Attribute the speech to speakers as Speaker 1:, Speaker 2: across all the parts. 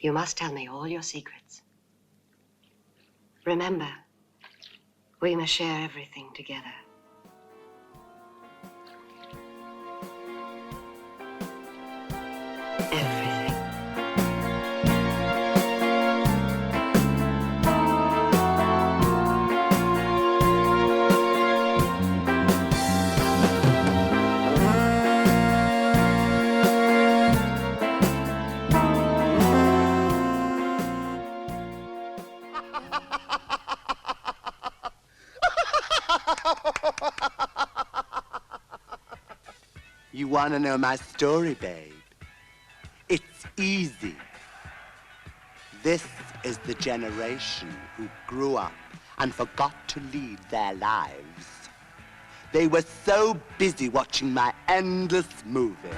Speaker 1: You must tell me all your secrets. Remember, we must share everything together. Everything.
Speaker 2: You want to know my story, babe? It's easy. This is the generation who grew up and forgot to lead their lives. They were so busy watching my endless movies.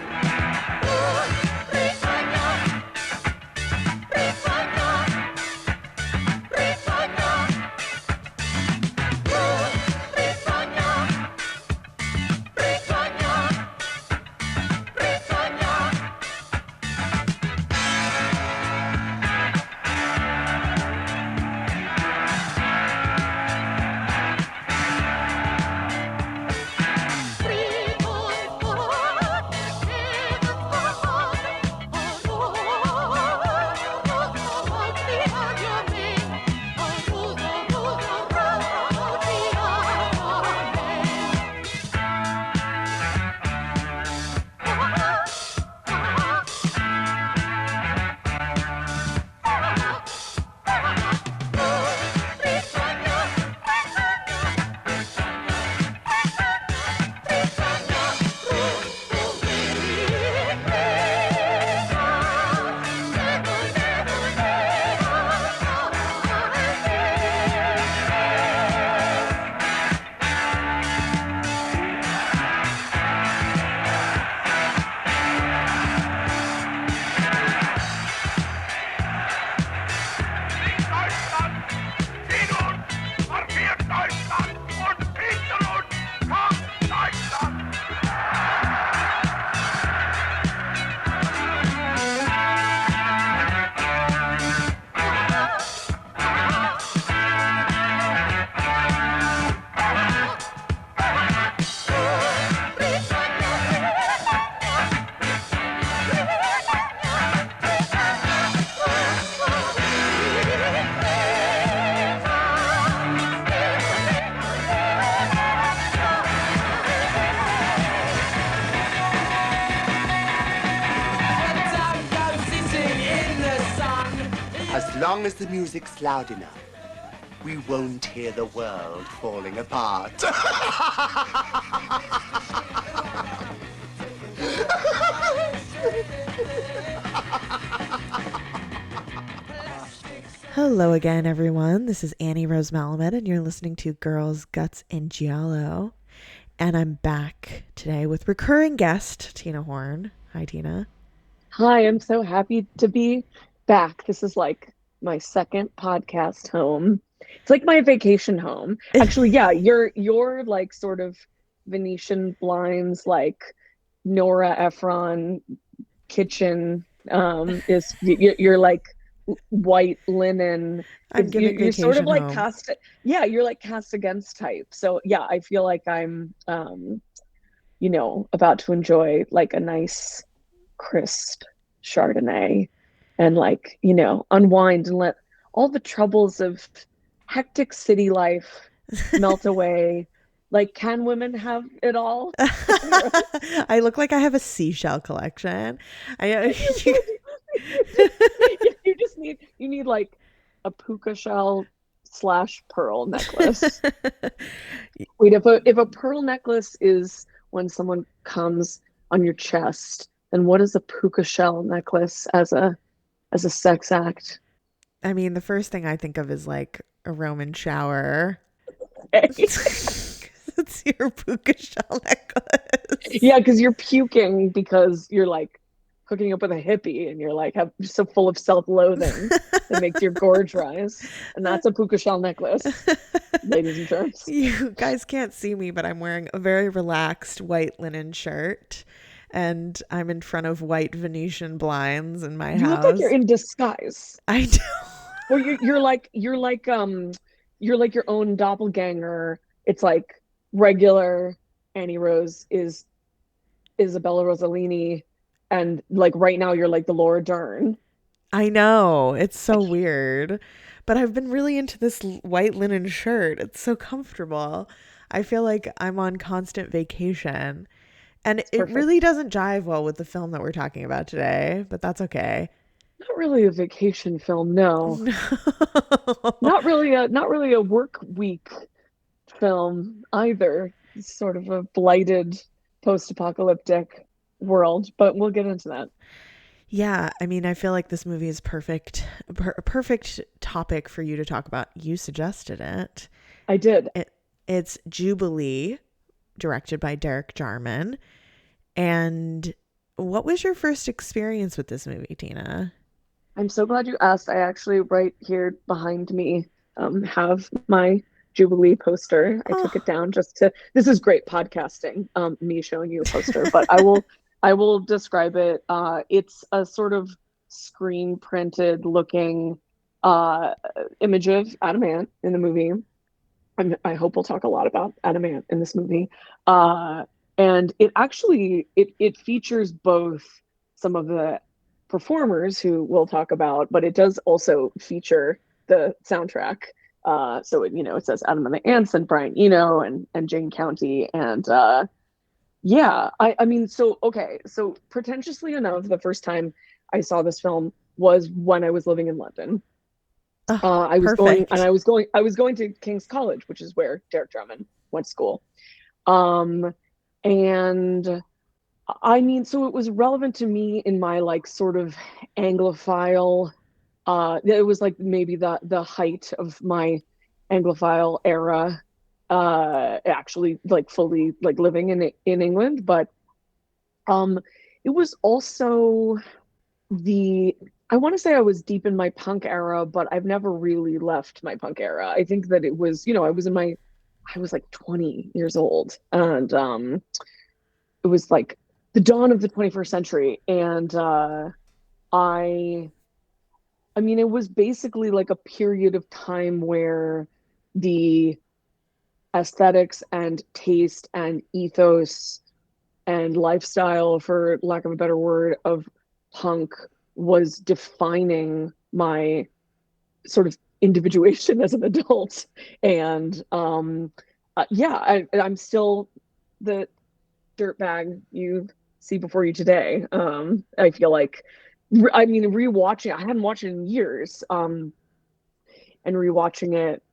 Speaker 2: As long as the music's loud enough, we won't hear the world falling apart.
Speaker 3: Hello again, everyone. This is Annie Rose Malamed, and you're listening to Girls, Guts, and Giallo. And I'm back today with recurring guest, Tina Horn. Hi, Tina.
Speaker 4: Hi, I'm so happy to be back. This is like my second podcast home. It's like my vacation home. Actually, yeah, you're like sort of Venetian blinds, like Nora Ephron kitchen. You're like white linen.
Speaker 3: I'm giving
Speaker 4: You're sort of
Speaker 3: vacation
Speaker 4: like
Speaker 3: home.
Speaker 4: cast. Yeah, you're like cast against type. So yeah, I feel like I'm, about to enjoy like a nice crisp Chardonnay and like, unwind and let all the troubles of hectic city life melt away. Like, can women have it all?
Speaker 3: I look like I have a seashell collection.
Speaker 4: You just need like a puka shell / pearl necklace. Wait, if a pearl necklace is when someone comes on your chest, then what is a puka shell necklace as a sex act?
Speaker 3: I mean, the first thing I think of is like a Roman shower. It's your puka shell necklace.
Speaker 4: Yeah, because you're puking because you're like hooking up with a hippie and you're like so full of self-loathing that makes your gorge rise. And that's a puka shell necklace, ladies and germs.
Speaker 3: You guys can't see me, but I'm wearing a very relaxed white linen shirt. and I'm in front of white Venetian blinds in my
Speaker 4: You look like you're
Speaker 3: house.
Speaker 4: in disguise.
Speaker 3: I do.
Speaker 4: Or you're like your own doppelganger. It's like regular Annie Rose is Isabella Rossellini, and like right now you're like the Laura Dern.
Speaker 3: I know. It's so weird. But I've been really into this white linen shirt. It's so comfortable. I feel like I'm on constant vacation. And
Speaker 4: It's
Speaker 3: it
Speaker 4: perfect.
Speaker 3: really doesn't jive well with the film that we're talking about today, but that's okay.
Speaker 4: Not really a vacation film, no.
Speaker 3: No.
Speaker 4: Not really a work week film either. It's sort of a blighted post-apocalyptic world, but we'll get into that.
Speaker 3: Yeah, I mean, I feel like this movie is perfect topic for you to talk about. You suggested it.
Speaker 4: I did.
Speaker 3: It's Jubilee, directed by Derek Jarman. And what was your first experience with this movie, Tina?
Speaker 4: I'm so glad you asked. I actually, right here behind me, have my Jubilee poster. I took
Speaker 3: Oh,
Speaker 4: it down just to, this is great podcasting, me showing you a poster, but I will describe it. It's a sort of screen printed looking uh, image of Adamant in the movie. I hope we'll talk a lot about Adamant in this movie. Uh, and it actually it features both some of the performers who we'll talk about, but it does also feature the soundtrack. So it, it says Adam and the Ants and Brian Eno and Jane County and yeah, I mean, so okay, so pretentiously enough, the first time I saw this film was when I was living in London.
Speaker 3: oh,
Speaker 4: I
Speaker 3: perfect.
Speaker 4: was going to King's College, which is where Derek Jarman went to school. Um, and I mean, so it was relevant to me in my like sort of Anglophile. It was like maybe the height of my Anglophile era. Actually, like fully like living in England, but um, it was also the I want to say I was deep in my punk era, but I've never really left my punk era. I think that it was, I was like 20 years old, and it was like the dawn of the 21st century, and I I mean it was basically like a period of time where the aesthetics and taste and ethos and lifestyle, for lack of a better word, of punk was defining my sort of individuation as an adult. And yeah, I'm still the dirtbag you see before you today. I feel like, I mean, rewatching, I hadn't watched it in years, and rewatching it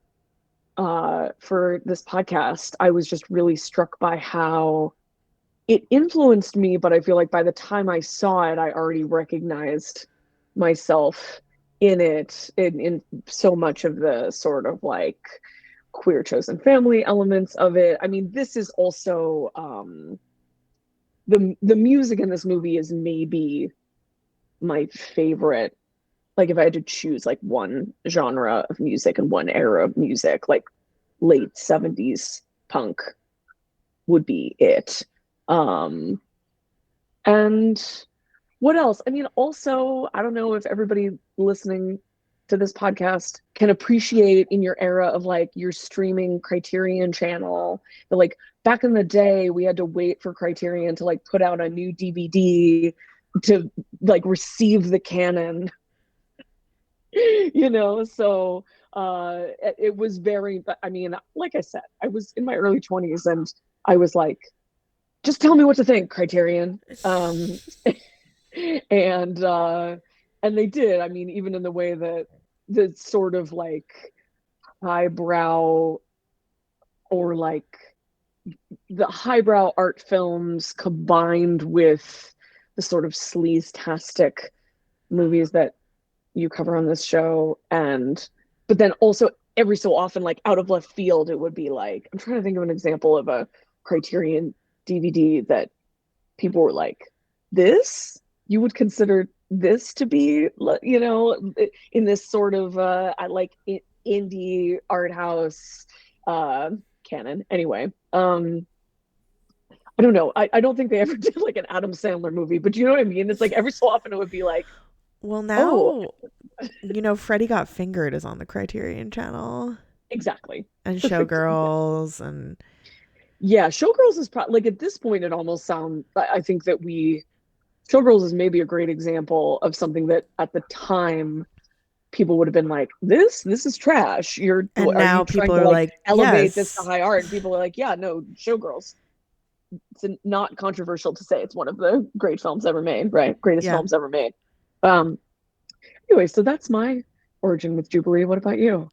Speaker 4: for this podcast, I was just really struck by how it influenced me, but I feel like by the time I saw it, I already recognized myself in it in so much of the sort of like queer chosen family elements of it. I mean, this is also the music in this movie is maybe my favorite. Like if I had to choose like one genre of music and one era of music, like late 70s punk would be it. Um, And what else? I mean, also, I don't know if everybody listening to this podcast can appreciate in your era of like your streaming Criterion channel, that like back in the day, we had to wait for Criterion to like put out a new DVD to like receive the canon, So it was very, but I mean, like I said, I was in my early 20s and I was like, just tell me what to think, Criterion. And and they did. I mean, even in the way that the sort of like highbrow or like the highbrow art films combined with the sort of sleaze-tastic movies that you cover on this show, and but then also every so often, like out of left field, it would be like, I'm trying to think of an example of a Criterion DVD that people were like, this you would consider this to be, in this sort of I like indie art house uh canon. Anyway, I don't know. I don't think they ever did like an Adam Sandler movie, but you know what I mean? It's like every so often it would be like,
Speaker 3: Well,
Speaker 4: oh,
Speaker 3: now, Freddie Got Fingered is on the Criterion Channel,
Speaker 4: exactly.
Speaker 3: and
Speaker 4: Perfect.
Speaker 3: Showgirls, and
Speaker 4: Yeah, Showgirls is probably like at this point it almost sounds I think that we Showgirls is maybe a great example of something that at the time people would have been like, this is trash. Are you
Speaker 3: now
Speaker 4: trying
Speaker 3: people
Speaker 4: to
Speaker 3: are
Speaker 4: like
Speaker 3: like,
Speaker 4: elevate this to
Speaker 3: yes.
Speaker 4: high art? And people are like, yeah, no, Showgirls. It's not controversial to say it's one of the great films ever made, right? Greatest
Speaker 3: Yeah.
Speaker 4: films ever made. Um, anyway, so that's my origin with Jubilee. What about you?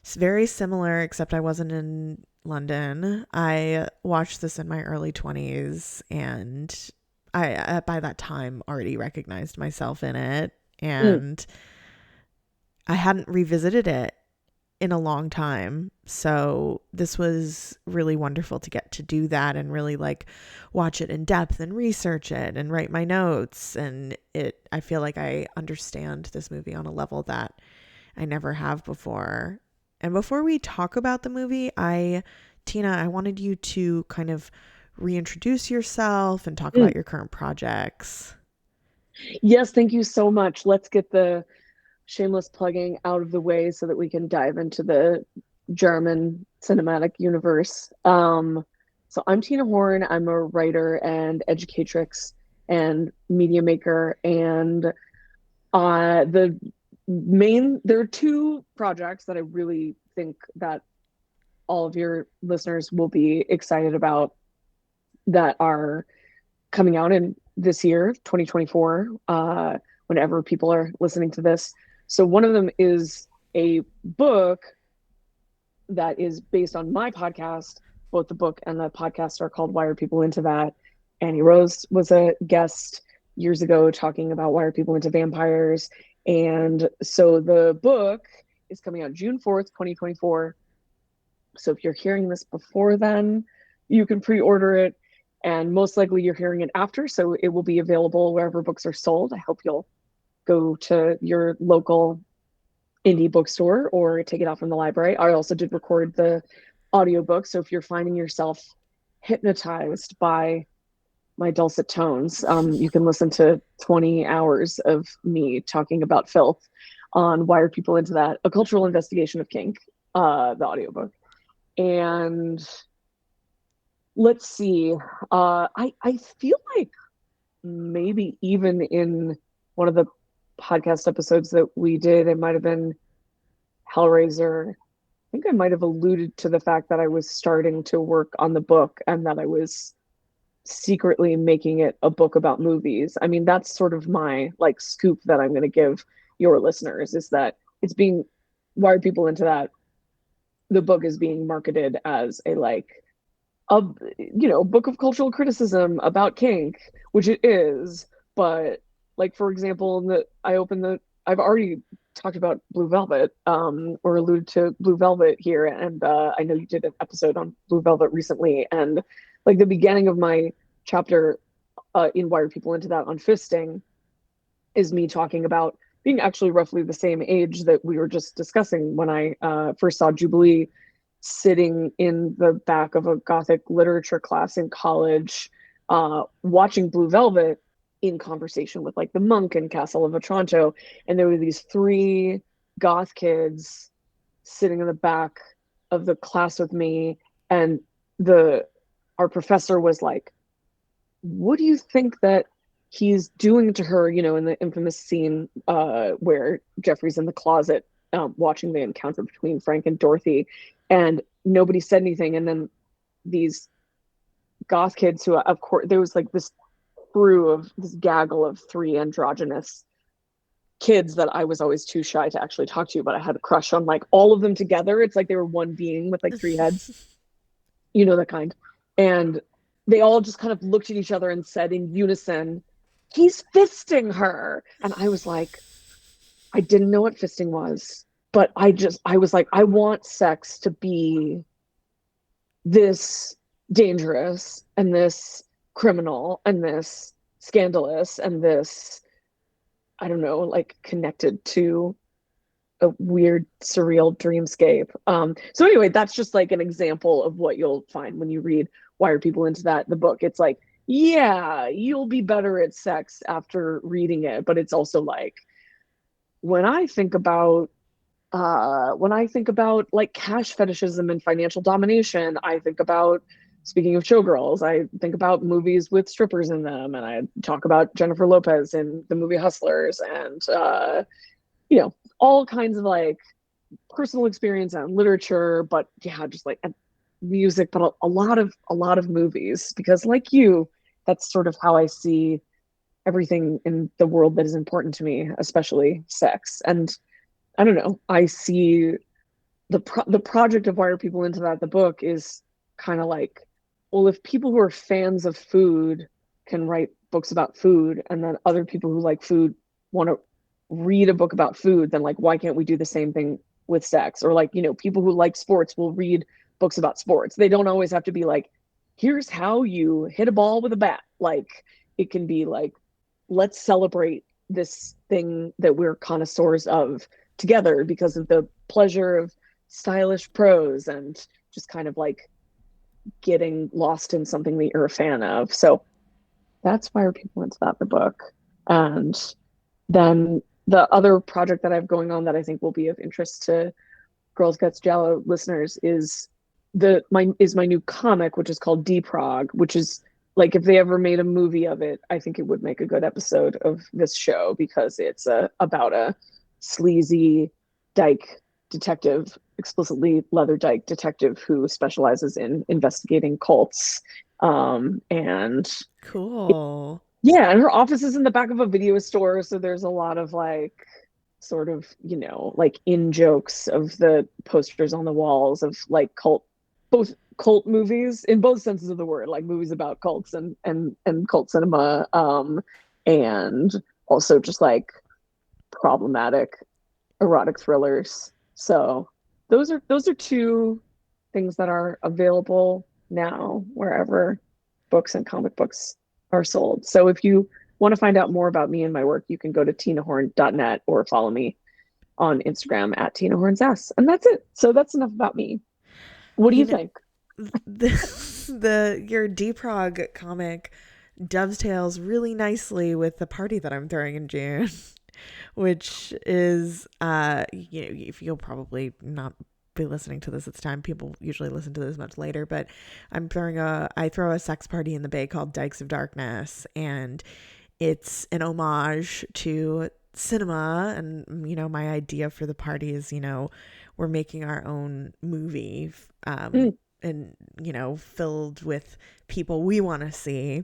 Speaker 3: It's very similar, except I wasn't in London. I watched this in my early 20s, and I, by that time, already recognized myself in it.
Speaker 4: Mm,
Speaker 3: And I hadn't revisited it in a long time. So this was really wonderful to get to do that and really like watch it in depth and research it and write my notes. And I feel like I understand this movie on a level that I never have before. And before we talk about the movie, Tina, I wanted you to kind of reintroduce yourself and talk
Speaker 4: mm.
Speaker 3: about your current projects.
Speaker 4: Yes, thank you so much. Let's get the shameless plugging out of the way so that we can dive into the German cinematic universe. So I'm Tina Horn. I'm a writer and educatrix and media maker. And there are two projects that I really think that all of your listeners will be excited about that are coming out in this year, 2024, whenever people are listening to this. So one of them is a book that is based on my podcast. Both the book and the podcast are called Why Are People Into That? Annie Rose was a guest years ago talking about why are people into vampires. And so the book is coming out June 4th, 2024. So if you're hearing this before then, you can pre-order it. And most likely you're hearing it after. So it will be available wherever books are sold. I hope you'll go to your local indie bookstore or take it out from the library. I also did record the audiobook. So if you're finding yourself hypnotized by my dulcet tones, you can listen to 20 hours of me talking about filth on Why Are People Into That? A Cultural Investigation of Kink, the audiobook. And let's see. I feel like maybe even in one of the podcast episodes that we did, it might have been Hellraiser. I think I might have alluded to the fact that I was starting to work on the book and that I was secretly making it a book about movies. I mean, that's sort of my like scoop that I'm going to give your listeners is that it's being why are people into that? The book is being marketed as a like a book of cultural criticism about kink, which it is, but like for example, I've already talked about Blue Velvet, or alluded to Blue Velvet here, and I know you did an episode on Blue Velvet recently, and like the beginning of my chapter in Why Are People Into That on fisting is me talking about being actually roughly the same age that we were just discussing when I first saw Jubilee sitting in the back of a Gothic literature class in college, watching Blue Velvet in conversation with like the monk in Castle of Otranto. And there were these three goth kids sitting in the back of the class with me. And our professor was like, what do you think that he's doing to her, in the infamous scene where Jeffrey's in the closet watching the encounter between Frank and Dorothy, and nobody said anything. And then these goth kids who, of course, there was like this gaggle of three androgynous kids that I was always too shy to actually talk to, but I had a crush on like all of them together. It's like they were one being with like three heads, that kind. And they all just kind of looked at each other and said in unison, he's fisting her. And I was like, I didn't know what fisting was, but I was like, I want sex to be this dangerous and this criminal and this scandalous and this, I don't know, like connected to a weird surreal dreamscape. So anyway, that's just like an example of what you'll find when you read Why Are People Into That, the book. It's like, yeah, you'll be better at sex after reading it, but it's also like, when I think about like cash fetishism and financial domination, I think about, speaking of showgirls, I think about movies with strippers in them, and I talk about Jennifer Lopez in the movie Hustlers, and all kinds of like personal experience and literature, but yeah, just like music, but a lot of movies, because like you, that's sort of how I see everything in the world that is important to me, especially sex. And I don't know, I see the project of Why Are People Into That, the book, is kind of like, well, if people who are fans of food can write books about food, and then other people who like food want to read a book about food, then like, why can't we do the same thing with sex? Or like, people who like sports will read books about sports. They don't always have to be like, here's how you hit a ball with a bat. Like, it can be like, let's celebrate this thing that we're connoisseurs of together because of the pleasure of stylish prose and just kind of like getting lost in something that you're a fan of. So that's Why Are People Into That, the book. And then the other project that I have going on that I think will be of interest to Girls Guts Jello listeners is my new comic, which is called Deprog, which is like, if they ever made a movie of it, I think it would make a good episode of this show, because it's about a sleazy dyke detective, explicitly leather dyke detective, who specializes in investigating cults. And
Speaker 3: Cool.
Speaker 4: yeah, and her office is in the back of a video store, so there's a lot of like sort of, like in jokes of the posters on the walls of like both cult movies in both senses of the word, like movies about cults and cult cinema, and also just like problematic erotic thrillers. So those are two things that are available now wherever books and comic books are sold. So if you want to find out more about me and my work, you can go to tinahorn.net or follow me on Instagram at tinahornsass. And that's it. So that's enough about me. What do you think?
Speaker 3: Your Deprog comic dovetails really nicely with the party that I'm throwing in June, which is if you'll probably not be listening to this at the time, people usually listen to this much later, but I throw a sex party in the Bay called Dykes of Darkness, and it's an homage to cinema. And my idea for the party is, we're making our own movie, and filled with people we want to see.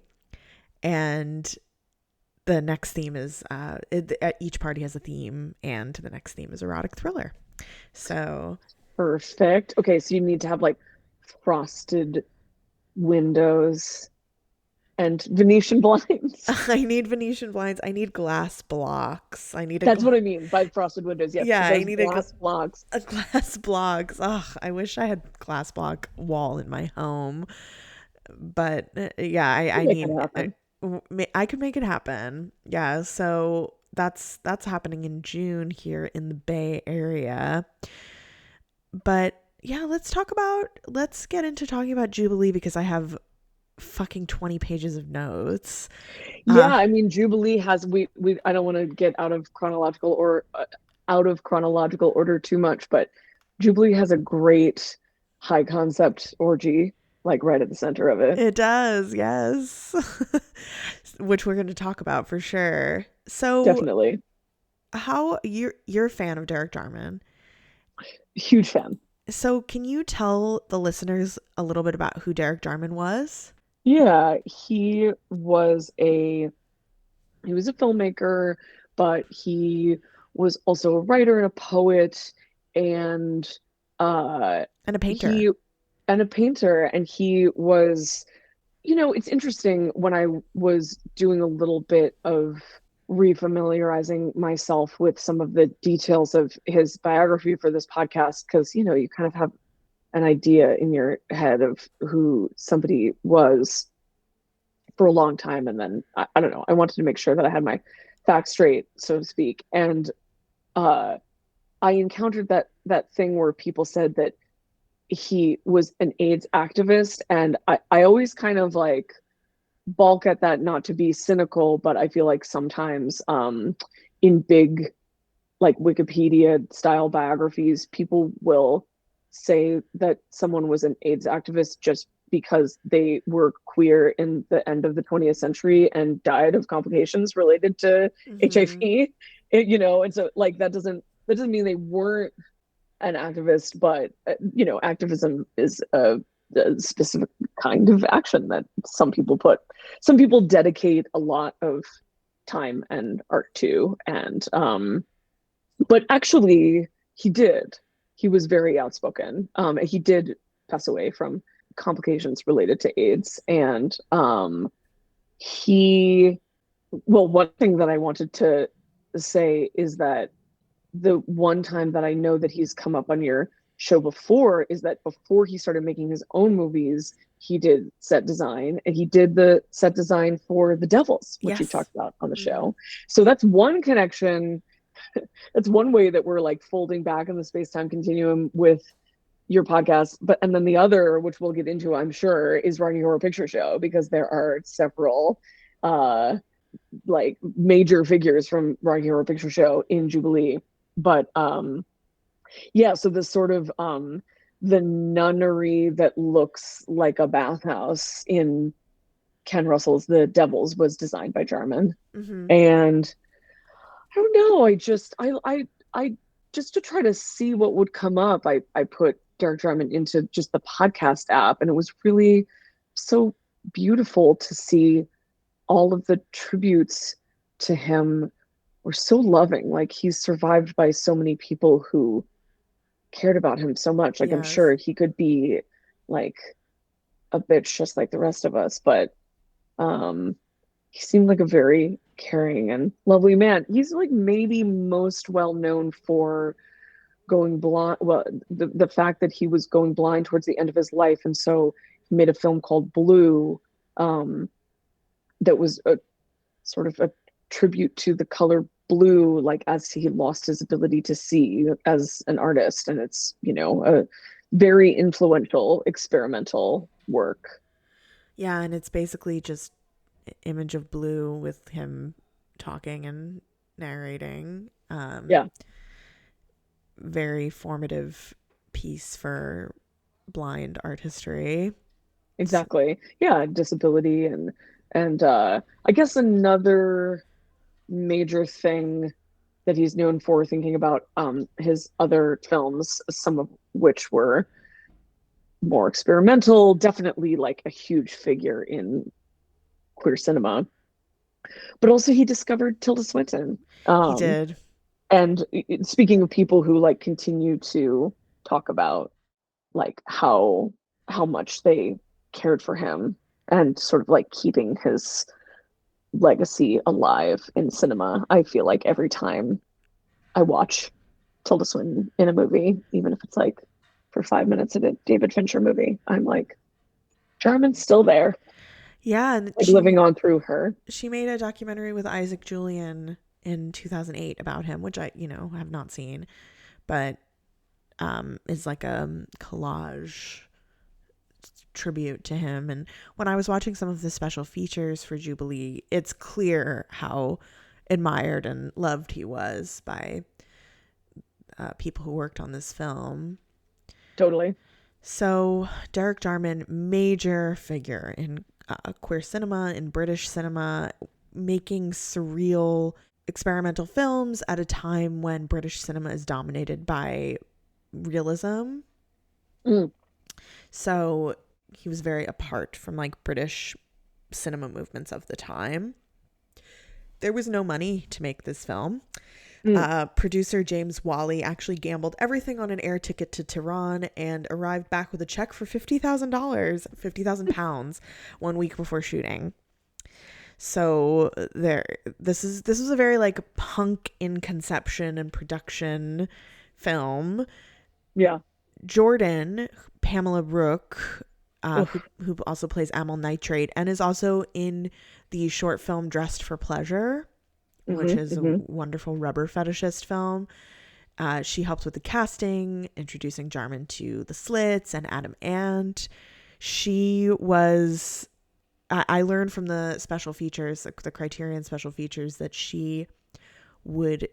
Speaker 3: And the next theme is each party has a theme, and the next theme is erotic thriller. So
Speaker 4: Perfect. Okay, so you need to have like frosted windows and Venetian blinds.
Speaker 3: I need Venetian blinds. I need glass blocks. I need
Speaker 4: That's what I mean by frosted windows. Yes,
Speaker 3: yeah, I
Speaker 4: those
Speaker 3: need
Speaker 4: glass blocks.
Speaker 3: a glass blocks. Ugh, I wish I had glass block wall in my home, but yeah, I need. I could make it happen. Yeah, so that's happening in June here in the Bay Area. But yeah, let's get into talking about Jubilee, because I have fucking 20 pages of notes.
Speaker 4: Yeah, I mean, Jubilee has we I don't want to get out of chronological order too much, but Jubilee has a great high concept orgy like right at the center of it.
Speaker 3: It does, yes. Which we're going to talk about for sure. So
Speaker 4: Definitely.
Speaker 3: how you're a fan of Derek Jarman?
Speaker 4: Huge fan.
Speaker 3: So can you tell the listeners a little bit about who Derek Jarman was?
Speaker 4: Yeah, he was a filmmaker, but he was also a writer and a poet, and
Speaker 3: And a painter.
Speaker 4: and he was, it's interesting, when I was doing a little bit of refamiliarizing myself with some of the details of his biography for this podcast, because you kind of have an idea in your head of who somebody was for a long time, and then I don't know, I wanted to make sure that I had my facts straight, so to speak. And I encountered that thing where people said that he was an AIDS activist, and I always kind of like balk at that, not to be cynical, but I feel like sometimes in big like Wikipedia style biographies, people will say that someone was an AIDS activist just because they were queer in the end of the 20th century and died of complications related to HIV. And so like that doesn't mean they weren't an activist, but activism is a specific kind of action that some people dedicate a lot of time and art to. And but actually he was very outspoken. He did pass away from complications related to AIDS. And one thing that I wanted to say is that the one time that I know that he's come up on your show before is that before he started making his own movies, he did set design, and he did the set design for The Devils, which you talked about on the show. So that's one connection. That's one way that we're like folding back in the space-time continuum with your podcast. And then the other, which we'll get into, I'm sure, is Rocky Horror Picture Show, because there are several like major figures from Rocky Horror Picture Show in Jubilee. But so this sort of the nunnery that looks like a bathhouse in Ken Russell's The Devils was designed by Jarman. And I don't know, I just to try to see what would come up, I put Derek Jarman into just the podcast app, and it was really so beautiful to see all of the tributes to him were so loving. Like, he's survived by so many people who cared about him so much. Like, I'm sure he could be like a bitch just like the rest of us, but he seemed like a very caring and lovely man. He's like maybe most well known for going blind. Well, the fact that he was going blind towards the end of his life, and so he made a film called Blue that was a sort of a tribute to the color blue, like as he lost his ability to see as an artist. And it's, a very influential experimental work.
Speaker 3: Yeah, and it's basically just image of blue with him talking and narrating. Very formative piece for blind art history.
Speaker 4: Exactly. Yeah, disability and I guess another major thing that he's known for, thinking about his other films, some of which were more experimental, definitely like a huge figure in queer cinema. But also he discovered Tilda Swinton.
Speaker 3: He did.
Speaker 4: And speaking of people who like continue to talk about like how much they cared for him and sort of like keeping his legacy alive in cinema, I feel like every time I watch Tilda Swinton in a movie, even if it's like for 5 minutes of a David Fincher movie, I'm like, Jarman's still there.
Speaker 3: Yeah, and
Speaker 4: like living on through her.
Speaker 3: She made a documentary with Isaac Julian in 2008 about him, which I have not seen, but is like a collage tribute to him. And when I was watching some of the special features for Jubilee, it's clear how admired and loved he was by people who worked on this film.
Speaker 4: Totally.
Speaker 3: So Derek Jarman, major figure in queer cinema, in British cinema, making surreal experimental films at a time when British cinema is dominated by realism. So he was very apart from like British cinema movements of the time. There was no money to make this film. Producer James Wally actually gambled everything on an air ticket to Tehran and arrived back with a check for £50,000, 50,000 pounds, 1 week before shooting. So this is a very like punk in conception and production film.
Speaker 4: Yeah.
Speaker 3: Jordan, Pamela Rook, who also plays Amyl Nitrate and is also in the short film Dressed for Pleasure, which is a wonderful rubber fetishist film. She helped with the casting, introducing Jarman to the Slits and Adam Ant. She was, I learned from the special features, the Criterion special features, that she would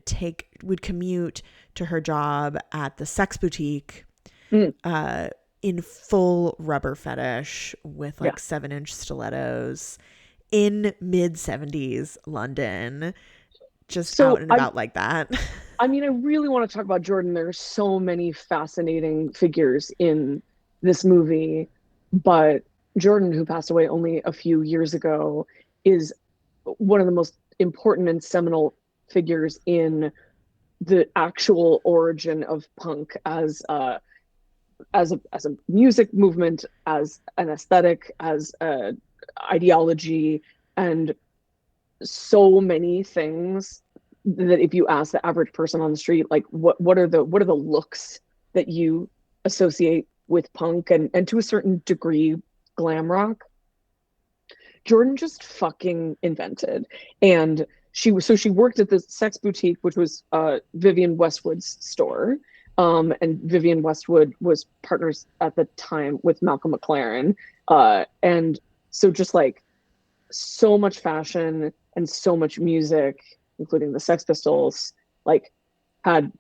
Speaker 3: commute to her job at the sex boutique in full rubber fetish with like 7-inch stilettos in mid-70s London, just out and about like that.
Speaker 4: I mean, I really want to talk about Jordan. There are so many fascinating figures in this movie, but Jordan, who passed away only a few years ago, is one of the most important and seminal figures in the actual origin of punk as a music movement, as an aesthetic, as a ideology, and so many things that if you ask the average person on the street, like what are the looks that you associate with punk and to a certain degree glam rock, Jordan just fucking invented. And she worked at the sex boutique, which was Vivienne Westwood's store. And Vivienne Westwood was partners at the time with Malcolm McLaren. And so just like so much fashion and so much music, including the Sex Pistols, like had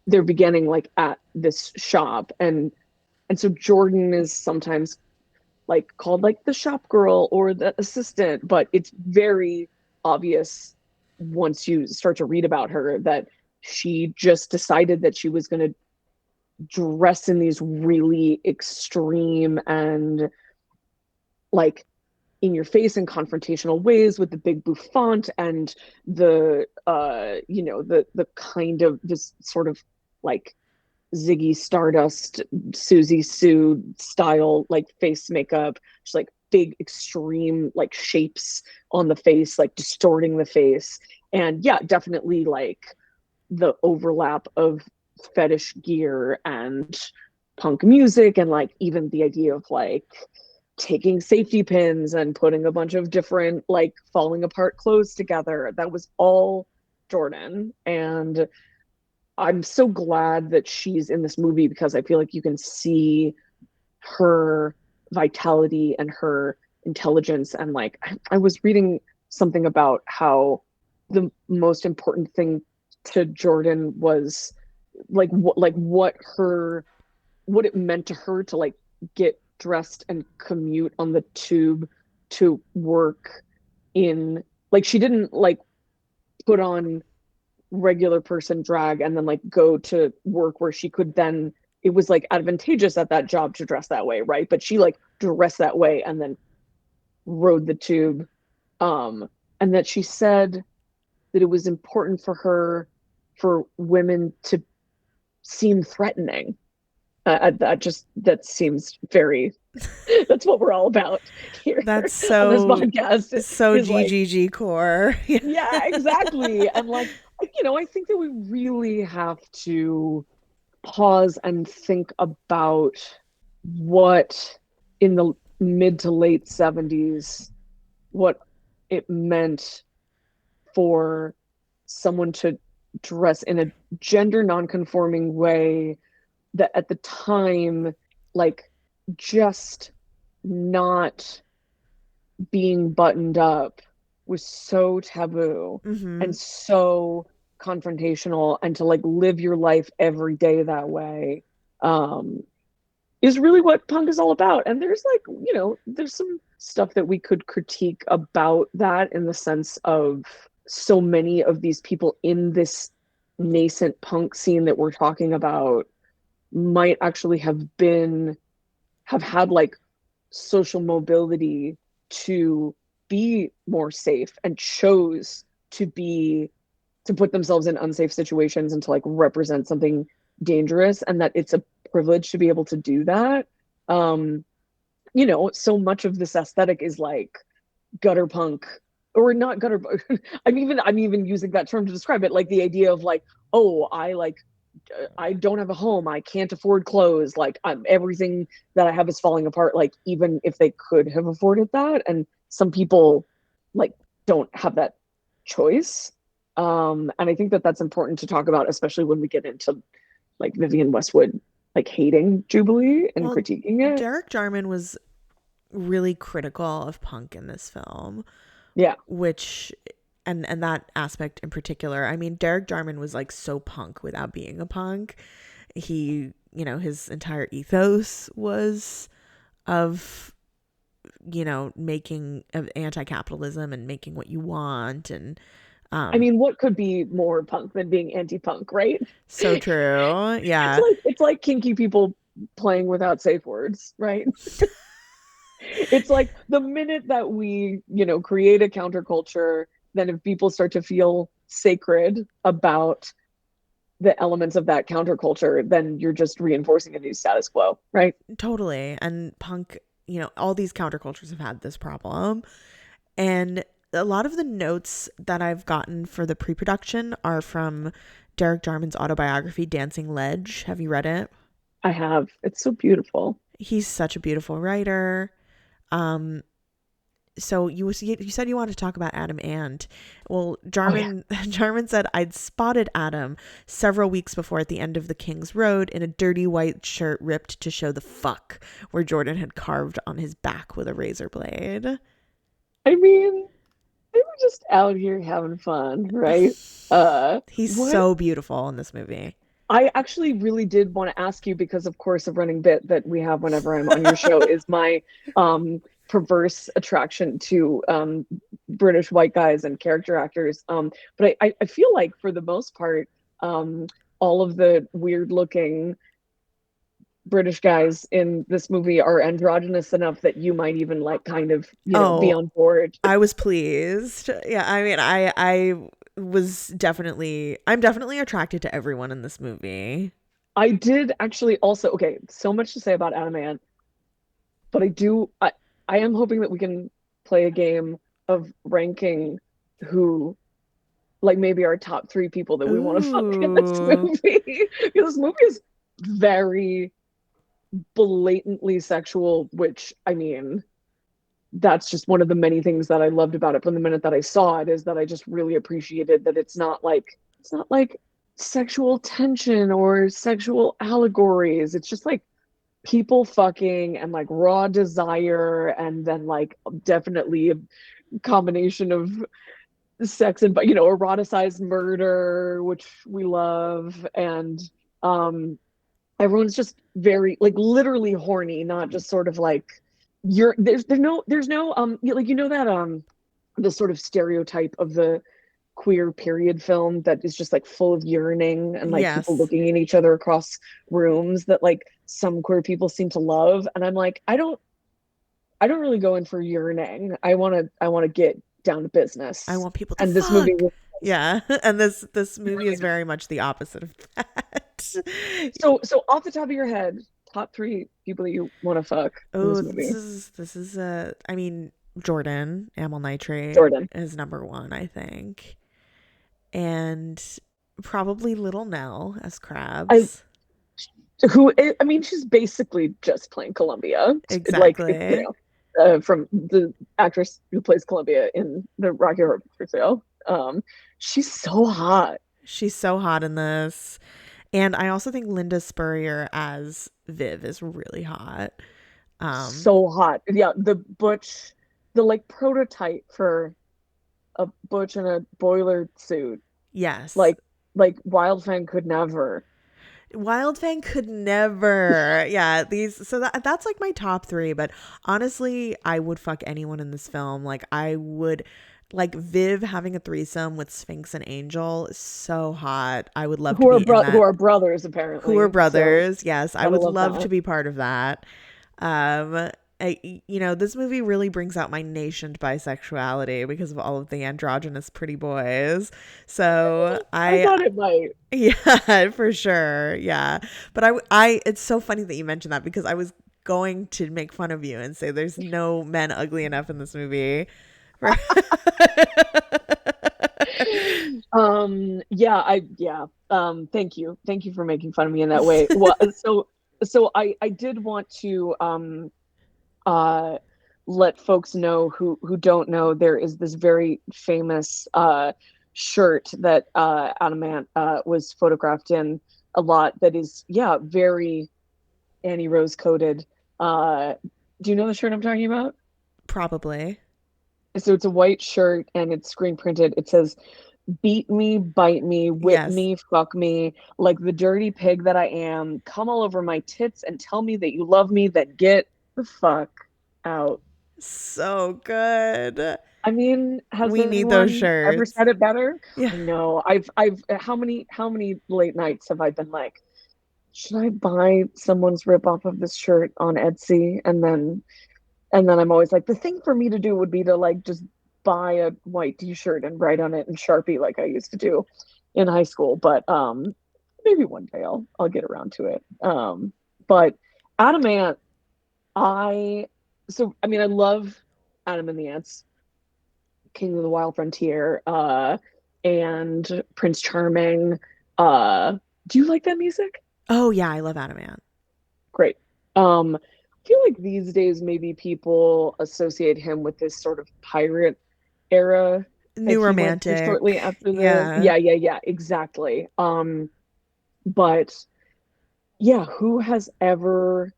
Speaker 4: their beginning like at this shop. And so Jordan is sometimes like called like the shop girl or the assistant, but it's very obvious once you start to read about her that she just decided that she was going to dress in these really extreme and like in your face and confrontational ways with the big bouffant and the the kind of this sort of like Ziggy Stardust, Susie Sue style like face makeup, just like big extreme like shapes on the face, like distorting the face. And yeah, definitely like the overlap of fetish gear and punk music, and like even the idea of like taking safety pins and putting a bunch of different like falling apart clothes together. That was all Jordan. And I'm so glad that she's in this movie because I feel like you can see her vitality and her intelligence. And like I was reading something about how the most important thing to Jordan was like what it meant to her to like get dressed and commute on the tube to work in, like she didn't like put on regular person drag and then like go to work where she could then, it was like advantageous at that job to dress that way, right? But she like dressed that way and then rode the tube. And that she said that it was important for her for women to seem threatening. That seems very that's what we're all about here.
Speaker 3: That's so
Speaker 4: on this podcast.
Speaker 3: So GGG
Speaker 4: like,
Speaker 3: core.
Speaker 4: Yeah, exactly. And like, I think that we really have to pause and think about what in the mid to late 70s, what it meant for someone to dress in a gender nonconforming way that at the time, like just not being buttoned up was so taboo and so confrontational, and to like live your life every day that way is really what punk is all about. And there's like, there's some stuff that we could critique about that, in the sense of so many of these people in this nascent punk scene that we're talking about might actually have had like social mobility to be more safe, and chose to put themselves in unsafe situations and to like represent something dangerous, and that it's a privilege to be able to do that. So much of this aesthetic is like gutter punk, or not gutter. I'm even using that term to describe it, like the idea of like, oh, I don't have a home, I can't afford clothes, like everything that I have is falling apart, like even if they could have afforded that. And some people like don't have that choice. And I think that that's important to talk about, especially when we get into like Vivienne Westwood like hating Jubilee and
Speaker 3: Well,
Speaker 4: critiquing it.
Speaker 3: Derek Jarman was really critical of punk in this film,
Speaker 4: Yeah.
Speaker 3: which and that aspect in particular. I mean, Derek Jarman was like so punk without being a punk. He, his entire ethos was of, making of anti-capitalism and making what you want. And
Speaker 4: I mean, what could be more punk than being anti-punk, right?
Speaker 3: so true.
Speaker 4: It's
Speaker 3: Yeah.
Speaker 4: like kinky people playing without safe words, right? It's like the minute that we, create a counterculture, then if people start to feel sacred about the elements of that counterculture, then you're just reinforcing a new status quo, right?
Speaker 3: Totally. And punk, all these countercultures have had this problem. And a lot of the notes that I've gotten for the pre-production are from Derek Jarman's autobiography, Dancing Ledge. Have you read it?
Speaker 4: I have. It's so beautiful.
Speaker 3: He's such a beautiful writer. So you said you wanted to talk about Adam Ant. Well, Jarman said, I'd spotted Adam several weeks before at the end of the King's Road in a dirty white shirt ripped to show the fuck where Jordan had carved on his back with a razor blade.
Speaker 4: I mean, they were just out here having fun, right?
Speaker 3: He's so beautiful in this movie.
Speaker 4: I actually really did want to ask you, because of course a running bit that we have whenever I'm on your show is my perverse attraction to British white guys and character actors. But I feel like for the most part, all of the weird looking British guys in this movie are androgynous enough that you might even like kind of, be on board.
Speaker 3: I was pleased. Yeah, I mean, I'm definitely attracted to everyone in this movie.
Speaker 4: I did actually also, okay, so much to say about Adam Ant, but I am hoping that we can play a game of ranking who, like, maybe our top 3 people that we want to fuck in this movie. Because this movie is very blatantly sexual, which, I mean, that's just one of the many things that I loved about it from the minute that I saw it, is that I just really appreciated that it's not like sexual tension or sexual allegories. It's just like people fucking and like raw desire, and then like definitely a combination of sex and eroticized murder, which we love. And everyone's just very like literally horny, not just sort of like there's no that the sort of stereotype of the queer period film that is just like full of yearning and like people looking at each other across rooms that like some queer people seem to love. And I'm like, I don't really go in for yearning. I want to get down to business.
Speaker 3: I want people to
Speaker 4: and
Speaker 3: fuck.
Speaker 4: This movie
Speaker 3: yeah, and this movie is very much the opposite of that.
Speaker 4: So off the top of your head, top 3 people that you want to fuck in this movie.
Speaker 3: This is I mean, Jordan, Amyl Nitrate is number 1, I think. And probably Little Nell as Krabs.
Speaker 4: I mean, she's basically just playing Columbia.
Speaker 3: Exactly.
Speaker 4: Like, from the actress who plays Columbia in the Rocky Horror Picture Show. She's so hot. She's so hot in this. And I also think Linda Spurrier as Viv is really hot. So hot. Yeah, the like prototype for a butch in a boiler suit. Yes. Like Wildfang could never. Wildfang could never. Yeah, that's like my top 3, but honestly, I would fuck anyone in this film. Like I would like Viv having a threesome with Sphinx and Angel is so hot. I would love to be in that. Who are brothers apparently. Who are brothers. So, yes, I would love to be part of that. This movie really brings out my nascent bisexuality because of all of the androgynous pretty boys. So I thought it might. Yeah, for sure. Yeah. But I it's so funny that you mentioned that, because I was going to make fun of you and say there's no men ugly enough in this movie. Thank you for making fun of me in that way. Well, so I did want to let folks know who don't know, there is this very famous shirt that Adamant was photographed in a lot that is, yeah, very Annie Rose coded. Do you know the shirt I'm talking about?
Speaker 3: Probably.
Speaker 4: So it's a white shirt and it's screen printed. It says, "Beat me, bite me, whip
Speaker 3: Yes.
Speaker 4: me, fuck me, like the dirty pig that I am. Come all over my tits and tell me that you love me, then get the fuck out."
Speaker 3: So good.
Speaker 4: I mean, has
Speaker 3: We need those
Speaker 4: anyone ever
Speaker 3: shirts.
Speaker 4: said it better?
Speaker 3: Yeah.
Speaker 4: I know. How many late nights have I been like, should I buy someone's ripoff of this shirt on Etsy? And then I'm always like, the thing for me to do would be to like just buy a white t-shirt and write on it in Sharpie like I used to do in high school. But maybe one day I'll get around to it. But Adam Ant, I I mean I love Adam and the Ants, King of the Wild Frontier, and Prince Charming. Do you like that music?
Speaker 3: Oh yeah, I love Adamant.
Speaker 4: Great. I feel like these days maybe people associate him with this sort of pirate era that
Speaker 3: New
Speaker 4: he went through shortly
Speaker 3: romantic.
Speaker 4: after the
Speaker 3: Yeah.
Speaker 4: yeah, exactly. But yeah, who has ever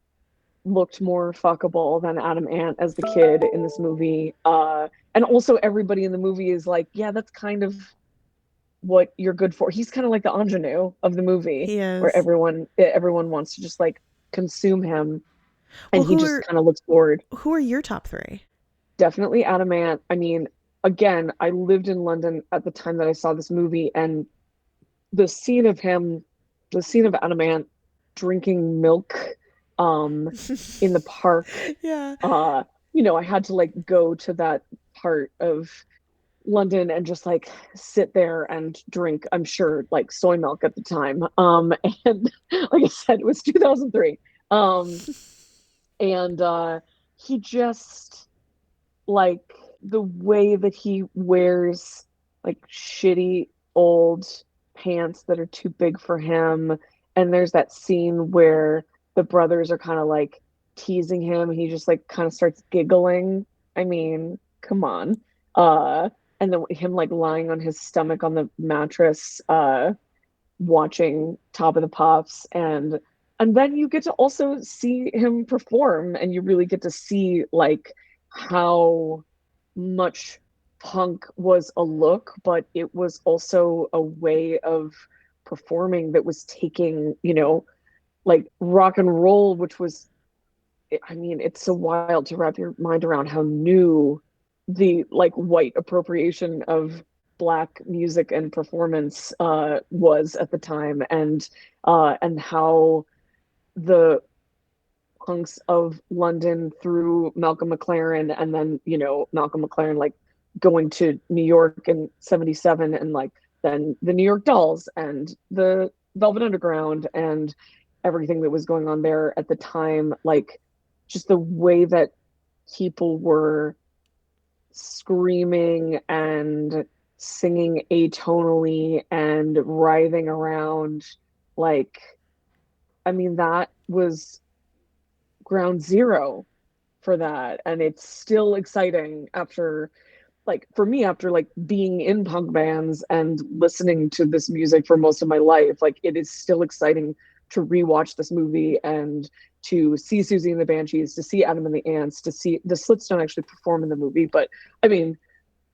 Speaker 4: looked more fuckable than Adam Ant as the kid in this movie? And also everybody in the movie is like, yeah, that's kind of what you're good for. He's kind of like the ingenue of the movie,
Speaker 3: He
Speaker 4: where
Speaker 3: is.
Speaker 4: everyone wants to just like consume him,
Speaker 3: Well,
Speaker 4: and he just kind of looks bored.
Speaker 3: who are your top three?
Speaker 4: Definitely Adamant. I mean, again, I lived in London at the time that I saw this movie, and the scene of him, the scene of Adamant drinking milk, um, in the park.
Speaker 3: Yeah.
Speaker 4: I had to like go to that part of London and just like sit there and drink, I'm sure, like soy milk at the time. And like I said, it was 2003. And he just like the way that he wears like shitty old pants that are too big for him. And there's that scene where the brothers are kind of like teasing him. He just like kind of starts giggling. I mean, come on. Uh, and then him like lying on his stomach on the mattress, watching Top of the Pops, and then you get to also see him perform, and you really get to see like how much punk was a look, but it was also a way of performing that was taking, like rock and roll, which was, I mean, it's so wild to wrap your mind around how new the like white appropriation of black music and performance was at the time, and how the punks of London through Malcolm McLaren, and then Malcolm McLaren like going to New York in '77, and like then the New York Dolls and the Velvet Underground and everything that was going on there at the time, like just the way that people were screaming and singing atonally and writhing around, like, I mean, that was ground zero for that. And it's still exciting after, like, for me, after like being in punk bands and listening to this music for most of my life, like it is still exciting to rewatch this movie and to see Susie and the Banshees, to see Adam and the Ants, to see the Slits don't actually perform in the movie, but I mean,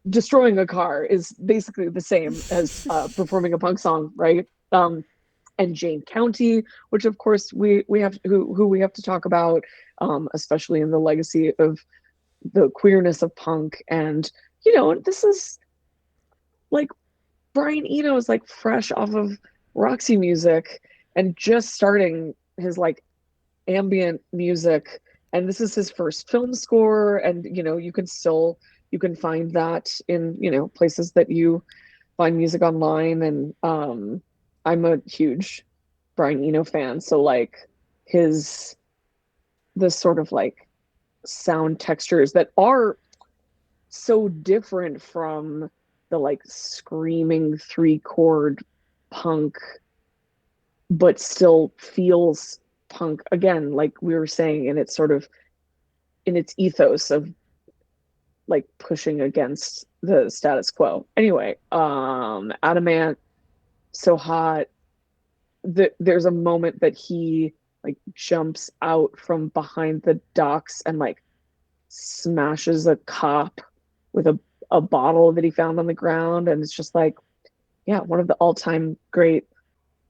Speaker 4: destroying a car is basically the same as performing a punk song, right? And Jane County, which of course we have who we have to talk about, especially in the legacy of the queerness of punk. And this is like Brian Eno is like fresh off of Roxy Music and just starting his like ambient music, and this is his first film score. And you can find that in places that you find music online. And I'm a huge Brian Eno fan, so like his the sort of like sound textures that are so different from the like screaming three chord punk, but still feels punk again, like we were saying, in its sort of in its ethos of like pushing against the status quo. Anyway, Adamant, so hot. There's a moment that he like jumps out from behind the docks and like smashes a cop with a bottle that he found on the ground, and it's just like, yeah, one of the all-time great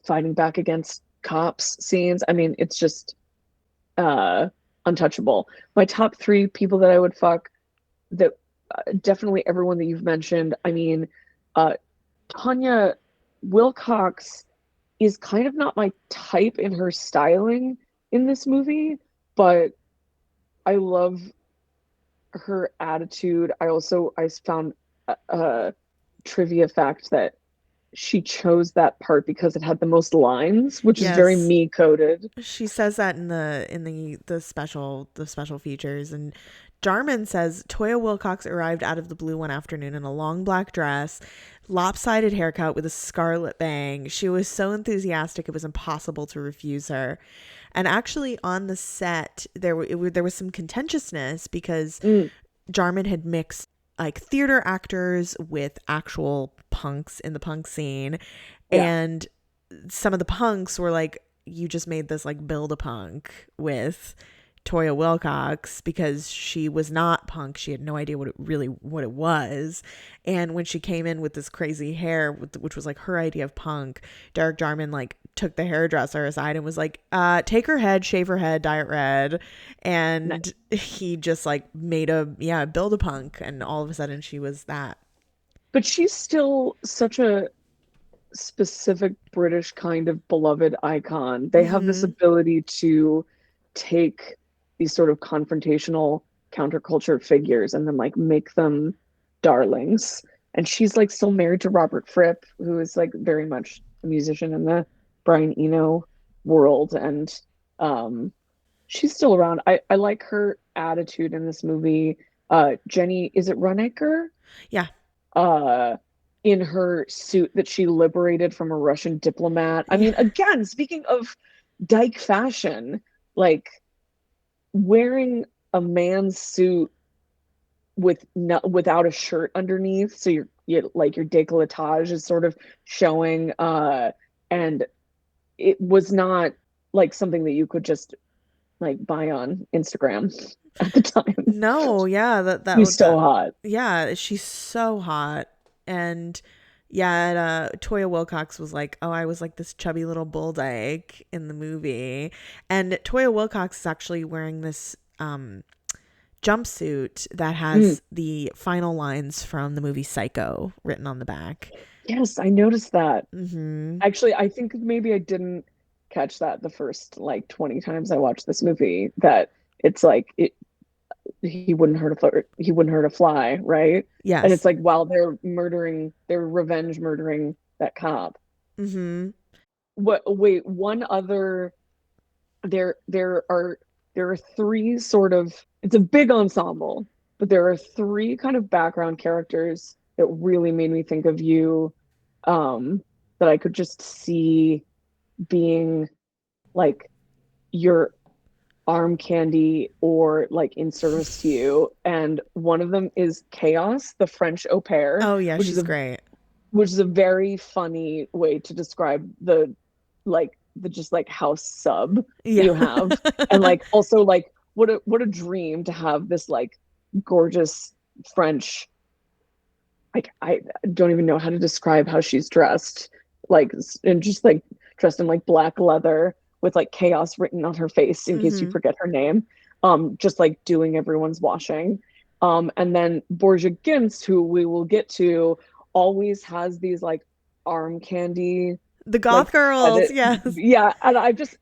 Speaker 4: fighting back against cops scenes. I mean, it's just untouchable. My top three people that I would fuck, that definitely everyone that you've mentioned. I mean, uh, Tanya Wilcox is kind of not my type in her styling in this movie, but I love her attitude. I found a trivia fact that she chose that part because it had the most lines, which is very
Speaker 3: Yes.
Speaker 4: me coded.
Speaker 3: She says that in the special features, and Jarman says Toya Wilcox arrived out of the blue one afternoon in a long black dress, lopsided haircut with a scarlet bang. She was so enthusiastic it was impossible to refuse her. And actually on the set there was some contentiousness because Jarman had mixed like theater actors with actual punks in the punk scene.
Speaker 4: Yeah.
Speaker 3: And some of the punks were like, you just made this like build a punk with Toya Wilcox because she was not punk. She had no idea what it was. And when she came in with this crazy hair, which was like her idea of punk, Derek Jarman like took the hairdresser aside and was like, take her head, shave her head, dye it red. And he just like made build a punk. And all of a sudden she was that.
Speaker 4: But she's still such a specific British kind of beloved icon. They have this ability to take these sort of confrontational counterculture figures and then like make them darlings. And she's like still married to Robert Fripp, who is like very much a musician in the Brian Eno world. And she's still around. I like her attitude in this movie. Jenny, is it Runacre?
Speaker 3: Yeah.
Speaker 4: In her suit that she liberated from a Russian diplomat. I mean, again, speaking of dyke fashion, like wearing a man's suit without a shirt underneath, so your like your décolletage is sort of showing, and it was not like something that you could just like buy on Instagram at the time.
Speaker 3: No, yeah, that
Speaker 4: She's so hot.
Speaker 3: Yeah, she's so hot. And yeah, Toya Wilcox was like, oh, I was like this chubby little bull dyke in the movie. And Toya Wilcox is actually wearing this jumpsuit that has the final lines from the movie Psycho written on the back.
Speaker 4: Yes, I noticed that.
Speaker 3: Mm-hmm.
Speaker 4: Actually, I think maybe I didn't catch that the first like 20 times I watched this movie, that it's like he wouldn't hurt a fly, right?
Speaker 3: Yes.
Speaker 4: And it's like while they're revenge murdering that cop.
Speaker 3: Mm-hmm.
Speaker 4: Wait, one other, there are three sort of, it's a big ensemble, but there are three kind of background characters that really made me think of you, that I could just see being like your arm candy or like in service to you. And one of them is Chaos, the French au pair.
Speaker 3: Oh yeah, she's great.
Speaker 4: Which is a very funny way to describe the just like house sub you have. And like also like what a dream to have this like gorgeous French, like I don't even know how to describe how she's dressed, like, and just like dressed in like black leather with like chaos written on her face in case you forget her name, just like doing everyone's washing. And then Borgia Ginst, who we will get to, always has these like arm candy,
Speaker 3: the goth girls, yes.
Speaker 4: Yeah, and I just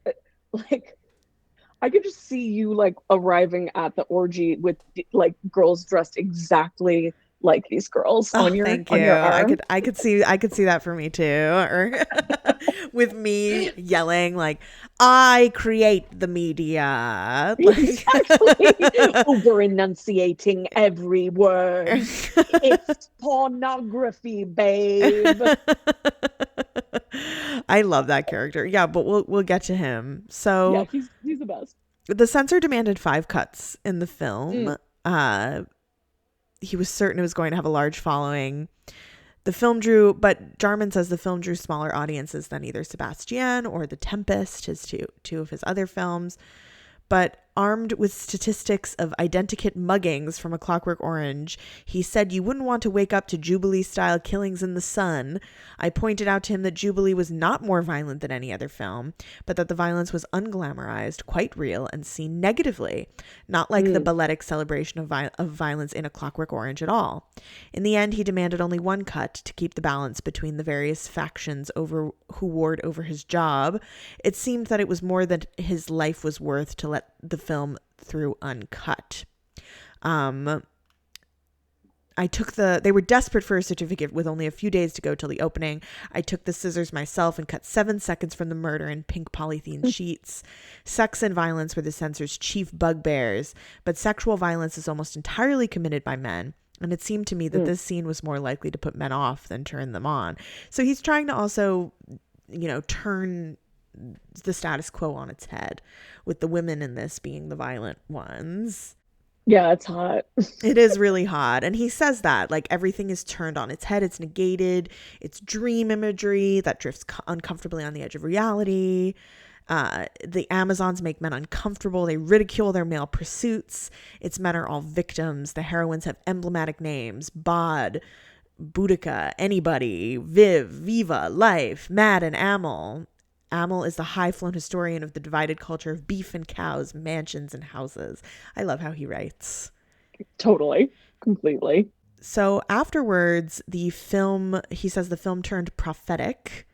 Speaker 4: like, I could just see you like arriving at the orgy with like girls dressed exactly like these girls on your
Speaker 3: thank
Speaker 4: on
Speaker 3: you.
Speaker 4: your arm.
Speaker 3: I could see that for me too. Or with me yelling like, I create the media.
Speaker 4: Exactly. Over enunciating every word. It's pornography, babe.
Speaker 3: I love that character. Yeah, but we'll get to him. So
Speaker 4: yeah, he's the best.
Speaker 3: The censor demanded 5 cuts in the film. he was certain it was going to have a large following. But Jarman says the film drew smaller audiences than either Sebastian or The Tempest, his two of his other films. But armed with statistics of identikit muggings from A Clockwork Orange, he said you wouldn't want to wake up to Jubilee-style killings in the sun. I pointed out to him that Jubilee was not more violent than any other film, but that the violence was unglamorized, quite real, and seen negatively, not like the balletic celebration of violence in A Clockwork Orange at all. In the end, he demanded only one cut to keep the balance between the various factions who warred over his job. It seemed that it was more than his life was worth to let the film through uncut. They were desperate for a certificate with only a few days to go till the opening. I took the scissors myself and cut 7 seconds from the murder in pink polythene sheets. Sex and violence were the censor's chief bugbears, but sexual violence is almost entirely committed by men. And it seemed to me that this scene was more likely to put men off than turn them on. So he's trying to also, turn the status quo on its head, with the women in this being the violent ones.
Speaker 4: Yeah, it's hot.
Speaker 3: It is really hot. And he says that, like, everything is turned on its head. It's negated. It's dream imagery that drifts uncomfortably on the edge of reality. The Amazons make men uncomfortable. They ridicule their male pursuits. Its men are all victims. The heroines have emblematic names: Bod, Boudica, Anybody, Viv, Viva, Life, Mad, and Amel. Amel is the high-flown historian of the divided culture of beef and cows, mansions and houses. I love how he writes.
Speaker 4: Totally. Completely.
Speaker 3: So afterwards, he says the film turned prophetic.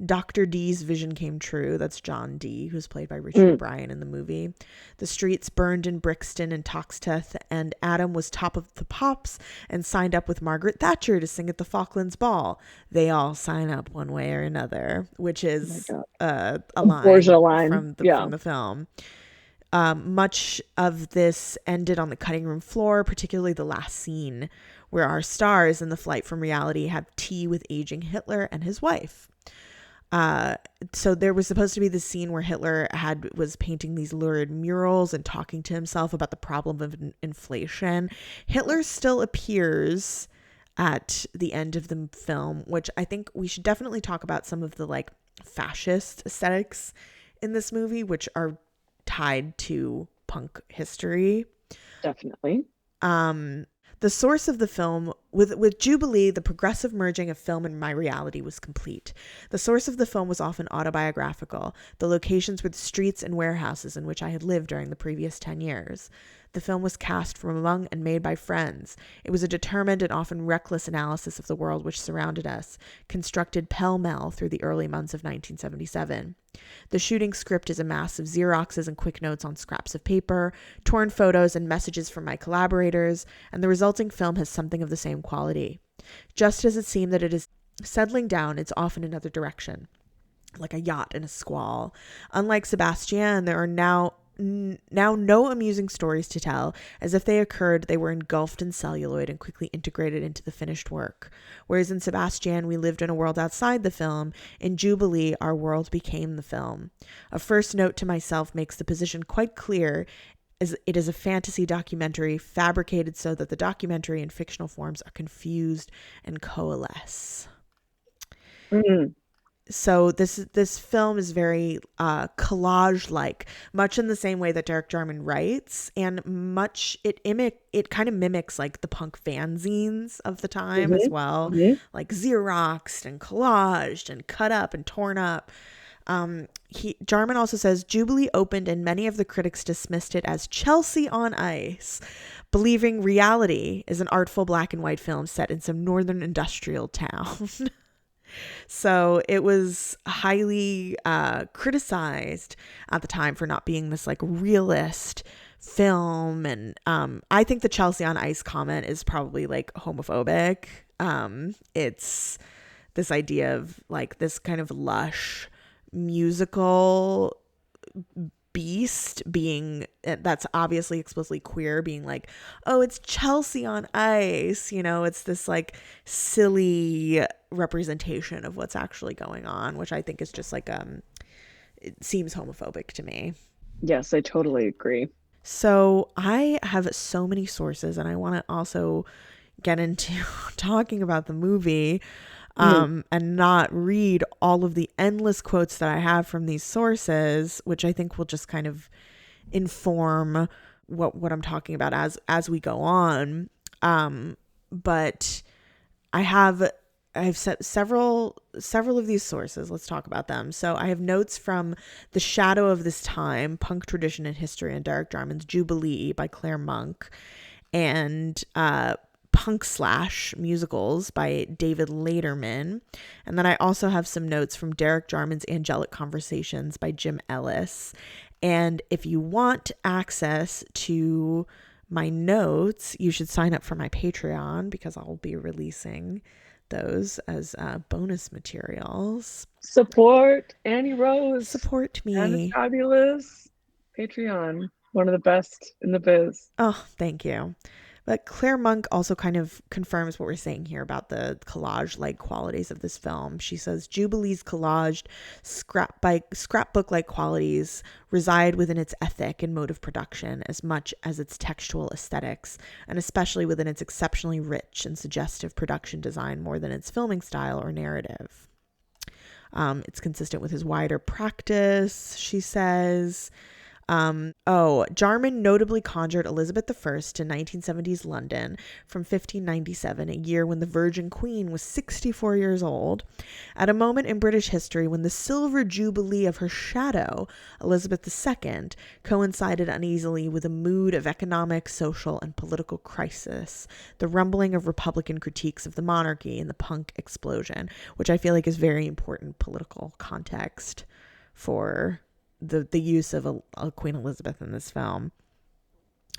Speaker 3: Dr. D's vision came true. That's John Dee, who's played by Richard O'Brien in the movie. The streets burned in Brixton and Toxteth, and Adam was top of the pops and signed up with Margaret Thatcher to sing at the Falklands Ball. They all sign up one way or another, which is a line from the film. Much of this ended on the cutting room floor, particularly the last scene, where our stars in the flight from reality have tea with aging Hitler and his wife. So there was supposed to be this scene where Hitler was painting these lurid murals and talking to himself about the problem of inflation. Hitler still appears at the end of the film, which I think we should definitely talk about some of the like fascist aesthetics in this movie, which are tied to punk history.
Speaker 4: Definitely.
Speaker 3: The source of the film, with Jubilee, the progressive merging of film and my reality was complete. The source of the film was often autobiographical. The locations were the streets and warehouses in which I had lived during the previous 10 years. The film was cast from among and made by friends. It was a determined and often reckless analysis of the world which surrounded us, constructed pell-mell through the early months of 1977. The shooting script is a mass of Xeroxes and quick notes on scraps of paper, torn photos and messages from my collaborators, and the resulting film has something of the same quality. Just as it seemed that it is settling down, it's off in another direction, like a yacht in a squall. Unlike Sebastian, there are now no amusing stories to tell. As if they occurred, they were engulfed in celluloid and quickly integrated into the finished work. Whereas in Sebastian, we lived in a world outside the film. In Jubilee, our world became the film. A first note to myself makes the position quite clear, as it is a fantasy documentary fabricated so that the documentary and fictional forms are confused and coalesce. So this film is very collage-like, much in the same way that Derek Jarman writes, and it kind of mimics like the punk fanzines of the time as well, like Xeroxed and collaged and cut up and torn up. Jarman also says Jubilee opened and many of the critics dismissed it as Chelsea on ice, believing reality is an artful black and white film set in some northern industrial town. So it was highly criticized at the time for not being this like realist film. And I think the Chelsea on Ice comment is probably like homophobic. It's this idea of like this kind of lush musical beast being that's obviously explicitly queer being like, oh, it's Chelsea on ice, it's this like silly representation of what's actually going on, which I think is just like it seems homophobic to me.
Speaker 4: Yes, I totally agree.
Speaker 3: So I have so many sources, and I want to also get into talking about the movie, and not read all of the endless quotes that I have from these sources, which I think will just kind of inform what I'm talking about as we go on. But I have set several of these sources. Let's talk about them. So I have notes from The Shadow of This Time, Punk Tradition and History, and Derek Jarman's Jubilee by Claire Monk, and Punk Slash Musicals by David Laderman. And then I also have some notes from Derek Jarman's Angelic Conversations by Jim Ellis. And if you want access to my notes, you should sign up for my Patreon, because I'll be releasing those as bonus materials.
Speaker 4: Support Annie Rose.
Speaker 3: Support me.
Speaker 4: And Fabulous Patreon. One of the best in the biz.
Speaker 3: Oh, thank you. But Claire Monk also kind of confirms what we're saying here about the collage-like qualities of this film. She says, Jubilee's collaged scrapbook-like qualities reside within its ethic and mode of production as much as its textual aesthetics, and especially within its exceptionally rich and suggestive production design more than its filming style or narrative. It's consistent with his wider practice, she says. Jarman notably conjured Elizabeth I to 1970s London from 1597, a year when the Virgin Queen was 64 years old, at a moment in British history when the silver jubilee of her shadow, Elizabeth II, coincided uneasily with a mood of economic, social, and political crisis, the rumbling of Republican critiques of the monarchy, and the punk explosion, which I feel like is very important political context for the use of a Queen Elizabeth in this film.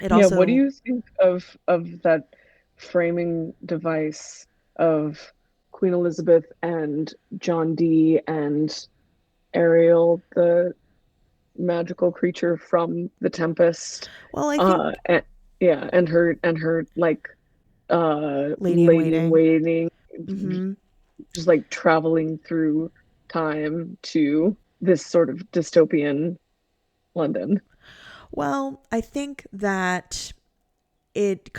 Speaker 4: Also, what do you think of that framing device of Queen Elizabeth and John Dee and Ariel, the magical creature from The Tempest?
Speaker 3: Well, I think
Speaker 4: and her like
Speaker 3: lady in waiting.
Speaker 4: Mm-hmm. Just like traveling through time to this sort of dystopian London.
Speaker 3: Well, I think that it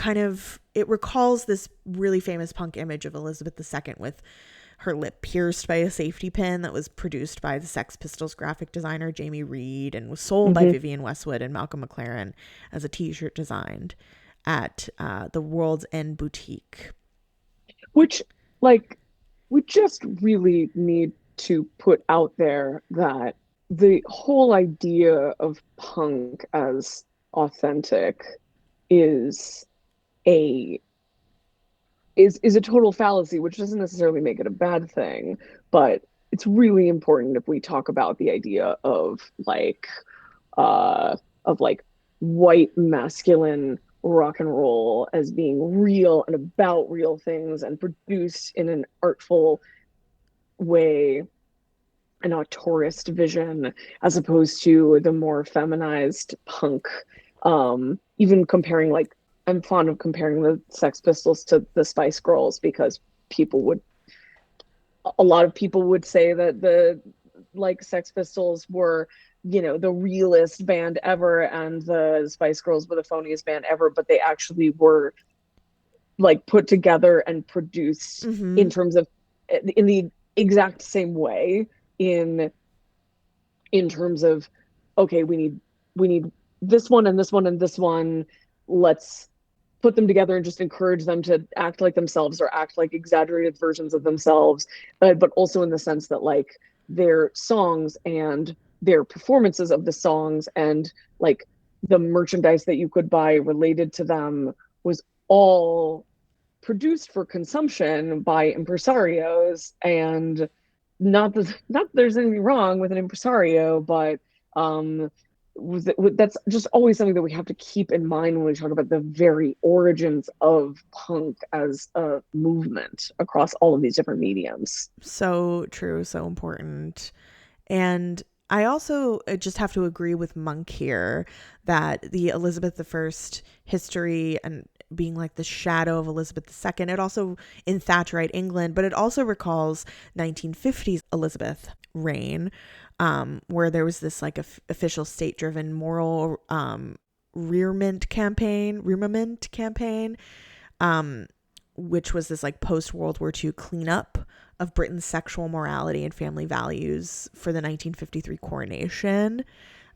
Speaker 3: recalls this really famous punk image of Elizabeth II with her lip pierced by a safety pin that was produced by the Sex Pistols graphic designer Jamie Reed and was sold by Vivienne Westwood and Malcolm McLaren as a t-shirt designed at the World's End boutique.
Speaker 4: Which, like, we just really need to put out there that the whole idea of punk as authentic is a total fallacy, which doesn't necessarily make it a bad thing, but it's really important if we talk about the idea of white masculine rock and roll as being real and about real things and produced in an artful way, an auteurist vision, as opposed to the more feminized punk. Even comparing, like, I'm fond of comparing the Sex Pistols to the Spice Girls, because a lot of people would say that the Sex Pistols were, the realest band ever, and the Spice Girls were the phoniest band ever, but they actually were put together and produced in terms of in the exact same way, in terms of, okay, we need this one and this one and this one, let's put them together and just encourage them to act like themselves or act like exaggerated versions of themselves, but also in the sense that their songs and their performances of the songs and the merchandise that you could buy related to them was all produced for consumption by impresarios. And not that there's anything wrong with an impresario, but that's just always something that we have to keep in mind when we talk about the very origins of punk as a movement across all of these different mediums.
Speaker 3: So true, so important. And I also just have to agree with Monk here that the Elizabeth I history and being like the shadow of Elizabeth II, it also in Thatcherite England, but it also recalls 1950s Elizabeth reign, where there was this official state-driven moral Rearmament campaign, which was this like post-World War II cleanup of Britain's sexual morality and family values for the 1953 coronation.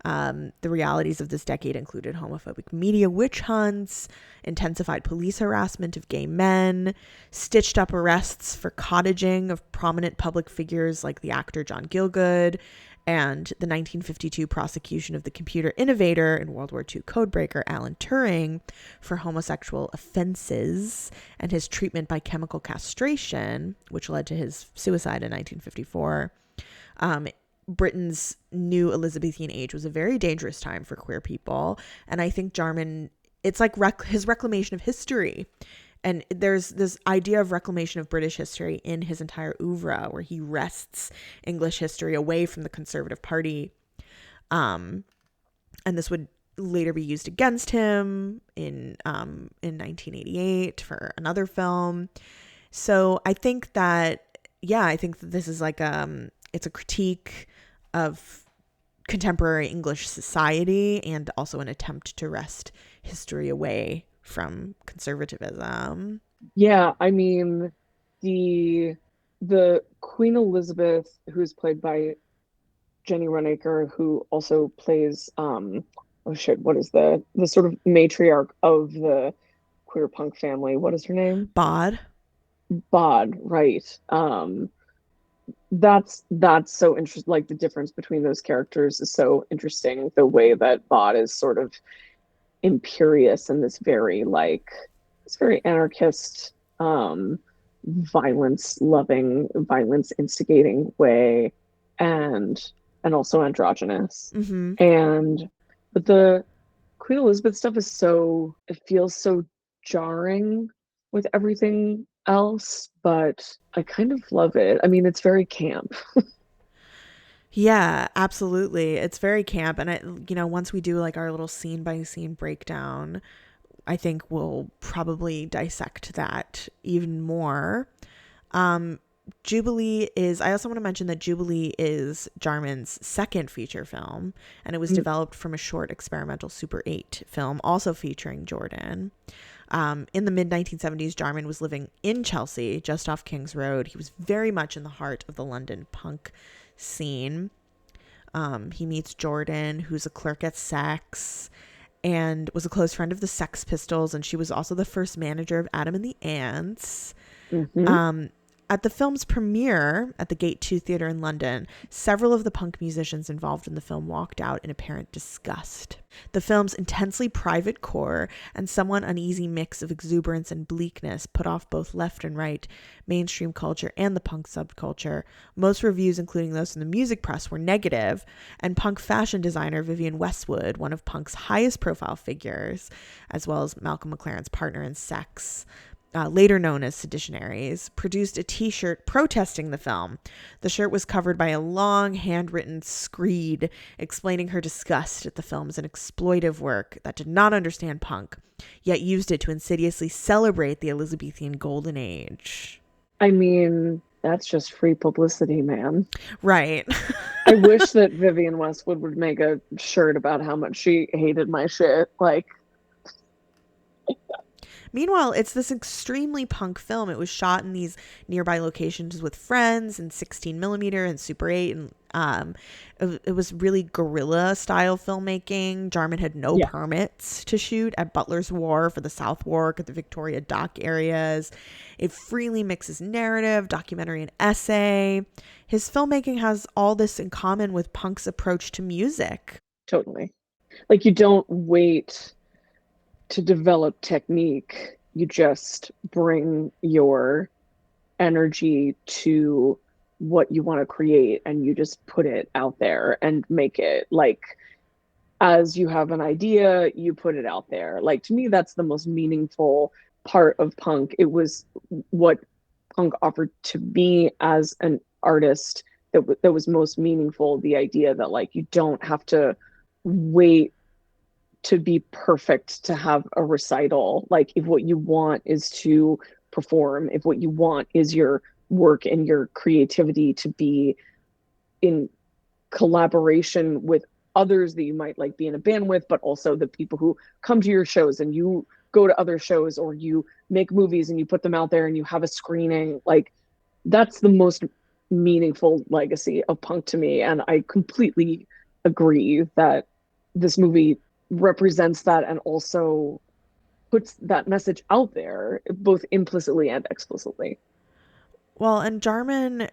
Speaker 3: The realities of this decade included homophobic media witch hunts, intensified police harassment of gay men, stitched up arrests for cottaging of prominent public figures like the actor John Gielgud, and the 1952 prosecution of the computer innovator and World War II codebreaker Alan Turing for homosexual offenses, and his treatment by chemical castration, which led to his suicide in 1954. Britain's new Elizabethan age was a very dangerous time for queer people, and I think Jarman, it's like his reclamation of history. And there's this idea of reclamation of British history in his entire oeuvre, where he wrests English history away from the Conservative Party. And this would later be used against him in 1988 for another film. So I think that this is like it's a critique of contemporary English society and also an attempt to wrest history away from conservatism.
Speaker 4: Yeah, I mean, the Queen Elizabeth, who's played by Jenny Runacre, who also plays what is the sort of matriarch of the queer punk family? What is her name?
Speaker 3: Bod,
Speaker 4: right. That's so interesting. Like the difference between those characters is so interesting. The way that Bod is sort of imperious in this very anarchist, violence instigating way, and also androgynous.
Speaker 3: Mm-hmm.
Speaker 4: But the Queen Elizabeth stuff it feels so jarring with everything else, but I kind of love it. I mean, it's very camp.
Speaker 3: Yeah, absolutely. It's very camp. And once we do like our little scene by scene breakdown, I think we'll probably dissect that even more. Jubilee I also want to mention that Jubilee is Jarman's second feature film, and it was developed from a short experimental Super 8 film also featuring Jordan. In the mid-1970s, Jarman was living in Chelsea, just off King's Road. He was very much in the heart of the London punk scene. He meets Jordan, who's a clerk at Sex, and was a close friend of the Sex Pistols, and she was also the first manager of Adam and the Ants.
Speaker 4: Mm-hmm.
Speaker 3: At the film's premiere at the Gate 2 Theatre in London, several of the punk musicians involved in the film walked out in apparent disgust. The film's intensely private core and somewhat uneasy mix of exuberance and bleakness put off both left and right mainstream culture and the punk subculture. Most reviews, including those in the music press, were negative, and punk fashion designer Vivienne Westwood, one of punk's highest profile figures, as well as Malcolm McLaren's partner in Sex, later known as Seditionaries, produced a t-shirt protesting the film. The shirt was covered by a long handwritten screed explaining her disgust at the film as an exploitive work that did not understand punk, yet used it to insidiously celebrate the Elizabethan golden age.
Speaker 4: I mean, that's just free publicity, man.
Speaker 3: Right.
Speaker 4: I wish that Vivienne Westwood would make a shirt about how much she hated my shit. Like,
Speaker 3: meanwhile, it's this extremely punk film. It was shot in these nearby locations with friends and 16 millimeter and Super 8. And it was really guerrilla style filmmaking. Jarman had no permits to shoot at Butler's Wharf or the South Wark at the Victoria Dock areas. It freely mixes narrative, documentary, and essay. His filmmaking has all this in common with punk's approach to music.
Speaker 4: Totally. Like, you don't wait to develop technique, you just bring your energy to what you want to create and you just put it out there and make it, like, as you have an idea, you put it out there. Like, to me, that's the most meaningful part of punk. It was what punk offered to me as an artist that was most meaningful. The idea that, like, you don't have to wait to be perfect to have a recital. Like, if what you want is to perform, if what you want is your work and your creativity to be in collaboration with others that you might like be in a band with, but also the people who come to your shows, and you go to other shows, or you make movies and you put them out there and you have a screening. Like, that's the most meaningful legacy of punk to me. And I completely agree that this movie represents that and also puts that message out there, both implicitly and explicitly.
Speaker 3: Well, and Jarman,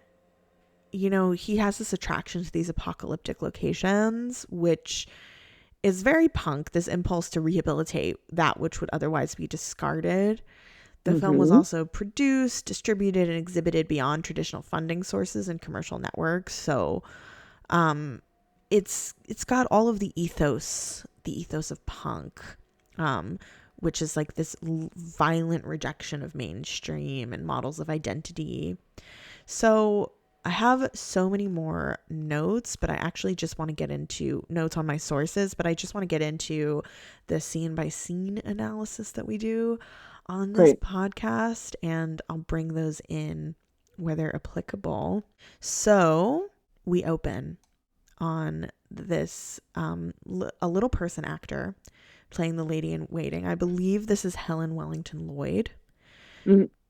Speaker 3: you know, he has this attraction to these apocalyptic locations, which is very punk, this impulse to rehabilitate that which would otherwise be discarded. The film was also produced, distributed, and exhibited beyond traditional funding sources and commercial networks. So it's got all of the ethos of punk, which is like this violent rejection of mainstream and models of identity. So I have so many more notes, but I actually just want to get into notes on my sources, but I just want to get into the scene by scene analysis that we do on this podcast, and I'll bring those in where they're applicable. So we open on this a little person actor playing the lady in waiting. I believe this is Helen Wellington Lloyd,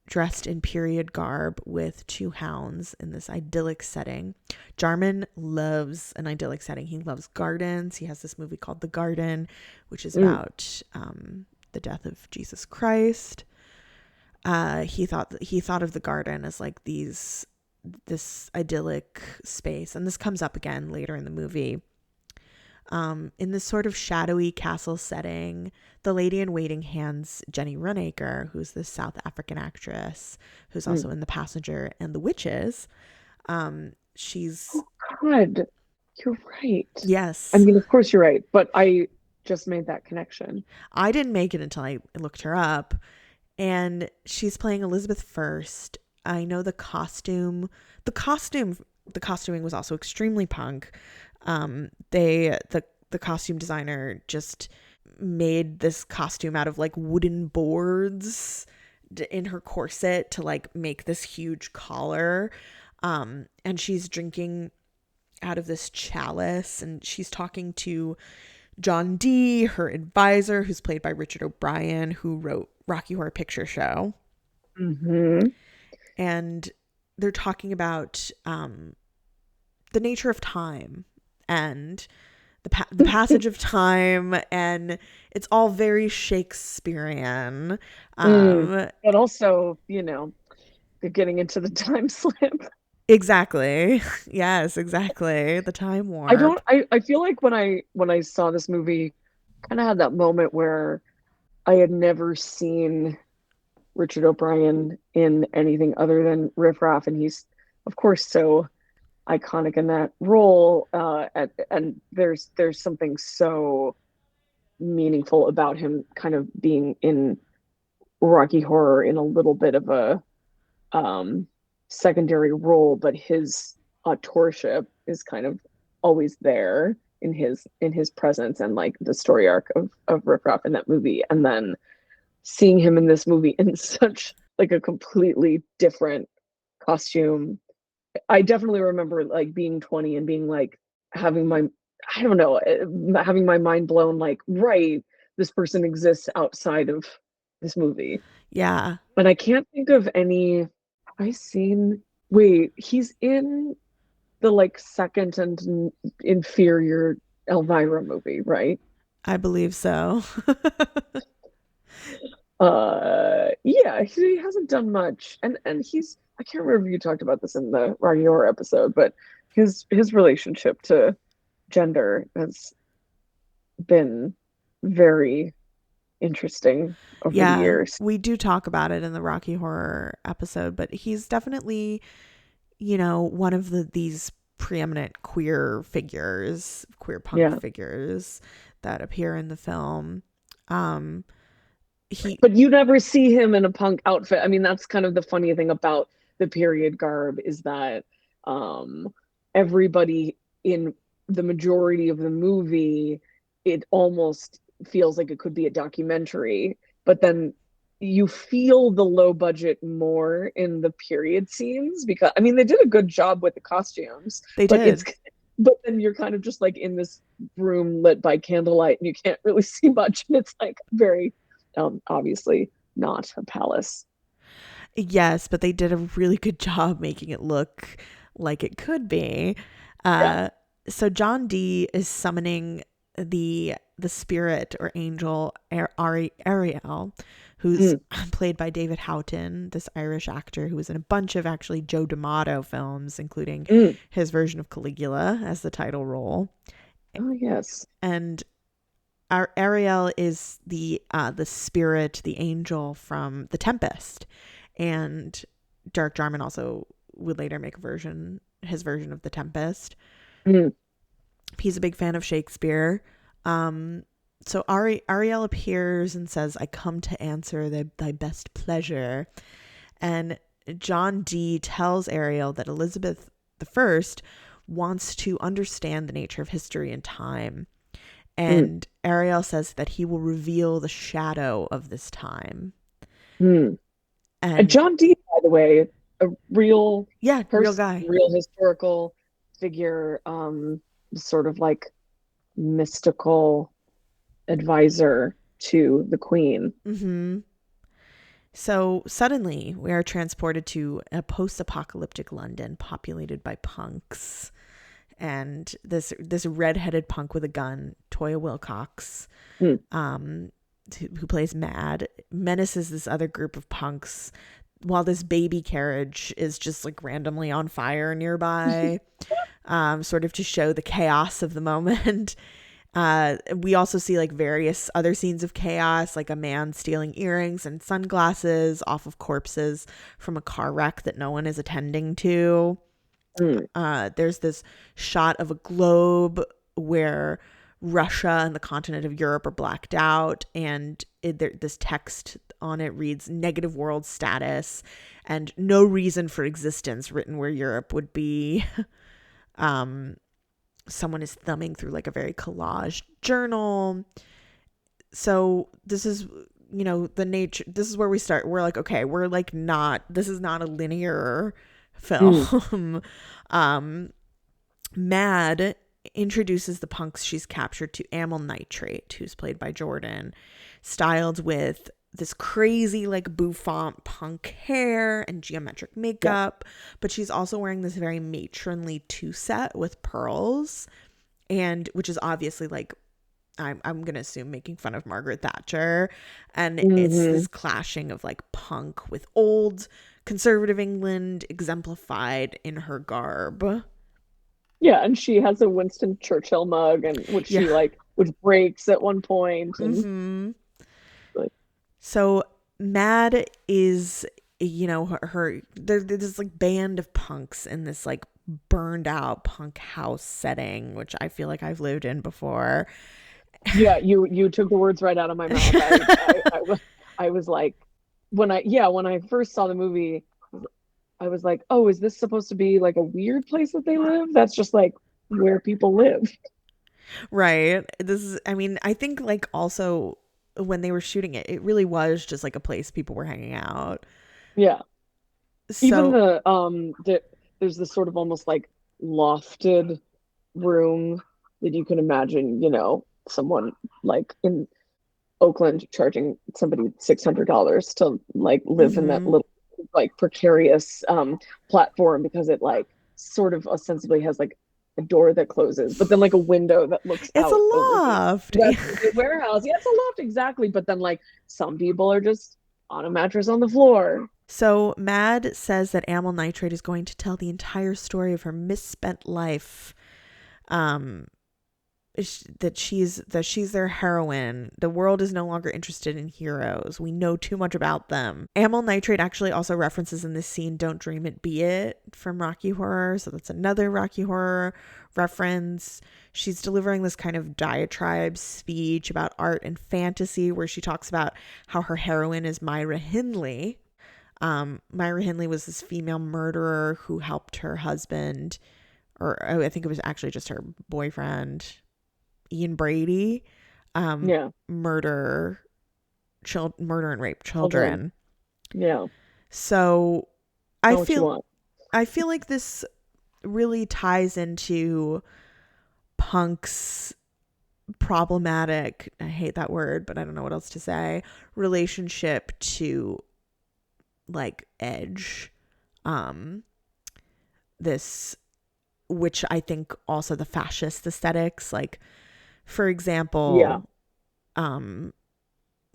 Speaker 3: dressed in period garb with two hounds in this idyllic setting. Jarman loves an idyllic setting. He loves gardens. He has this movie called The Garden, which is about the death of Jesus Christ. He thought of the garden as like this idyllic space, and this comes up again later in the movie. In this sort of shadowy castle setting, the lady in waiting hands Jenny Runacre, who's this South African actress who's also in The Passenger and The Witches. She's
Speaker 4: God, you're right.
Speaker 3: Yes.
Speaker 4: I mean, of course you're right, but I just made that connection.
Speaker 3: I didn't make it until I looked her up, and she's playing Elizabeth First. I know the costuming was also extremely punk. The costume designer just made this costume out of like wooden boards in her corset to like make this huge collar. And she's drinking out of this chalice, and she's talking to John Dee, her advisor, who's played by Richard O'Brien, who wrote Rocky Horror Picture Show. And they're talking about the nature of time and the passage of time, and it's all very Shakespearean.
Speaker 4: But also, you know, they're getting into the time slip.
Speaker 3: Exactly. Yes, exactly. The time warp.
Speaker 4: I feel like when I saw this movie, kind of had that moment where I had never seen Richard O'Brien in anything other than Riff Raff, and he's of course so iconic in that role. And there's something so meaningful about him kind of being in Rocky Horror in a little bit of a secondary role, but his authorship is kind of always there in his presence, and like the story arc of Riff Raff in that movie, and then seeing him in this movie in such like a completely different costume. I definitely remember like being 20 and being like having my mind blown, like, right, this person exists outside of this movie.
Speaker 3: Yeah.
Speaker 4: And I can't think of any. He's in the like second and inferior Elvira movie, right?
Speaker 3: I believe so.
Speaker 4: Yeah, he hasn't done much, and he's, I can't remember if you talked about this in the Rocky Horror episode, but his relationship to gender has been very interesting over the years.
Speaker 3: We do talk about it in the Rocky Horror episode, but he's definitely, you know, one of these preeminent queer punk figures that appear in the film.
Speaker 4: But you never see him in a punk outfit. I mean, that's kind of the funny thing about the period garb, is that everybody in the majority of the movie, it almost feels like it could be a documentary, but then you feel the low budget more in the period scenes, because I mean they did a good job with the costumes.
Speaker 3: They did.
Speaker 4: but then you're kind of just like in this room lit by candlelight and you can't really see much, and it's like very obviously not a palace.
Speaker 3: Yes, but they did a really good job making it look like it could be.
Speaker 4: Yeah.
Speaker 3: So John Dee is summoning the spirit or angel Ariel, who's played by David Houghton, this Irish actor who was in a bunch of actually Joe D'Amato films, including his version of Caligula as the title role.
Speaker 4: Oh yes.
Speaker 3: And our Ariel is the spirit, the angel from The Tempest, and Derek Jarman also would later make his version of The Tempest. He's a big fan of Shakespeare. So Ariel appears and says, "I come to answer thy best pleasure," and John Dee tells Ariel that Elizabeth I wants to understand the nature of history and time. And Ariel says that he will reveal the shadow of this time.
Speaker 4: And
Speaker 3: And
Speaker 4: John Dee, by the way, a real
Speaker 3: real guy,
Speaker 4: real historical figure, sort of like mystical advisor to the Queen.
Speaker 3: So suddenly we are transported to a post-apocalyptic London populated by punks. And this redheaded punk with a gun, Toya Wilcox, who plays Mad, menaces this other group of punks while this baby carriage is just like randomly on fire nearby, sort of to show the chaos of the moment. We also see like various other scenes of chaos, like a man stealing earrings and sunglasses off of corpses from a car wreck that no one is attending to. There's this shot of a globe where Russia and the continent of Europe are blacked out, and this text on it reads "negative world status" and "no reason for existence," written where Europe would be. Someone is thumbing through like a very collaged journal. So this is, the nature. This is where we start. We're like, okay, we're like this is not a linear film. Mad introduces the punks she's captured to amyl nitrate, who's played by Jordan, styled with this crazy like bouffant punk hair and geometric makeup, but she's also wearing this very matronly two-set with pearls, and which is obviously like I'm gonna assume making fun of Margaret Thatcher, and it's this clashing of like punk with old conservative England exemplified in her garb.
Speaker 4: Yeah, and she has a Winston Churchill mug, and which breaks at one point. And
Speaker 3: so Mad is, her there's this like band of punks in this like burned out punk house setting, which I feel like I've lived in before.
Speaker 4: Yeah, you took the words right out of my mouth. I was like, when I first saw the movie, I was like, oh, is this supposed to be like a weird place that they live? That's just like where people live.
Speaker 3: Right. I think like also when they were shooting it, it really was just like a place people were hanging out.
Speaker 4: Yeah.
Speaker 3: So,
Speaker 4: even there's this sort of almost like lofted room that you can imagine, someone like in Oakland charging somebody $600 to like live in that little like precarious platform, because it like sort of ostensibly has like a door that closes, but then like a window that looks
Speaker 3: it's
Speaker 4: out
Speaker 3: a loft.
Speaker 4: The warehouse. Yeah, it's a loft, exactly. But then like some people are just on a mattress on the floor.
Speaker 3: So Mad says that amyl nitrate is going to tell the entire story of her misspent life. That she's their heroine. The world is no longer interested in heroes. We know too much about them. Amyl nitrate actually also references in this scene "Don't Dream It, Be It" from Rocky Horror. So that's another Rocky Horror reference. She's delivering this kind of diatribe speech about art and fantasy, where she talks about how her heroine is Myra Hindley. Myra Hindley was this female murderer who helped her husband, or I think it was actually just her boyfriend, Ian Brady, murder and rape children.
Speaker 4: Yeah.
Speaker 3: So I feel like this really ties into Punk's problematic, I hate that word, but I don't know what else to say, relationship to like Edge. This, which I think also the fascist aesthetics, like for example,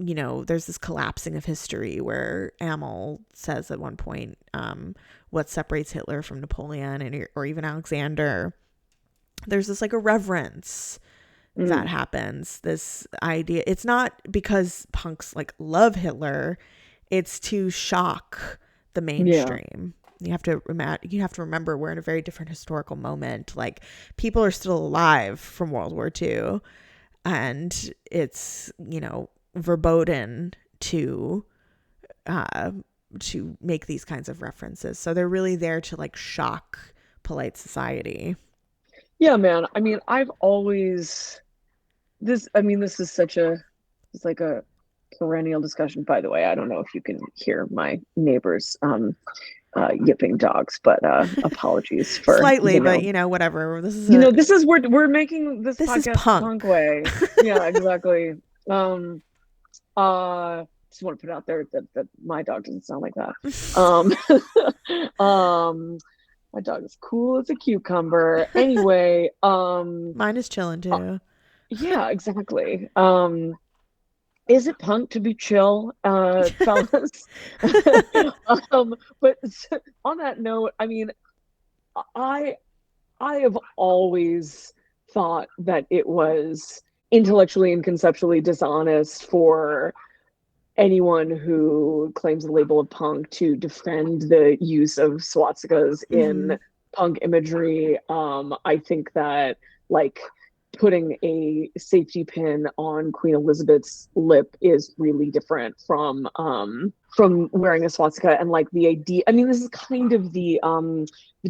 Speaker 3: you know, there's this collapsing of history where Amel says at one point, what separates Hitler from Napoleon and or even Alexander. There's this like a reverence that happens. This idea, it's not because punks like love Hitler, it's to shock the mainstream. You have to remember we're in a very different historical moment. Like people are still alive from World War II, and it's, you know, verboten to make these kinds of references. So they're really there to like shock polite society.
Speaker 4: Yeah, man. I mean, I've always this is it's like a perennial discussion. By the way, I don't know if you can hear my neighbors yipping dogs, but apologies for
Speaker 3: slightly, but you know, whatever. This is
Speaker 4: this is we're making this podcast
Speaker 3: is punk
Speaker 4: way. Yeah, exactly. Just want to put it out there that my dog doesn't sound like that. My dog is cool as a cucumber. Anyway,
Speaker 3: mine is chilling too.
Speaker 4: Yeah, exactly. Is it punk to be chill, fellas? But on that note, I mean, I have always thought that it was intellectually and conceptually dishonest for anyone who claims the label of punk to defend the use of swastikas in punk imagery. I think that like putting a safety pin on Queen Elizabeth's lip is really different from wearing a swastika. And like the idea, I mean, this is kind of the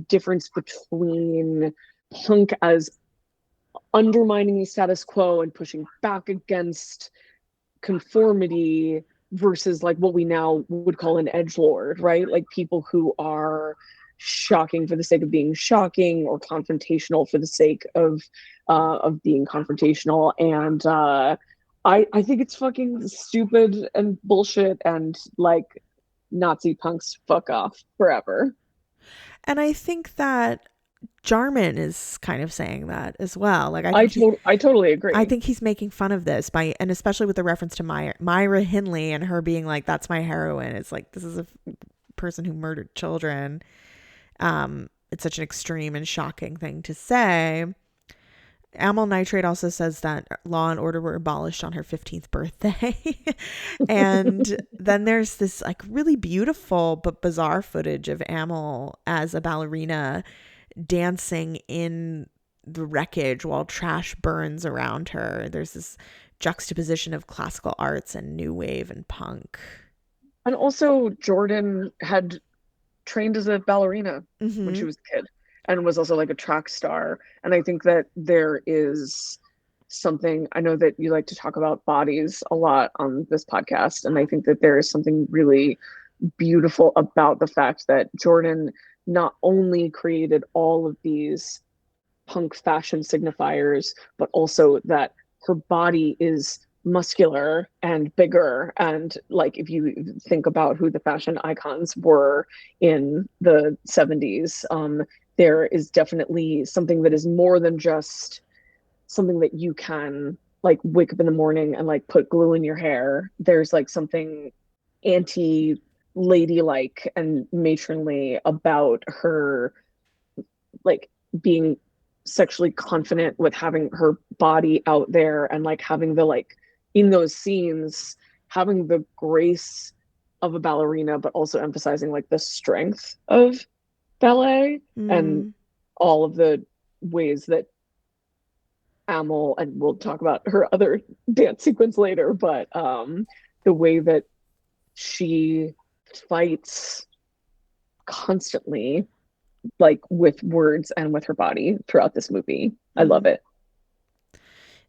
Speaker 4: difference between punk as undermining the status quo and pushing back against conformity versus like what we now would call an edgelord, right? Like people who are shocking for the sake of being shocking or confrontational for the sake of being confrontational. And I think it's fucking stupid and bullshit, and like Nazi punks fuck off forever.
Speaker 3: And I think that Jarman is kind of saying that as well. Like
Speaker 4: I totally agree.
Speaker 3: I think he's making fun of this and especially with the reference to Myra Hindley and her being like, that's my heroine. It's like, this is a person who murdered children. It's such an extreme and shocking thing to say. Amyl Nitrate also says that law and order were abolished on her 15th birthday. And then there's this like really beautiful but bizarre footage of Amyl as a ballerina dancing in the wreckage while trash burns around her. There's this juxtaposition of classical arts and new wave and punk.
Speaker 4: And also Jordan had trained as a ballerina when she was a kid and was also like a track star. And I think that there is something, I know that you like to talk about bodies a lot on this podcast, and I think that there is something really beautiful about the fact that Jordan not only created all of these punk fashion signifiers, but also that her body is muscular and bigger. And like, if you think about who the fashion icons were in the 70s, there is definitely something that is more than just something that you can like wake up in the morning and like put glue in your hair. There's like something ladylike and matronly about her, like being sexually confident with having her body out there and like having the like in those scenes having the grace of a ballerina, but also emphasizing like the strength of ballet and all of the ways that Amyl, and we'll talk about her other dance sequence later, but the way that she fights constantly, like with words and with her body throughout this movie. I love it.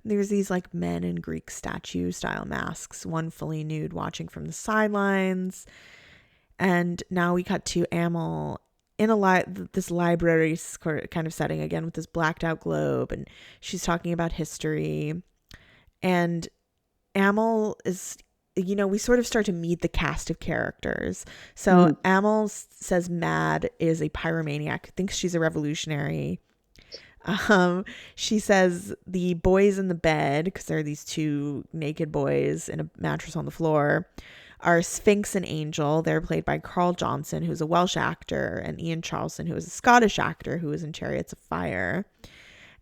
Speaker 3: There's these like men in Greek statue style masks, one fully nude watching from the sidelines. And now we cut to Amyl in this library kind of setting again with this blacked out globe, and she's talking about history. And Amel is, we sort of start to meet the cast of characters. So Amel says Mad is a pyromaniac, thinks she's a revolutionary. She says the boys in the bed, because there are these two naked boys in a mattress on the floor, are Sphinx and Angel. They're played by Carl Johnson, who's a Welsh actor, and Ian Charleson, who is a Scottish actor who was in Chariots of Fire.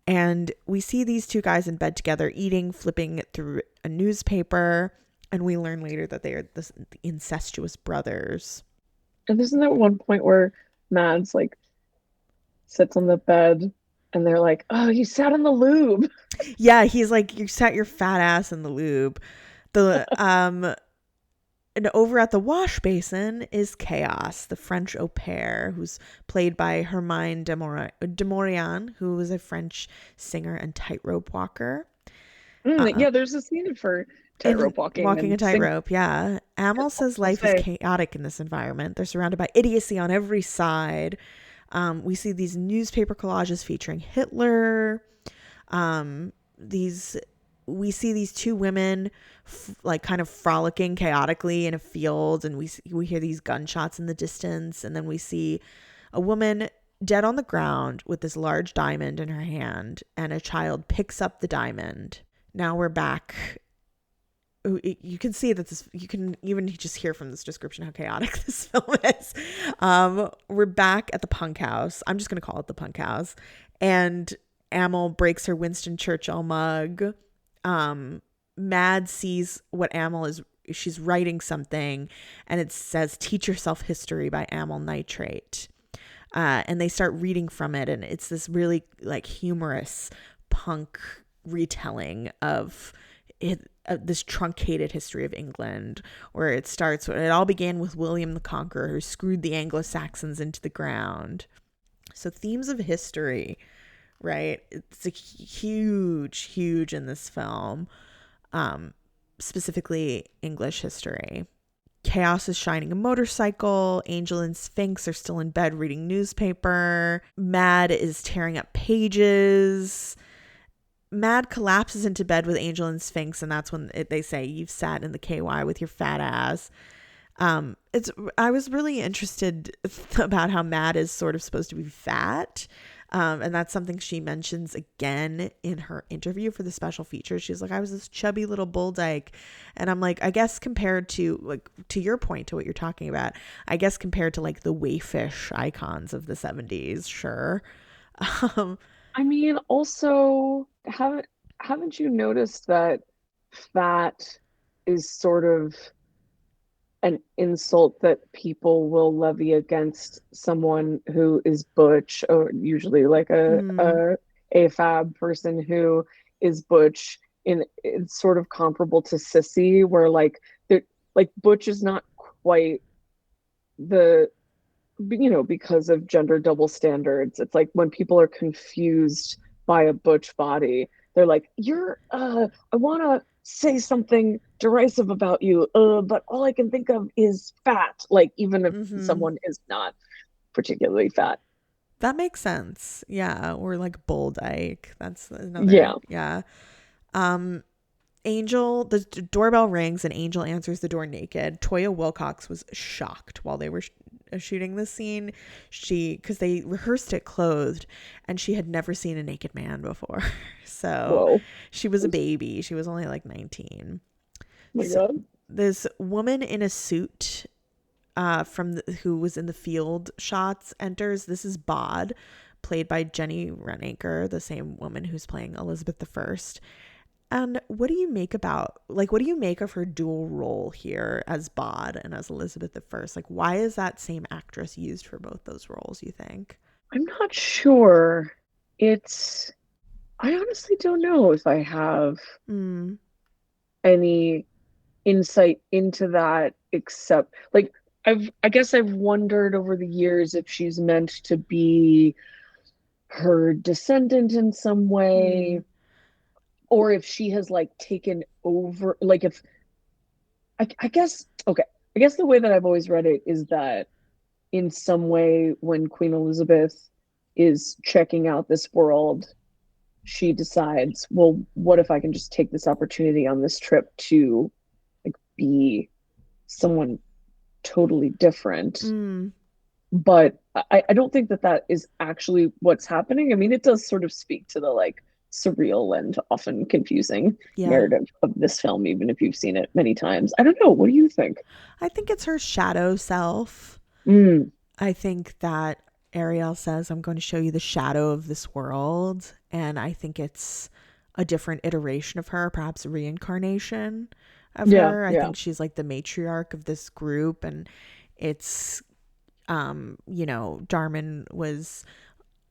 Speaker 3: And we see these two guys in bed together eating, flipping through a newspaper, and we learn later that they are the incestuous brothers.
Speaker 4: And isn't there one point where Mads like sits on the bed and they're like, "Oh, you sat in the lube."
Speaker 3: Yeah, he's like, "You sat your fat ass in the lube." And over at the wash basin is Chaos, the French au pair, who's played by Hermine de Morian, who was a French singer and tightrope walker.
Speaker 4: Yeah, there's a scene for tightrope walking
Speaker 3: a tightrope. Yeah. Amel says life is chaotic in this environment. They're surrounded by idiocy on every side. We see these newspaper collages featuring Hitler. We see these two women like kind of frolicking chaotically in a field, and we hear these gunshots in the distance, and then we see a woman dead on the ground with this large diamond in her hand, and a child picks up the diamond. Now we're back. You can see that you can even just hear from this description how chaotic this film is. We're back at the punk house. I'm just going to call it the punk house. And Amel breaks her Winston Churchill mug. Mad sees what Amel is. She's writing something, and it says "Teach Yourself History" by Amel Nitrate. And they start reading from it, and it's this really like humorous punk retelling of this truncated history of England, where it all began with William the Conqueror, who screwed the Anglo-Saxons into the ground. So themes of history, right? It's a huge in this film, specifically English history. Chaos is shining a motorcycle. Angel and Sphinx are still in bed reading newspaper. Mad is tearing up pages. Mad collapses into bed with Angel and Sphinx, and that's when they say, "You've sat in the KY with your fat ass." I was really interested about how Mad is sort of supposed to be fat. And that's something she mentions again in her interview for the special feature. She's like, "I was this chubby little bull dyke." And I'm like, I guess compared to, like, to your point, to what you're talking about, I guess compared to like the wayfish icons of the 70s, sure.
Speaker 4: I mean, also, haven't you noticed that fat is sort of an insult that people will levy against someone who is butch, or usually like a AFAB person who is butch? It's sort of comparable to sissy, where like butch is not quite the, because of gender double standards. It's like when people are confused by a butch body, they're like, I want to say something derisive about you, but all I can think of is fat, like even if someone is not particularly fat.
Speaker 3: That makes sense. Yeah. Or like bull dyke. That's another. Yeah. Angel, the doorbell rings and Angel answers the door naked. Toya Wilcox was shocked while they were shooting this scene. Because they rehearsed it clothed, and she had never seen a naked man before. So she was a baby. She was only like 19.
Speaker 4: Oh my God.
Speaker 3: This woman in a suit who was in the field shots enters. This is Bod, played by Jenny Renacre, the same woman who's playing Elizabeth I. And what do you make of her dual role here as Bod and as Elizabeth I? Like, why is that same actress used for both those roles, you think?
Speaker 4: I'm not sure. I honestly don't know if I have any insight into that, except like I guess I've wondered over the years if she's meant to be her descendant in some way, or if she has like taken over, like if I guess the way that I've always read it is that in some way, when Queen Elizabeth is checking out this world, she decides, well, what if I can just take this opportunity on this trip to like be someone totally different?
Speaker 3: Mm.
Speaker 4: But I don't think that that is actually what's happening. I mean, it does sort of speak to the like surreal and often confusing
Speaker 3: Yeah.
Speaker 4: narrative of this film, even if you've seen it many times. I don't know. What do you think?
Speaker 3: I think it's her shadow self.
Speaker 4: Mm,
Speaker 3: I think that Ariel says, I'm going to show you the shadow of this world. And I think it's a different iteration of her, perhaps a reincarnation of
Speaker 4: yeah,
Speaker 3: her. I
Speaker 4: yeah.
Speaker 3: think she's like the matriarch of this group. And it's, Jarman was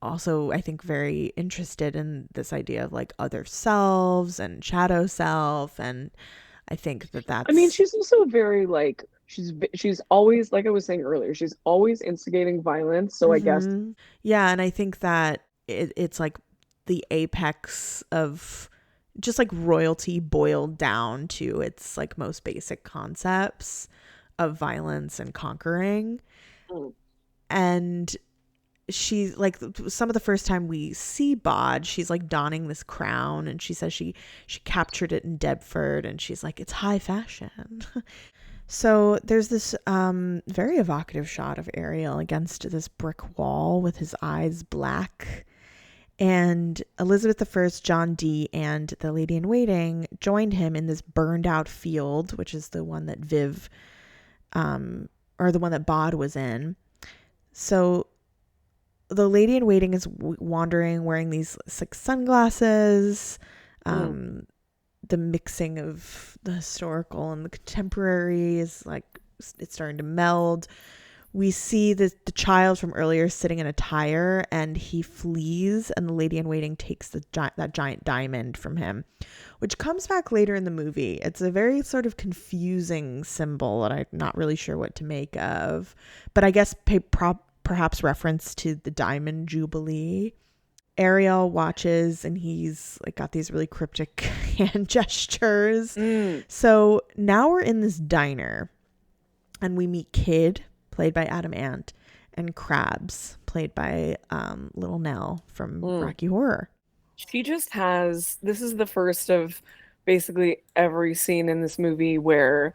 Speaker 3: also, I think, very interested in this idea of like other selves and shadow self. And I think that
Speaker 4: I mean,
Speaker 3: that's,
Speaker 4: she's also very like she's always, like I was saying earlier, she's always instigating violence. So I guess
Speaker 3: yeah. And I think that it's like the apex of just like royalty boiled down to its like most basic concepts of violence and conquering.
Speaker 4: mm,
Speaker 3: And she's like, some of the first time we see Bod, she's like donning this crown, and she says she captured it in Deptford, and she's like, it's high fashion. So there's this very evocative shot of Ariel against this brick wall with his eyes black. And Elizabeth I, John Dee, and the Lady in Waiting joined him in this burned out field, which is the one that or the one that Bod was in. So the Lady in Waiting is wandering wearing these like sunglasses.
Speaker 4: mm.
Speaker 3: The mixing of the historical and the contemporary is like, it's starting to meld. We see the child from earlier sitting in a tire, and he flees, and the Lady in Waiting takes that giant diamond from him, which comes back later in the movie. It's a very sort of confusing symbol that I'm not really sure what to make of, but I guess perhaps reference to the diamond jubilee. Ariel watches, and he's like got these really cryptic hand gestures.
Speaker 4: Mm.
Speaker 3: So now we're in this diner, and we meet Kid, played by Adam Ant, and Krabs, played by Little Nell from
Speaker 4: Mm.
Speaker 3: Rocky Horror.
Speaker 4: She just has, this is the first of basically every scene in this movie where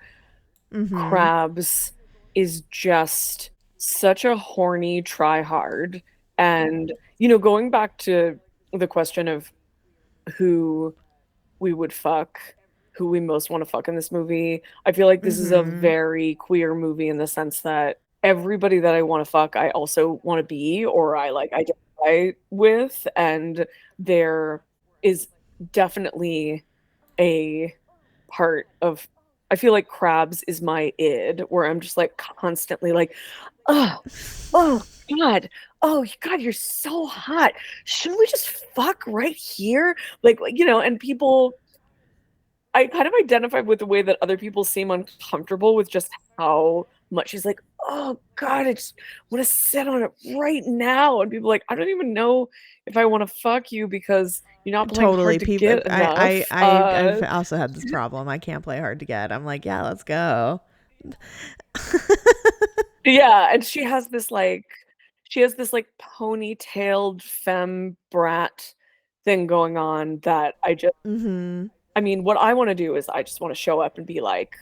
Speaker 3: Mm-hmm.
Speaker 4: Krabs is just such a horny tryhard. And, going back to the question of who we would fuck, who we most want to fuck in this movie, I feel like this is a
Speaker 3: Mm-hmm.
Speaker 4: very queer movie in the sense that everybody that I want to fuck, I also want to be, or I like identify with. And there is definitely a part of, I feel like Krabs is my id, where I'm just like constantly like, oh, oh God, oh God, you're so hot. Shouldn't we just fuck right here? Like, and people, I kind of identify with the way that other people seem uncomfortable with just how much she's like, oh God, I just want to sit on it right now. And people are like, I don't even know if I want to fuck you because you're not playing
Speaker 3: Totally.
Speaker 4: hard to
Speaker 3: People,
Speaker 4: get enough.
Speaker 3: I've also had this problem. I can't play hard to get. I'm like, yeah, let's go.
Speaker 4: Yeah, and she has this like ponytailed femme brat thing going on that
Speaker 3: Mm-hmm.
Speaker 4: I mean, what I want to do is I just want to show up and be like,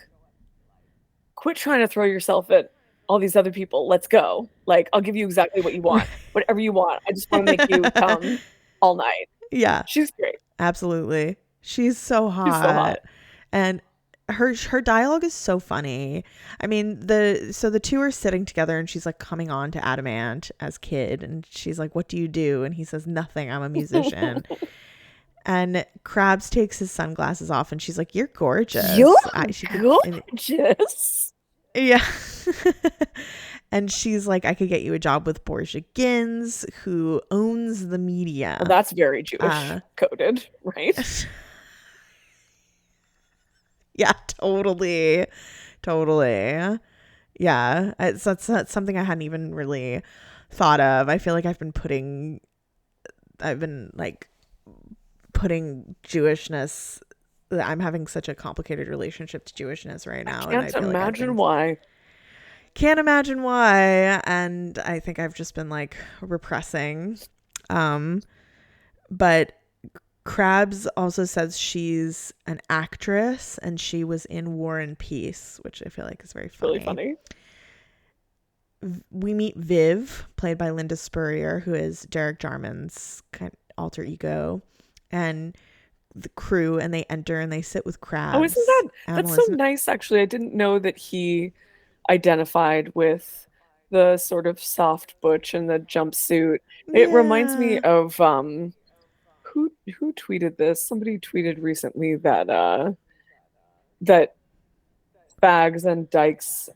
Speaker 4: quit trying to throw yourself at all these other people. Let's go. Like, I'll give you exactly what you want, whatever you want. I just want to make you come all night.
Speaker 3: Yeah,
Speaker 4: She's great.
Speaker 3: absolutely. She's so
Speaker 4: She's so hot.
Speaker 3: hot. And her dialogue is so funny. I mean, the two are sitting together, and she's like coming on to Adamant as Kid, and she's like, what do you do? And he says, nothing, I'm a musician. And Krabs takes his sunglasses off, and she's like, you're gorgeous.
Speaker 4: You're
Speaker 3: She could,
Speaker 4: gorgeous.
Speaker 3: yeah. And she's like, I could get you a job with Borgia Gins, who owns the media.
Speaker 4: Well, that's very Jewish coded, right?
Speaker 3: Yeah, totally. Totally. Yeah. That's something I hadn't even really thought of. I feel like I've been like putting Jewishness. I'm having such a complicated relationship to Jewishness right now.
Speaker 4: I can't imagine why.
Speaker 3: Can't imagine why. And I think I've just been like repressing. But Krabs also says she's an actress and she was in War and Peace, which I feel like is very funny.
Speaker 4: Really funny.
Speaker 3: We meet Viv, played by Linda Spurrier, who is Derek Jarman's kind of alter ego, and the crew, and they enter and they sit with Krabs.
Speaker 4: Oh, isn't that's so nice, actually. I didn't know that he identified with the sort of soft butch and the jumpsuit. It reminds me of who tweeted this? Somebody tweeted recently that that Bags and Dykes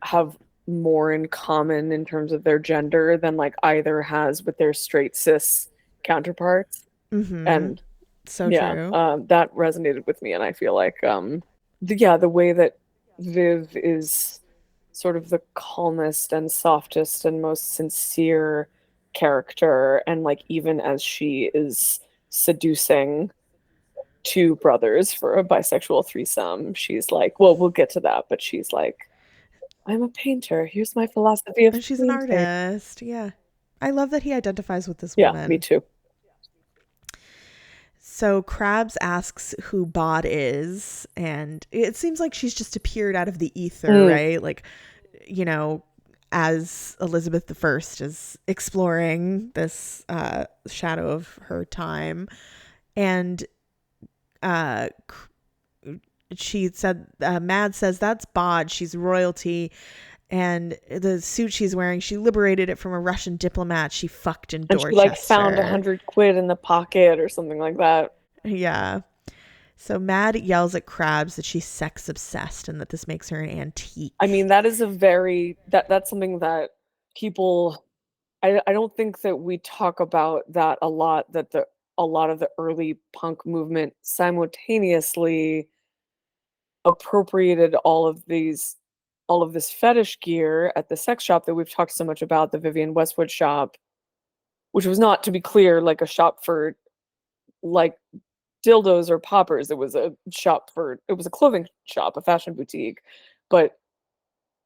Speaker 4: have more in common in terms of their gender than like either has with their straight cis counterparts. And
Speaker 3: so true.
Speaker 4: That resonated with me, and I feel like the way that Viv is sort of the calmest and softest and most sincere character, and like even as she is seducing two brothers for a bisexual threesome, she's like, well, we'll get to that, but she's like, I'm a painter. Here's my philosophy of
Speaker 3: and she's
Speaker 4: painting.
Speaker 3: an artist. Yeah. I love that he identifies with this woman.
Speaker 4: Yeah, me too.
Speaker 3: So Krabs asks who Bod is, and it seems like she's just appeared out of the ether, right? Like, you know, as Elizabeth I is exploring this shadow of her time. And she said, Mad says, that's Bod. She's royalty. And the suit she's wearing, she liberated it from a Russian diplomat she fucked in Dorchester.
Speaker 4: And she like found $100 in the pocket or something like that.
Speaker 3: Yeah. So Mad yells at Krabs that she's sex obsessed and that this makes her an antique.
Speaker 4: I mean, that is that's something that people, I don't think that we talk about that a lot, that a lot of the early punk movement simultaneously appropriated all of this fetish gear at the sex shop that we've talked so much about, the Vivienne Westwood shop, which was not, to be clear, like a shop for like dildos or poppers. It was a clothing shop, a fashion boutique. But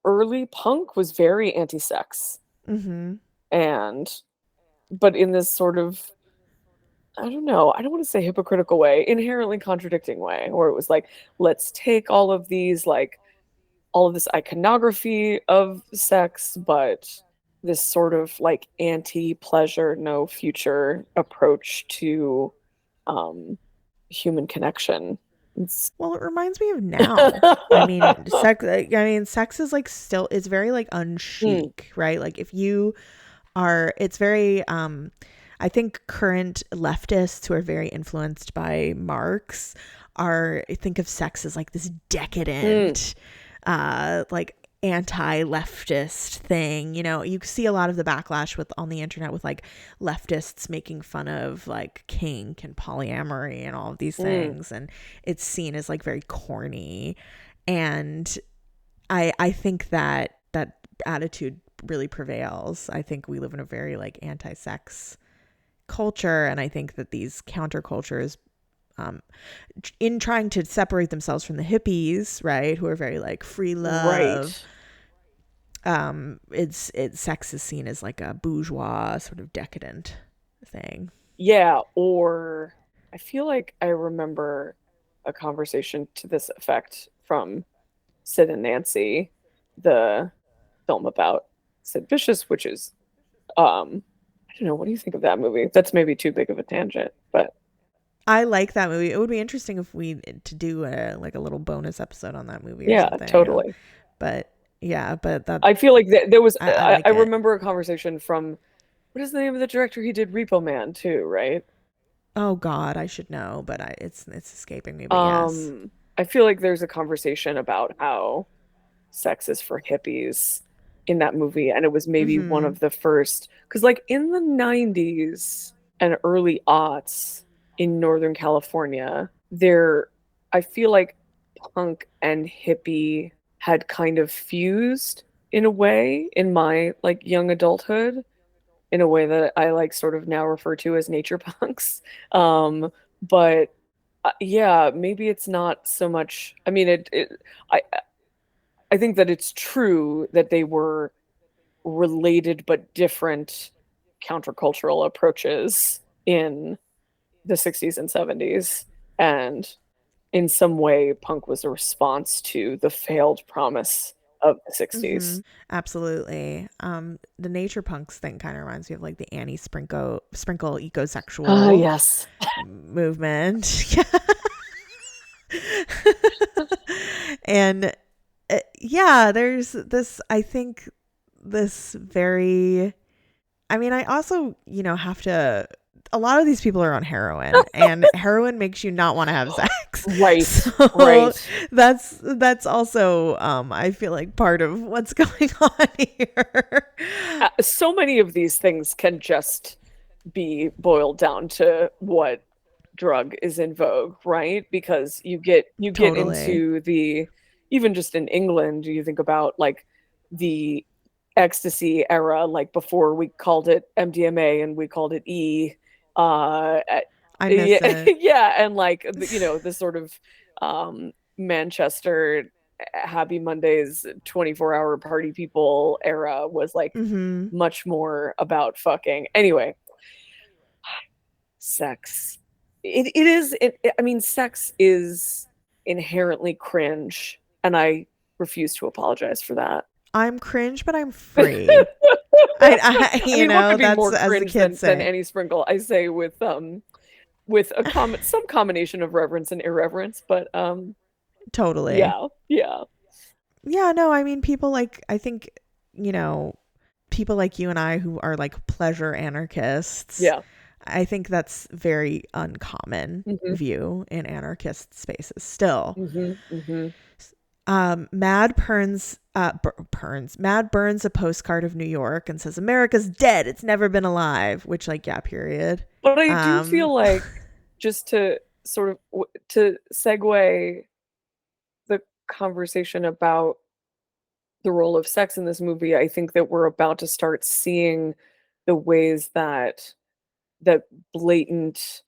Speaker 4: early punk was very anti-sex. But in this sort of, I don't know, I don't want to say hypocritical way, inherently contradicting way, where it was like, let's take all of this iconography of sex, but this sort of like anti-pleasure, no future approach to human connection.
Speaker 3: Well, it reminds me of now. I mean, sex is like still, it's very like unchic, right? Like if you are, it's very, I think current leftists who are very influenced by Marx think of sex as like this decadent, like anti-leftist thing. You know, you see a lot of the backlash on the internet with like leftists making fun of like kink and polyamory and all of these things, and it's seen as like very corny. And I think that attitude really prevails. I think we live in a very like anti-sex culture, and I think that these countercultures, in trying to separate themselves from the hippies, right, who are very like free love, sex is seen as like a bourgeois sort of decadent thing.
Speaker 4: Yeah, or I feel like I remember a conversation to this effect from Sid and Nancy, the film about Sid Vicious, which is I don't know, what do you think of that movie? That's maybe too big of a tangent, but
Speaker 3: I like that movie. It would be interesting if we to do a little bonus episode on that movie.
Speaker 4: Yeah, totally.
Speaker 3: But yeah, but that,
Speaker 4: I feel like there was.
Speaker 3: I
Speaker 4: remember a conversation from, what is the name of the director? He did Repo Man too, right?
Speaker 3: Oh God, I should know, but it's escaping me. But yes,
Speaker 4: I feel like there's a conversation about how sex is for hippies in that movie, and it was maybe one of the first, because like in the 90s and early aughts in Northern California, I feel like punk and hippie had kind of fused in a way in my like young adulthood, in a way that I like sort of now refer to as nature punks. But yeah, maybe it's not so much. I mean, I think that it's true that they were related but different countercultural approaches in the 60s and 70s. And in some way, punk was a response to the failed promise of the 60s.
Speaker 3: Absolutely. The nature punks thing kind of reminds me of like the Annie Sprinkle
Speaker 4: Ah,
Speaker 3: ecosexual
Speaker 4: yes.
Speaker 3: movement. And yeah, there's this, I think, this very, I mean, I also, have to, a lot of these people are on heroin, and heroin makes you not want to have sex.
Speaker 4: Right.
Speaker 3: So
Speaker 4: Right.
Speaker 3: that's also, I feel like part of what's going on here.
Speaker 4: So many of these things can just be boiled down to what drug is in vogue, right? Because you get
Speaker 3: Totally.
Speaker 4: into the, even just in England, you think about like the ecstasy era, like before we called it MDMA and we called it
Speaker 3: I miss
Speaker 4: yeah,
Speaker 3: it.
Speaker 4: yeah, and like the sort of Manchester Happy Mondays 24-hour party people era was like much more about fucking. Anyway, sex. I mean, sex is inherently cringe, and I refuse to apologize for that.
Speaker 3: I'm cringe, but I'm free.
Speaker 4: I mean, what could be
Speaker 3: that's
Speaker 4: more
Speaker 3: as the
Speaker 4: cringe
Speaker 3: kids
Speaker 4: than
Speaker 3: say.
Speaker 4: Annie Sprinkle? I say with some combination of reverence and irreverence, but
Speaker 3: Totally.
Speaker 4: yeah.
Speaker 3: Yeah, no, I mean, people like, I think, people like you and I who are like pleasure anarchists.
Speaker 4: Yeah.
Speaker 3: I think that's very uncommon view in anarchist spaces still. Mad burns a postcard of New York and says, America's dead. It's never been alive, which like, yeah, period.
Speaker 4: But I do feel like, just to sort of to segue the conversation about the role of sex in this movie, I think that we're about to start seeing the ways that blatant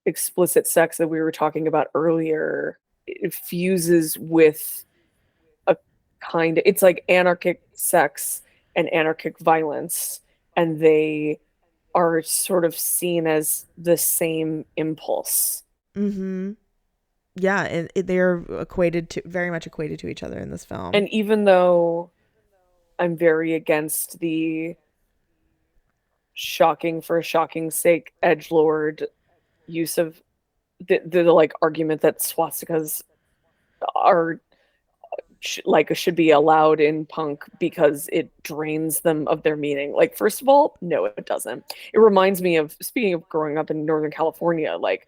Speaker 4: explicit sex that we were talking about earlier, it fuses with a it's like anarchic sex and anarchic violence, and they are sort of seen as the same impulse.
Speaker 3: Yeah, and they're very much equated to each other in this film.
Speaker 4: And even though I'm very against the shocking for shocking sake edgelord use of the like argument that swastikas are should be allowed in punk because it drains them of their meaning. Like, first of all, no, it doesn't. It reminds me of, speaking of growing up in Northern California, like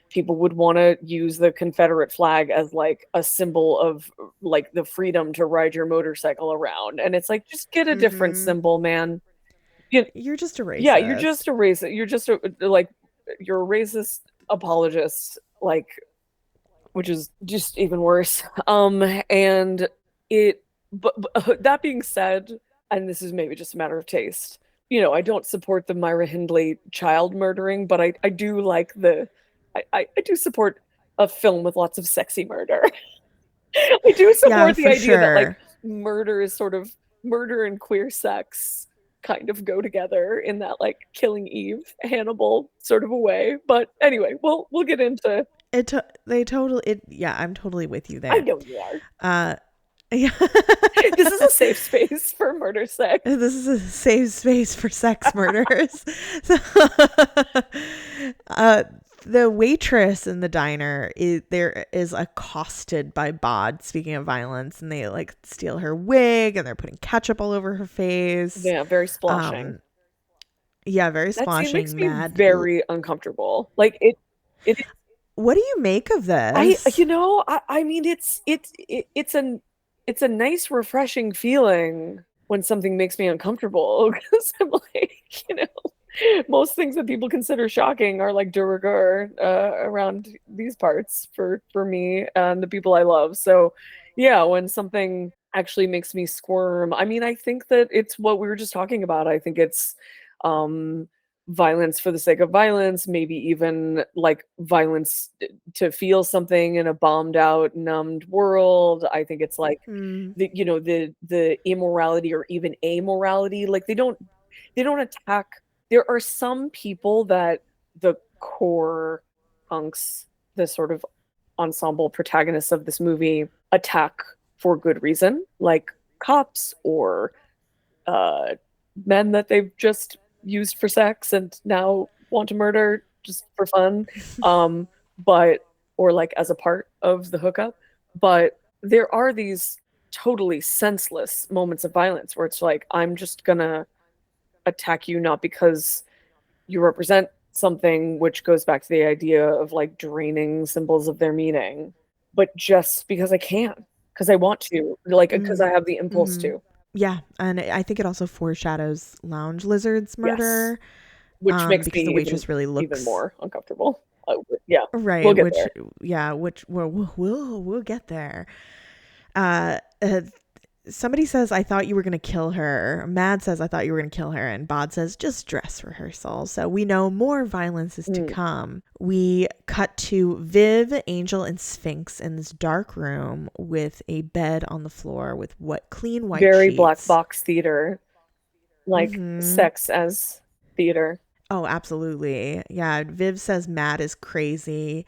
Speaker 4: people would want to use the Confederate flag as like a symbol of like the freedom to ride your motorcycle around. And it's like, just get a different symbol, man.
Speaker 3: You're just a racist.
Speaker 4: Yeah, you're just a racist. You're just you're a racist apologist, like, which is just even worse. And but that being said, and this is maybe just a matter of taste, I don't support the Myra Hindley child murdering, but I do like I do support a film with lots of sexy murder. I do support the idea that like murder is sort of, murder and queer sex kind of go together in that like Killing Eve, Hannibal sort of a way. But anyway, we'll get into
Speaker 3: it. Yeah, I'm totally with you there.
Speaker 4: I know you are.
Speaker 3: Yeah.
Speaker 4: This is a safe space for murder sex.
Speaker 3: This is a safe space for sex murders. So, the waitress in the diner is accosted by Bod, speaking of violence, and they like steal her wig and they're putting ketchup all over her face.
Speaker 4: Yeah, very splashing.
Speaker 3: Yeah, very splashing.
Speaker 4: That makes me very uncomfortable. Like it.
Speaker 3: What do you make of this?
Speaker 4: I mean, it's a nice, refreshing feeling when something makes me uncomfortable, because I'm like, most things that people consider shocking are like de rigueur around these parts for me and the people I love. So yeah, when something actually makes me squirm, I mean, I think that it's what we were just talking about. I think it's violence for the sake of violence, maybe even like violence to feel something in a bombed out, numbed world. I think it's like the immorality or even amorality. Like they don't attack. There are some people that the core punks, the sort of ensemble protagonists of this movie, attack for good reason, like cops or men that they've just used for sex and now want to murder just for fun, but or like as a part of the hookup. But there are these totally senseless moments of violence where it's like, I'm just gonna attack you not because you represent something, which goes back to the idea of like draining symbols of their meaning, but just because I can, because I want to, like because I have the impulse to.
Speaker 3: Yeah, and I think it also foreshadows Lounge Lizard's murder,
Speaker 4: Yes, which makes
Speaker 3: because
Speaker 4: me
Speaker 3: the waitress really
Speaker 4: even
Speaker 3: looks
Speaker 4: more uncomfortable. Yeah, we'll
Speaker 3: right.
Speaker 4: get
Speaker 3: Which
Speaker 4: there.
Speaker 3: yeah, which we'll get there. Uh, uh, Somebody says, I thought you were going to kill her. Mad says, I thought you were going to kill her. And Bod says, just dress rehearsal. So we know more violence is to come. We cut to Viv, Angel, and Sphinx in this dark room with a bed on the floor with clean white
Speaker 4: Very
Speaker 3: sheets.
Speaker 4: black box theater, like sex as theater.
Speaker 3: Oh, absolutely. Yeah. Viv says Mad is crazy.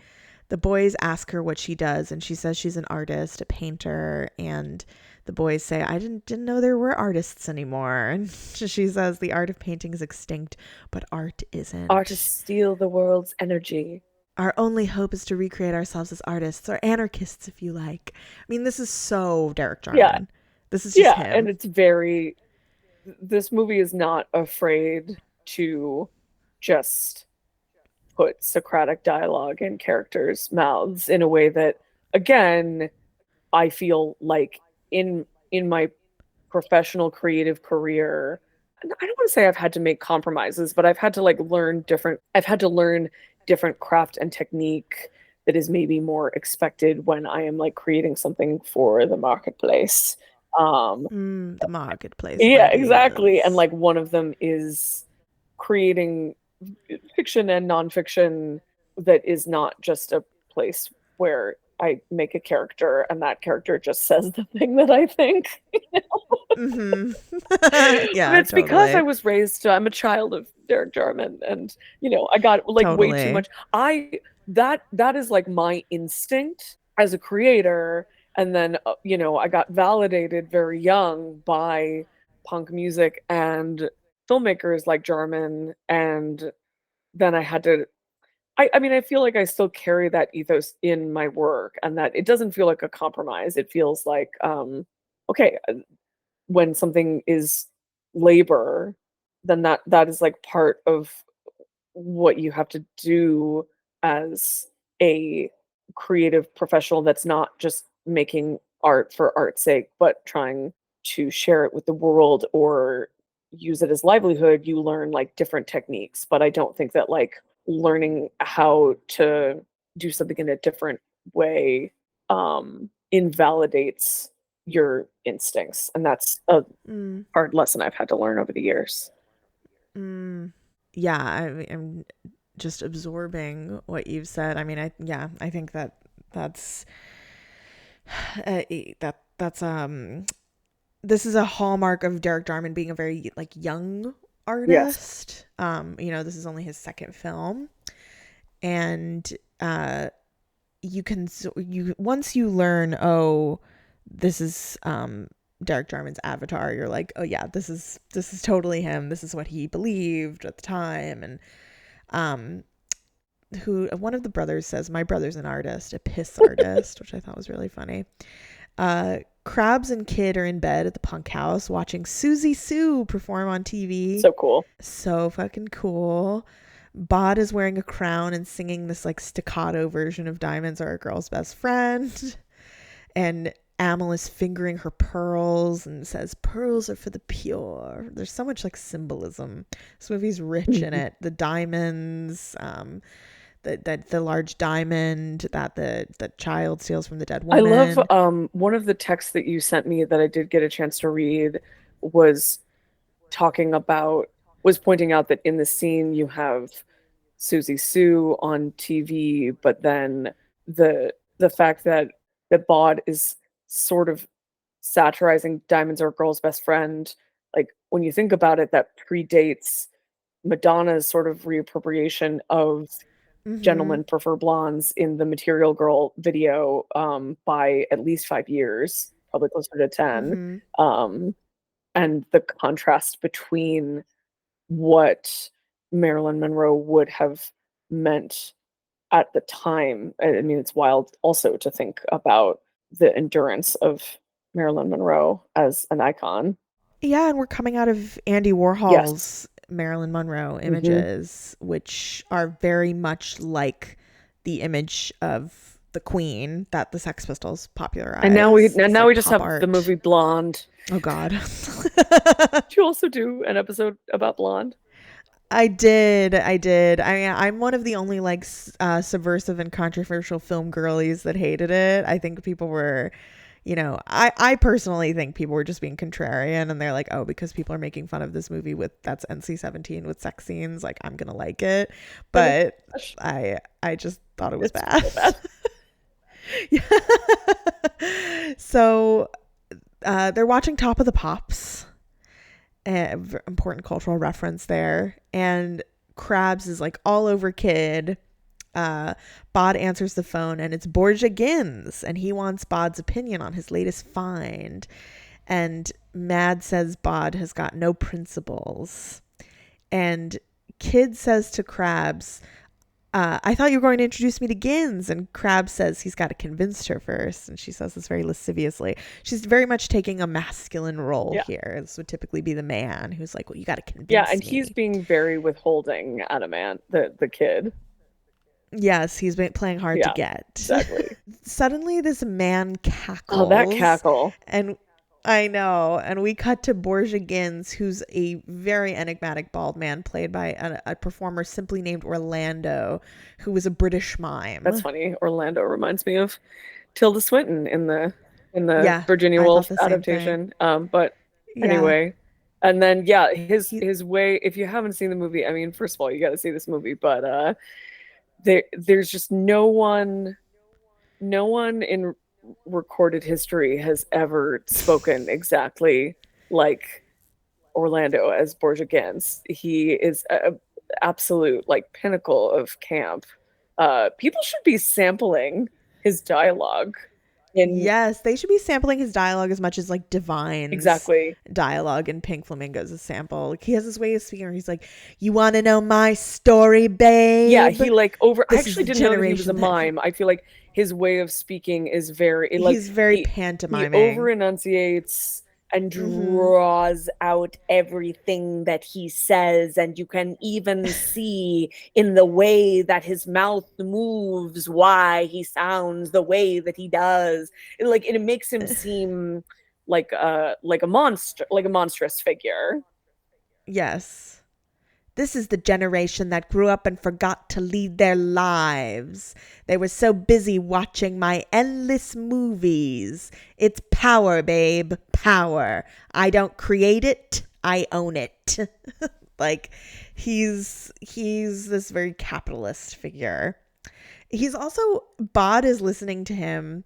Speaker 3: The boys ask her what she does, and she says she's an artist, a painter, and the boys say, I didn't know there were artists anymore. And she says the art of painting is extinct, but art isn't.
Speaker 4: Artists steal the world's energy.
Speaker 3: Our only hope is to recreate ourselves as artists, or anarchists, if you like. I mean, this is so Derek Jarman.
Speaker 4: Yeah.
Speaker 3: This is just him.
Speaker 4: And it's this movie is not afraid to just put Socratic dialogue in characters' mouths in a way that, again, I feel like in my professional creative career, I don't want to say I've had to make compromises, but I've had to learn different craft and technique that is maybe more expected when I am like creating something for the marketplace.
Speaker 3: The marketplace.
Speaker 4: Yeah, exactly. And like one of them is creating fiction and nonfiction that is not just a place where I make a character and that character just says the thing that I think.
Speaker 3: Yeah,
Speaker 4: but it's
Speaker 3: totally.
Speaker 4: because I was raised. I'm a child of Derek Jarman, and I got like way too much. That is like my instinct as a creator, and then I got validated very young by punk music and filmmakers like Jarman, and then I had to. I mean, I feel like I still carry that ethos in my work, and that it doesn't feel like a compromise. It feels like, okay, when something is labor, then that is like part of what you have to do as a creative professional that's not just making art for art's sake, but trying to share it with the world or use it as livelihood. You learn like different techniques, but I don't think that like learning how to do something in a different way invalidates your instincts, and that's a hard lesson I've had to learn over the years.
Speaker 3: Yeah, I'm just absorbing what you've said. I mean, I think that's this is a hallmark of Derek Jarman being a very like young artist. Yes. This is only his second film, and once you learn, oh, this is Derek Jarman's Avatar, you're like, oh yeah, this is totally him. This is what he believed at the time. And one of the brothers says, my brother's an artist, a piss artist, which I thought was really funny. Krabs and Kid are in bed at the punk house watching Susie Sue perform on TV.
Speaker 4: So cool.
Speaker 3: So fucking cool. Bod is wearing a crown and singing this like staccato version of Diamonds Are a Girl's Best Friend. And Amel is fingering her pearls and says, pearls are for the pure. There's so much like symbolism. This movie's rich in it. The diamonds, the large diamond that the child steals from the dead woman.
Speaker 4: I love one of the texts that you sent me that I did get a chance to read was talking about was pointing out that in the scene you have Susie Sue on TV, but then the fact that Bod is sort of satirizing Diamonds Are a Girl's Best Friend, like when you think about it, that predates Madonna's sort of reappropriation of
Speaker 3: Mm-hmm.
Speaker 4: Gentlemen Prefer Blondes in the Material Girl video by at least 5 years, probably closer to 10.
Speaker 3: Mm-hmm.
Speaker 4: Um, and the contrast between what Marilyn Monroe would have meant at the time. I mean, it's wild also to think about the endurance of Marilyn Monroe as an icon.
Speaker 3: Yeah, and we're coming out of Andy
Speaker 4: Yes.
Speaker 3: Warhol's Marilyn Monroe
Speaker 4: Hmm.
Speaker 3: images, which are very much like the image of the Queen that the Sex Pistols
Speaker 4: And now we
Speaker 3: popularized.
Speaker 4: and
Speaker 3: This
Speaker 4: now we
Speaker 3: like
Speaker 4: just
Speaker 3: pop
Speaker 4: have the
Speaker 3: art.
Speaker 4: movie Blonde.
Speaker 3: Oh God.
Speaker 4: Did you also do an episode about Blonde?
Speaker 3: I did. I did. I mean, I'm one of the only like subversive and controversial film girlies that hated it. I think people were, I personally think people were just being contrarian and they're like, oh, because people are making fun of this movie that's NC-17 with sex scenes, like I'm gonna like it.
Speaker 4: Oh my
Speaker 3: But
Speaker 4: gosh,
Speaker 3: I just thought it was
Speaker 4: it's
Speaker 3: bad.
Speaker 4: so bad.
Speaker 3: Yeah. So they're watching Top of the Pops. Important cultural reference there. And Krabs is like all over kid. Bod answers the phone and it's Borgia Gins and he wants Bod's opinion on his latest find. And Mad says Bod has got no principles. And Kid says to Krabs, I thought you were going to introduce me to Gins. And Krabs says he's got to convince her first. And she says this very lasciviously. She's very much taking a masculine role
Speaker 4: Yeah.
Speaker 3: here. This would typically be the man who's like, well, you got to convince
Speaker 4: Yeah, and
Speaker 3: me.
Speaker 4: he's being very withholding, Adamant, the kid.
Speaker 3: Yes, he's been playing hard to get.
Speaker 4: Exactly.
Speaker 3: Suddenly, this man cackles.
Speaker 4: Oh, that cackle.
Speaker 3: And I know. And we cut to Borgia Gins, who's a very enigmatic bald man played by a performer simply named Orlando, who was a British mime.
Speaker 4: That's funny. Orlando reminds me of Tilda Swinton in the
Speaker 3: Yeah,
Speaker 4: Virginia
Speaker 3: I thought
Speaker 4: Woolf
Speaker 3: the same thing.
Speaker 4: adaptation. But
Speaker 3: Yeah.
Speaker 4: anyway, and then yeah,
Speaker 3: He,
Speaker 4: his way. If you haven't seen the movie, I mean, first of all, you got to see this movie. But there's just no one in recorded history has ever spoken exactly like Orlando as Borgia Gans. He is a absolute like pinnacle of camp. People should be sampling his dialogue in
Speaker 3: yes, they should be sampling his dialogue as much as like Divine's
Speaker 4: exactly.
Speaker 3: dialogue in Pink Flamingos a sample. Like, he has this way of speaking where he's like, "You want to know my story, babe?"
Speaker 4: Yeah, he like over. I
Speaker 3: This is
Speaker 4: actually
Speaker 3: the
Speaker 4: didn't know that he was a
Speaker 3: generation that
Speaker 4: mime. I feel like his way of speaking is very like
Speaker 3: he's very
Speaker 4: he over
Speaker 3: pantomiming.
Speaker 4: enunciates and
Speaker 3: Mm-hmm.
Speaker 4: draws out everything that he says, and you can even see in the way that his mouth moves why he sounds the way that he does. It makes him seem like a monster, like a monstrous figure.
Speaker 3: Yes. This is the generation that grew up and forgot to lead their lives. They were so busy watching my endless movies. It's power, babe. Power. I don't create it, I own it. Like, he's this very capitalist figure. He's also, Bod is listening to him,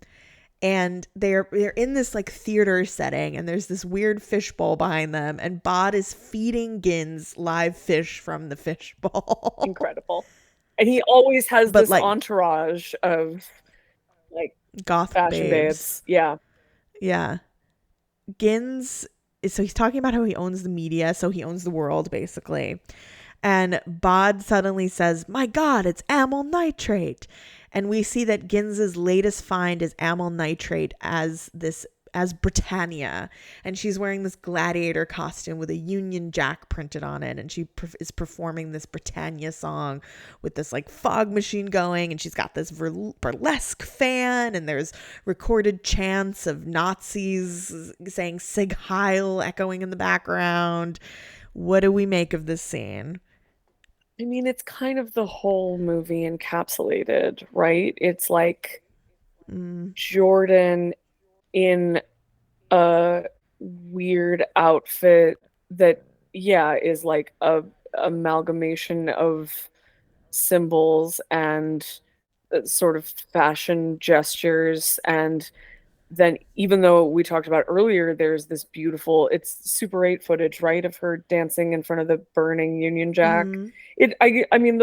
Speaker 3: and they're in this like theater setting, and there's this weird fishbowl behind them, and Bod is feeding Gins live fish from the fishbowl.
Speaker 4: Incredible. And he always has
Speaker 3: But
Speaker 4: this
Speaker 3: like
Speaker 4: entourage of like
Speaker 3: goth
Speaker 4: fashion
Speaker 3: babes.
Speaker 4: babes. Yeah.
Speaker 3: Yeah. Gins so he's talking about how he owns the media, so he owns the world basically. And Bod suddenly says, "My God, it's amyl nitrate." And we see that Gins's latest find is amyl nitrate as Britannia, and she's wearing this gladiator costume with a Union Jack printed on it, and she is performing this Britannia song with this like fog machine going, and she's got this burlesque fan, and there's recorded chants of Nazis saying Sig Heil echoing in the background. What do we make of this scene?
Speaker 4: I mean, it's kind of the whole movie encapsulated, right? It's like
Speaker 3: Mm.
Speaker 4: Jordan in a weird outfit that is like a amalgamation of symbols and sort of fashion gestures. And then, even though we talked about earlier, there's this beautiful, it's Super 8 footage, right, of her dancing in front of the burning Union Jack.
Speaker 3: Mhm.
Speaker 4: I mean,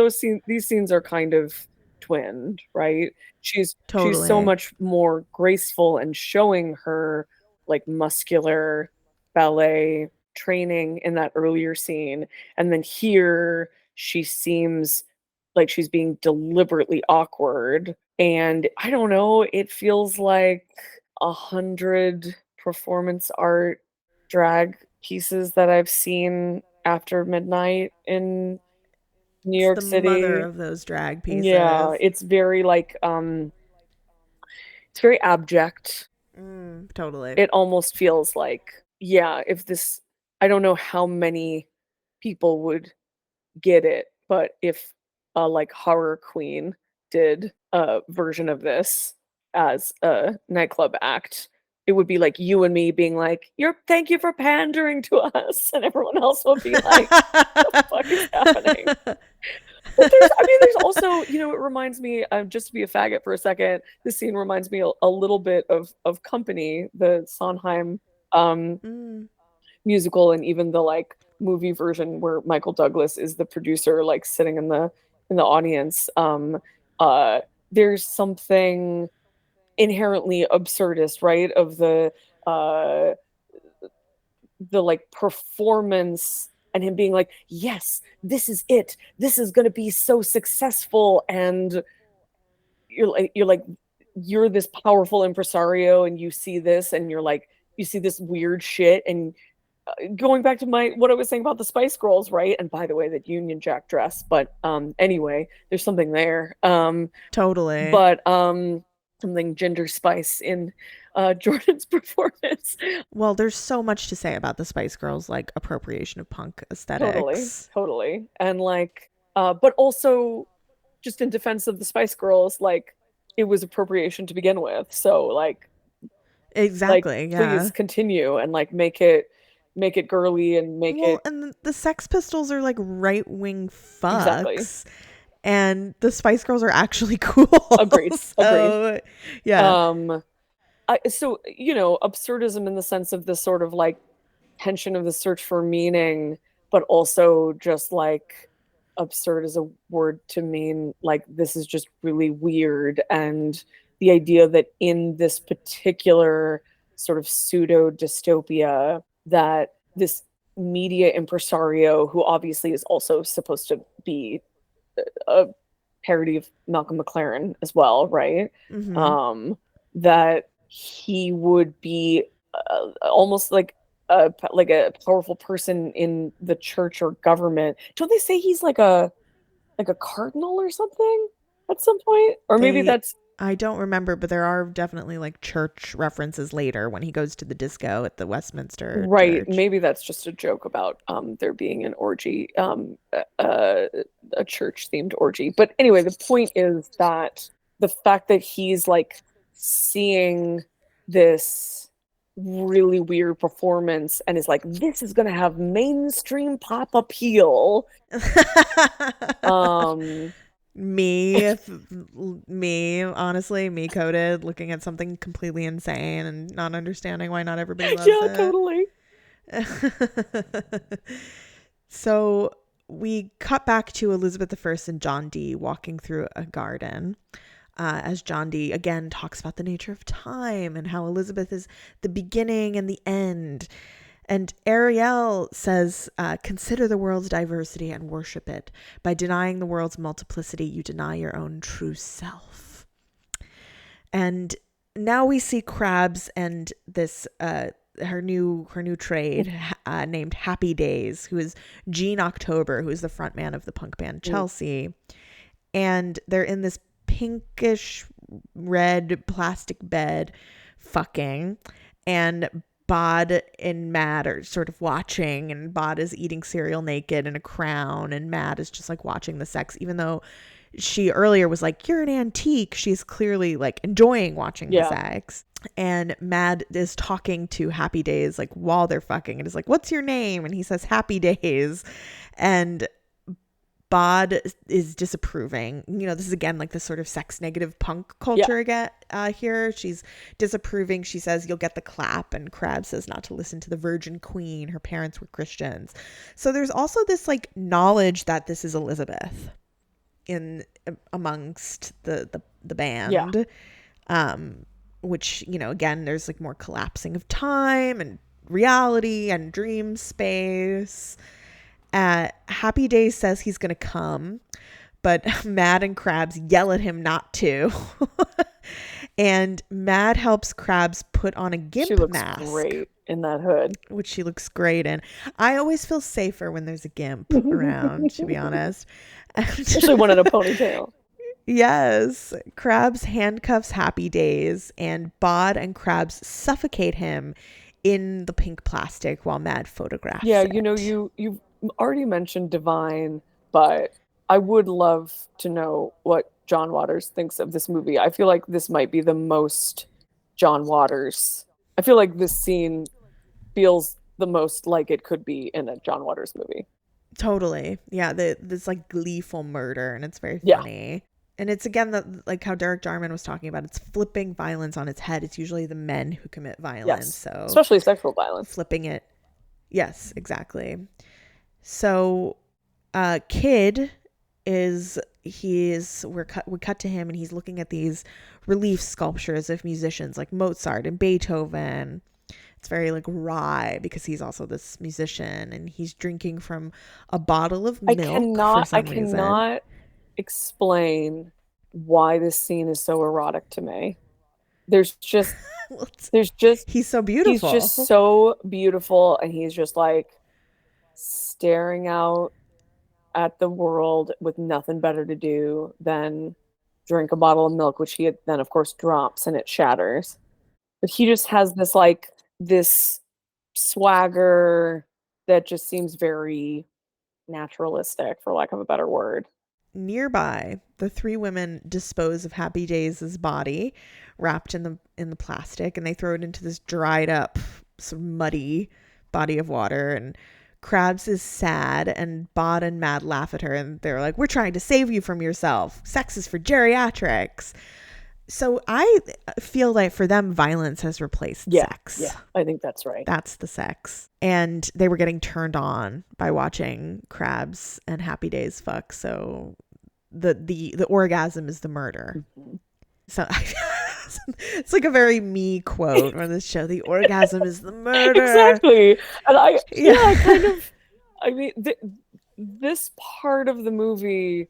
Speaker 4: these scenes are kind of twinned, right? She's so
Speaker 3: Totally.
Speaker 4: much more graceful and showing her like muscular ballet training in that earlier scene, and then here she seems like she's being deliberately awkward. And I don't know, it feels like 100 performance art drag pieces that I've seen after midnight in New
Speaker 3: It's
Speaker 4: York
Speaker 3: the mother
Speaker 4: City.
Speaker 3: of those drag
Speaker 4: Yeah,
Speaker 3: pieces.
Speaker 4: it's very like it's very abject.
Speaker 3: Totally.
Speaker 4: It almost feels like, yeah, if this, I don't know how many people would get it, but if a like horror queen did a version of this as a nightclub act, it would be like you and me being like, "You're thank you for pandering to us," and everyone else would be like, "The fuck is happening?" But there's also, it reminds me, just to be a faggot for a second, this scene reminds me a little bit of Company, the Sondheim um,
Speaker 3: Mm.
Speaker 4: musical, and even the like movie version where Michael Douglas is the producer, like sitting in the audience. Uh, there's something inherently absurdist, right, of uh, the like performance and him being like, yes, this is it. This is going to be so successful, and you're this powerful impresario, and you see this, and you're like, you see this weird shit, and going back to my what I was saying about the Spice Girls, right? And by the way, that Union Jack dress, but anyway, there's something there.
Speaker 3: Totally.
Speaker 4: But something ginger spice in Jordan's performance.
Speaker 3: Well, there's so much to say about the Spice Girls, like appropriation of punk
Speaker 4: Totally,
Speaker 3: aesthetics.
Speaker 4: totally. And like but also, just in defense of the Spice Girls, like it was appropriation to begin with. So like
Speaker 3: Exactly.
Speaker 4: please
Speaker 3: Yeah.
Speaker 4: continue and like make it girly and make
Speaker 3: Well,
Speaker 4: it
Speaker 3: and the Sex Pistols are like right wing
Speaker 4: exactly.
Speaker 3: fucks, and the Spice Girls are actually cool.
Speaker 4: Agreed. Agreed.
Speaker 3: So, yeah.
Speaker 4: Um so absurdism in the sense of this sort of like tension of the search for meaning, but also just like absurd is a word to mean like this is just really weird. And the idea that in this particular sort of pseudo dystopia, that this media impresario, who obviously is also supposed to be a parody of Malcolm McLaren as well, right?
Speaker 3: Mm-hmm.
Speaker 4: That he would be almost like a powerful person in the church or government. Don't they say he's like a cardinal or something at some point? Or maybe
Speaker 3: They,
Speaker 4: that's
Speaker 3: I don't remember, but there are definitely like church references later when he goes to the disco at the Westminster
Speaker 4: right.
Speaker 3: Church.
Speaker 4: Maybe that's just a joke about there being an orgy, uh, a church themed orgy. But anyway, the point is that the fact that he's like seeing this really weird performance and is like, this is gonna have mainstream pop appeal. Um,
Speaker 3: me, if me, honestly, me coded, looking at something completely insane and not understanding why not everybody loves
Speaker 4: yeah,
Speaker 3: it.
Speaker 4: totally.
Speaker 3: So we cut back to Elizabeth I and John Dee walking through a garden. As John Dee again talks about the nature of time and how Elizabeth is the beginning and the end. And Ariel says, consider the world's diversity and worship it. By denying the world's multiplicity, you deny your own true self. And now we see Krabs and this her new trade named Happy Days, who is Gene October, who is the front man of the punk band Chelsea. And they're in this pinkish red plastic bed fucking, and Bod and Matt are sort of watching, and Bod is eating cereal naked in a crown, and Matt is just like watching the sex, even though she earlier was like, you're an antique. She's clearly like enjoying watching the
Speaker 4: Yeah.
Speaker 3: sex. And Mad is talking to Happy Days like while they're fucking, and is like, "What's your name?" And he says Happy Days, and Bod is disapproving. You know, this is again like this sort of sex negative punk culture here. She's disapproving. She says you'll get the clap, and Crab says not to listen to the Virgin Queen. Her parents were Christians. So there's also this like knowledge that this is Elizabeth in amongst the band. Which, you know, again, there's like more collapsing of time and reality and dream space. Happy Days says he's going to come, but Mad and Krabs yell at him not to. And Mad helps Krabs put on a gimp mask.
Speaker 4: She looks great in that hood.
Speaker 3: Which she looks great in. I always feel safer when there's a gimp around, to be honest.
Speaker 4: Especially one in a ponytail.
Speaker 3: Yes. Krabs handcuffs Happy Days, and Bod and Krabs suffocate him in the pink plastic while Mad photographs it.
Speaker 4: You know, you've already mentioned Divine, but I would love to know what John Waters thinks of this movie. I feel like this might be the most John Waters. I feel like this scene feels the most like it could be in a John Waters movie.
Speaker 3: Totally. Yeah, this like gleeful murder, and it's very funny. And it's again like how Derek Jarman was talking about. It's flipping violence on its head. It's usually the men who commit violence. So
Speaker 4: especially sexual violence.
Speaker 3: Flipping it. Yes, exactly. So Kid we cut to him, and he's looking at these relief sculptures of musicians like Mozart and Beethoven. It's very like wry because he's also this musician, and he's drinking from a bottle of milk. I cannot
Speaker 4: explain why this scene is so erotic to me. There's just
Speaker 3: he's so beautiful.
Speaker 4: He's just so beautiful, and he's just like staring out at the world with nothing better to do than drink a bottle of milk, which he then of course drops and it shatters. But he just has this swagger that just seems very naturalistic, for lack of a better word.
Speaker 3: Nearby, the three women dispose of Happy Days' body wrapped in the plastic, and they throw it into this dried up, sort of muddy body of water. And Krabs is sad, and Bod and Mad laugh at her, and they're like, "We're trying to save you from yourself. Sex is for geriatrics." So I feel like for them, violence has replaced sex.
Speaker 4: Yeah, I think that's right.
Speaker 3: That's the sex. And they were getting turned on by watching Krabs and Happy Days fuck. So the orgasm is the murder. Mm-hmm. So it's like a very me quote on this show. The orgasm is the murder.
Speaker 4: Exactly. And I mean, this part of the movie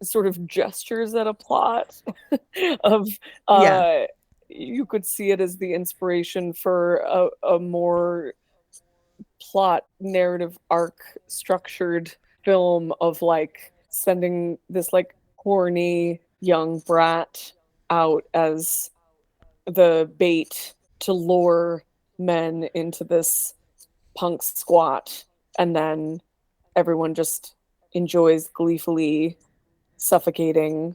Speaker 4: sort of gestures at a plot of you could see it as the inspiration for a more plot narrative arc structured film of like sending this like horny young brat out as the bait to lure men into this punk squat, and then everyone just enjoys gleefully suffocating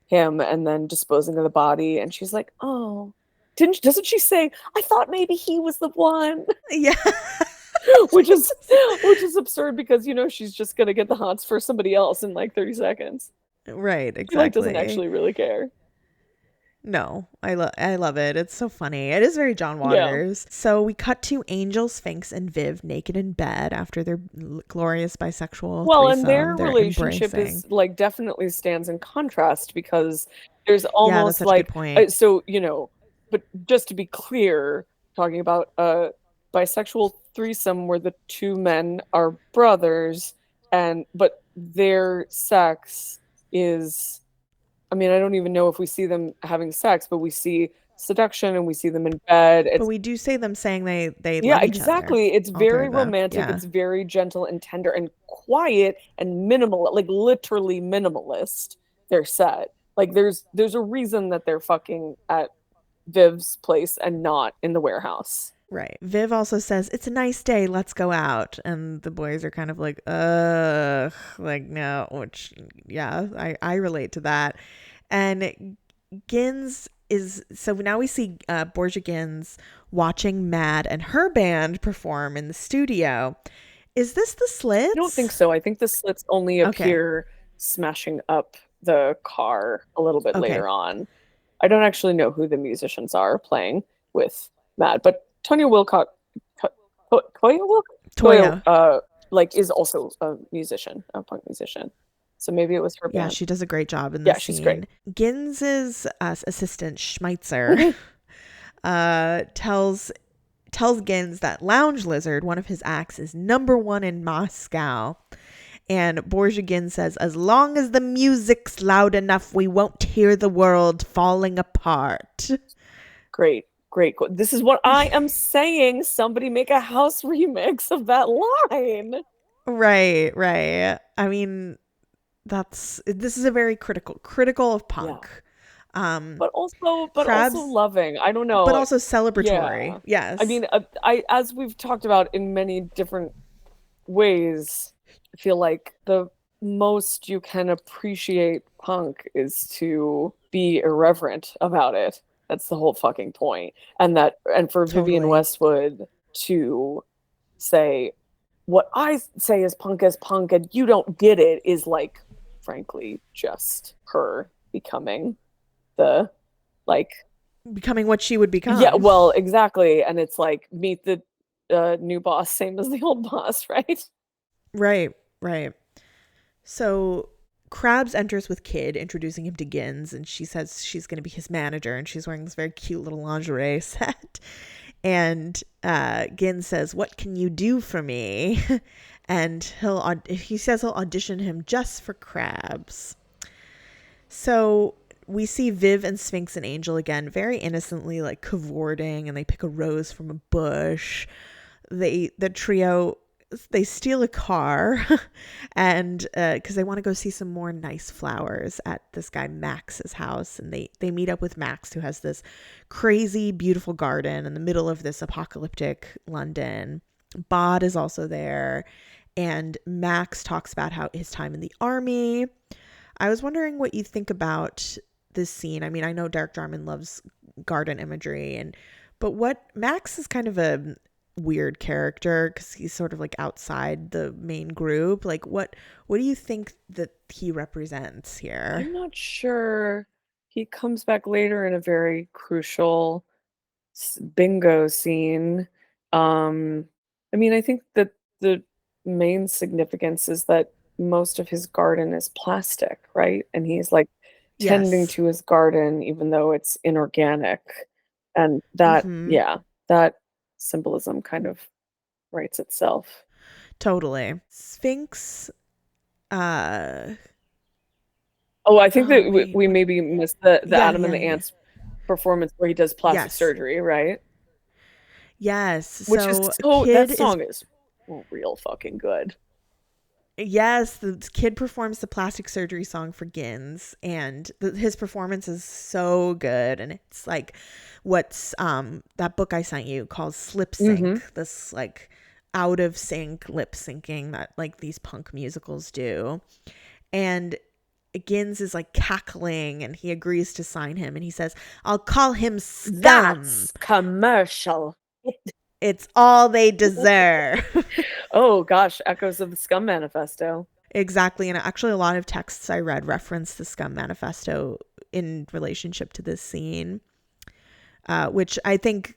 Speaker 4: him and then disposing of the body. And she's like, "Oh, doesn't she say, I thought maybe he was the one?"
Speaker 3: Yeah.
Speaker 4: which is absurd because, you know, she's just gonna get the hots for somebody else in like 30 seconds.
Speaker 3: Right, exactly.
Speaker 4: She like doesn't actually really care.
Speaker 3: No, I love it. It's so funny. It is very John Waters. Yeah. So we cut to Angel, Sphinx, and Viv naked in bed after their glorious bisexual threesome.
Speaker 4: And their relationship is like definitely stands in contrast because there's almost
Speaker 3: that's such a good point.
Speaker 4: So, you know, but just to be clear, talking about a bisexual threesome where the two men are brothers, but their sex is, I mean, I don't even know if we see them having sex, but we see seduction and we see them in bed.
Speaker 3: But we do see them saying they
Speaker 4: yeah,
Speaker 3: love each
Speaker 4: exactly.
Speaker 3: Other,
Speaker 4: it's very romantic. Yeah. It's very gentle and tender and quiet and minimal, like literally minimalist. They're set. Like there's a reason that they're fucking at Viv's place and not in the warehouse.
Speaker 3: Right. Viv also says, "It's a nice day, let's go out." And the boys are kind of like, like, no, which, yeah, I relate to that. And Gins so now we see Borgia Gins watching Mad and her band perform in the studio. Is this the Slits?
Speaker 4: I don't think so. I think the Slits only appear smashing up the car a little bit later on. I don't actually know who the musicians are playing with Mad, but Tonya Wilcock, Toya, like is also a musician, a punk musician. So maybe it was her band.
Speaker 3: Yeah, she does a great job in this scene.
Speaker 4: She's great.
Speaker 3: Gins's assistant Schmeitzer tells Gins that Lounge Lizard, one of his acts, is #1 in Moscow. And Borgia Gins says, as long as the music's loud enough, we won't hear the world falling apart.
Speaker 4: Great. This is what I am saying. Somebody make a house remix of that line.
Speaker 3: Right. I mean, this is a very critical of punk.
Speaker 4: Yeah. But also loving. I don't know.
Speaker 3: But also celebratory.
Speaker 4: Yeah.
Speaker 3: Yes.
Speaker 4: I mean, as we've talked about in many different ways, I feel like the most you can appreciate punk is to be irreverent about it. That's the whole fucking point. And for
Speaker 3: Totally.
Speaker 4: Vivienne Westwood to say, what I say is punk and you don't get it, is like, frankly, just her becoming
Speaker 3: what she would become.
Speaker 4: Yeah, well, exactly. And it's like, meet the new boss, same as the old boss, right?
Speaker 3: Right. So Krabs enters with Kid, introducing him to Gins, and she says she's going to be his manager, and she's wearing this very cute little lingerie set. And Gins says, what can you do for me? And he says he'll audition him just for Krabs. So we see Viv and Sphinx and Angel again, very innocently, like cavorting, and they pick a rose from a bush. The trio, they steal a car and because they want to go see some more nice flowers at this guy Max's house, and they meet up with Max, who has this crazy beautiful garden in the middle of this apocalyptic London. Bod is also there, and Max talks about how his time in the army. I was wondering what you think about this scene. I mean, I know Derek Jarman loves garden imagery, but Max is kind of a weird character because he's sort of like outside the main group. Like, what do you think that he represents here?
Speaker 4: I'm not sure. He comes back later in a very crucial bingo scene. I mean, I think that the main significance is that most of his garden is plastic, right? And he's like tending to his garden even though it's inorganic, and that that symbolism kind of writes itself.
Speaker 3: Totally. Sphinx
Speaker 4: I think that we maybe missed the Adam and the Ants performance where he does plastic surgery, right?
Speaker 3: Yes.
Speaker 4: Which is that song is real fucking good.
Speaker 3: Yes, the Kid performs the plastic surgery song for Gins, and his performance is so good. And it's like what's that book I sent you called Slip Sync, this like out of sync lip syncing that like these punk musicals do. And Gins is like cackling, and he agrees to sign him, and he says, I'll call him Scum.
Speaker 4: That's commercial.
Speaker 3: It's all they deserve.
Speaker 4: Oh gosh, echoes of the Scum Manifesto.
Speaker 3: Exactly. And actually a lot of texts I read reference the Scum Manifesto in relationship to this scene, which I think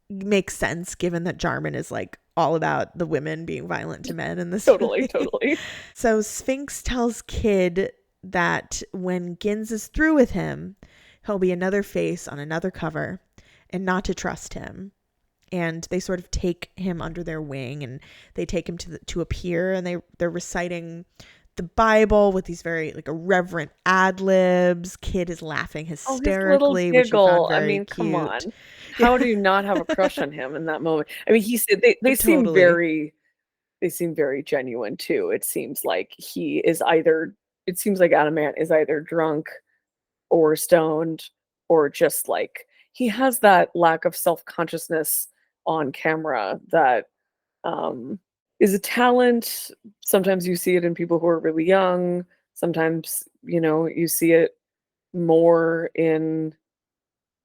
Speaker 3: makes sense given that Jarman is like all about the women being violent to men in this
Speaker 4: Totally.
Speaker 3: So Sphinx tells Kid that when Gins is through with him, he'll be another face on another cover, and not to trust him. And they sort of take him under their wing, and they take him to a pier, and they're reciting the Bible with these very like irreverent ad libs. Kid is laughing hysterically,
Speaker 4: his little giggle.
Speaker 3: Which I mean,
Speaker 4: come on, how do you not have a crush on him in that moment? I mean, he said they seem very genuine too. It seems like it seems like Adam Ant is either drunk or stoned, or just like he has that lack of self-consciousness on camera that is a talent. Sometimes you see it in people who are really young. Sometimes, you see it more in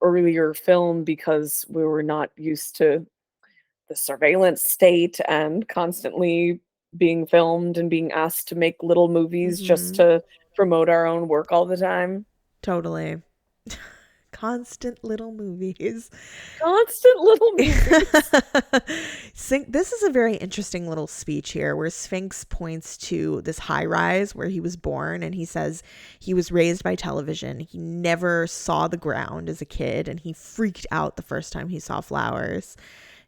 Speaker 4: earlier film because we were not used to the surveillance state and constantly being filmed and being asked to make little movies just
Speaker 3: Mm-hmm.
Speaker 4: to promote our own work all the time.
Speaker 3: Totally. Constant little movies.
Speaker 4: Constant little movies.
Speaker 3: This is a very interesting little speech here where Sphinx points to this high rise where he was born, and he says he was raised by television. He never saw the ground as a kid, and he freaked out the first time he saw flowers.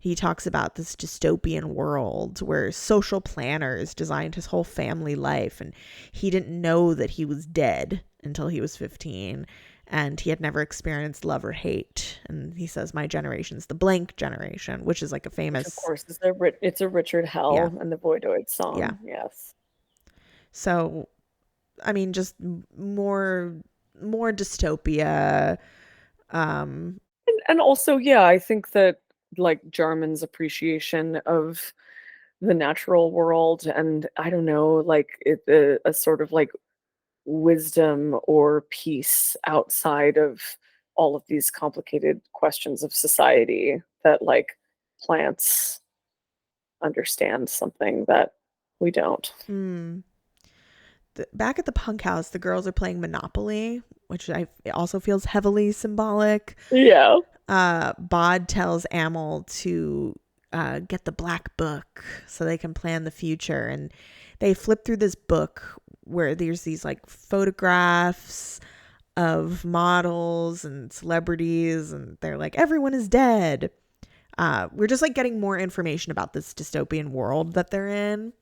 Speaker 3: He talks about this dystopian world where social planners designed his whole family life, and he didn't know that he was dead until he was 15, and he had never experienced love or hate. And he says, my generation's the blank generation, which is like a famous...
Speaker 4: Which of course, it's a Richard Hell and the Voidoid song.
Speaker 3: Yeah.
Speaker 4: Yes.
Speaker 3: So, I mean, just more dystopia.
Speaker 4: And also, yeah, I think that like Jarman's appreciation of the natural world and I don't know, like a sort of like wisdom or peace outside of all of these complicated questions of society that like plants understand something that we don't.
Speaker 3: Back at the punk house, the girls are playing Monopoly, which it also feels heavily symbolic.
Speaker 4: Yeah.
Speaker 3: Bod tells Amel to get the black book so they can plan the future, and they flip through this book where there's these like photographs of models and celebrities, and they're like, everyone is dead. We're just like getting more information about this dystopian world that they're in.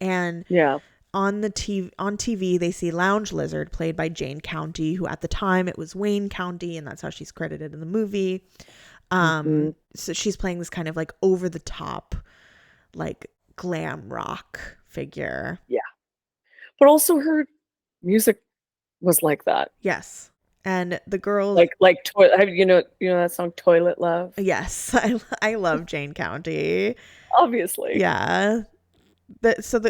Speaker 3: And
Speaker 4: yeah,
Speaker 3: on TV, they see Lounge Lizard, played by Jane County, who at the time it was Wayne County, and that's how she's credited in the movie. So she's playing this kind of like over the top, like glam rock figure.
Speaker 4: Yeah. But also her music was like that.
Speaker 3: Yes. And the girls
Speaker 4: you know that song Toilet Love?
Speaker 3: Yes. I love Jane County.
Speaker 4: Obviously.
Speaker 3: Yeah.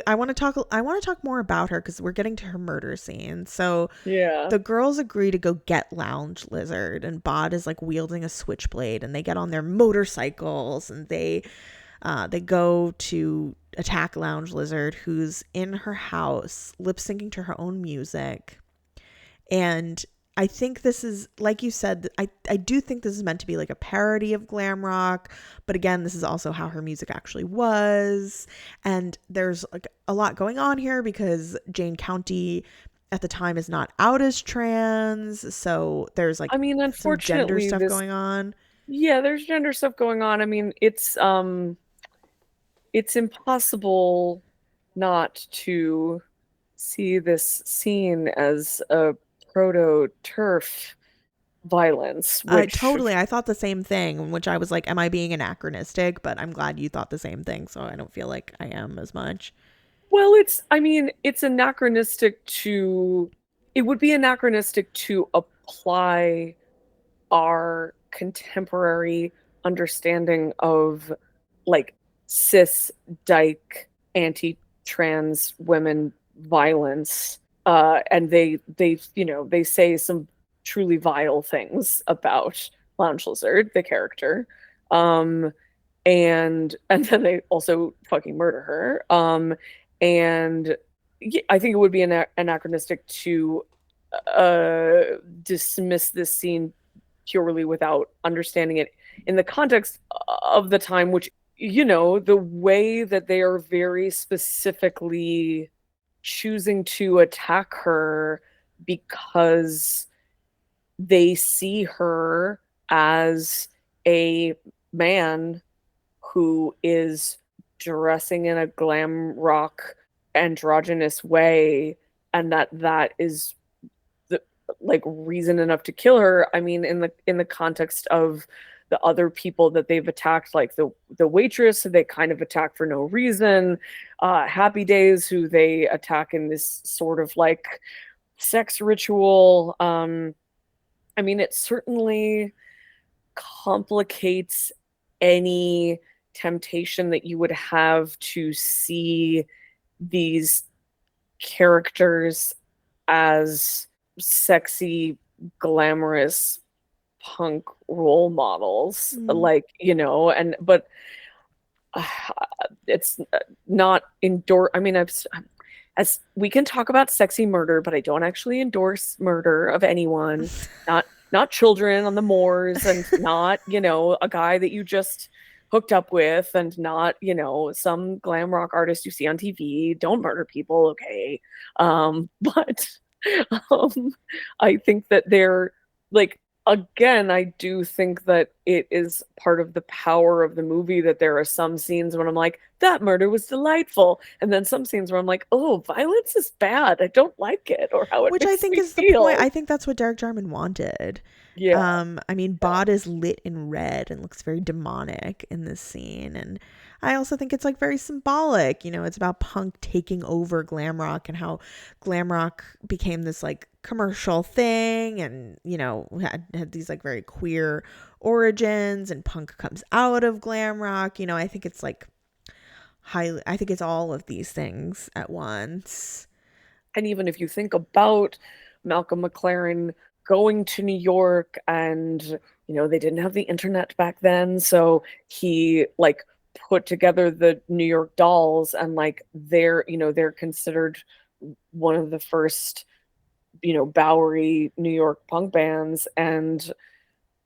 Speaker 3: I want to talk more about her because we're getting to her murder scene. So
Speaker 4: yeah,
Speaker 3: the girls agree to go get Lounge Lizard, and Bod is like wielding a switchblade, and they get on their motorcycles and they go to attack Lounge Lizard, who's in her house lip syncing to her own music. And I think this is, like you said, I do think this is meant to be like a parody of glam rock. But again, this is also how her music actually was. And there's like a lot going on here because Jane County at the time is not out as trans. So there's like,
Speaker 4: unfortunately,
Speaker 3: some gender stuff going on.
Speaker 4: Yeah, there's gender stuff going on. I mean, it's impossible not to see this scene as a proto-TERF violence.
Speaker 3: I thought the same thing, which I was like, am I being anachronistic? But I'm glad you thought the same thing, so I don't feel like I am as much.
Speaker 4: Well, it's anachronistic it would be anachronistic to apply our contemporary understanding of like cis dyke anti-trans women violence, and they say some truly vile things about Lounge Lizard, the character, and then they also fucking murder her, and I think it would be anachronistic to dismiss this scene purely without understanding it in the context of the time, which, the way that they are very specifically choosing to attack her because they see her as a man who is dressing in a glam rock androgynous way, and that is the like reason enough to kill her. I mean, in the context of the other people that they've attacked, like the waitress who they kind of attack for no reason, Happy Days, who they attack in this sort of like sex ritual. I mean, it certainly complicates any temptation that you would have to see these characters as sexy, glamorous punk role models,
Speaker 3: Mm.
Speaker 4: like, but it's not I mean, as we can talk about sexy murder, but I don't actually endorse murder of anyone, not children on the moors, and not, a guy that you just hooked up with, and not, some glam rock artist you see on TV. Don't murder people, okay? But I think that they're like, again, I do think that it is part of the power of the movie that there are some scenes when I'm like, that murder was delightful. And then some scenes where I'm like, oh, violence is bad. I don't like it, or how it
Speaker 3: Which I
Speaker 4: makes
Speaker 3: think
Speaker 4: me
Speaker 3: is the
Speaker 4: feel.
Speaker 3: point. I think that's what Derek Jarman wanted.
Speaker 4: Yeah.
Speaker 3: I mean, Bod is lit in red and looks very demonic in this scene. And I also think it's like very symbolic. It's about punk taking over glam rock and how glam rock became this like commercial thing, and, had these like very queer origins, and punk comes out of glam rock. I think it's like I think it's all of these things at once.
Speaker 4: And even if you think about Malcolm McLaren going to New York, and they didn't have the internet back then, so he like put together the New York Dolls, and like they're considered one of the first Bowery New York punk bands, and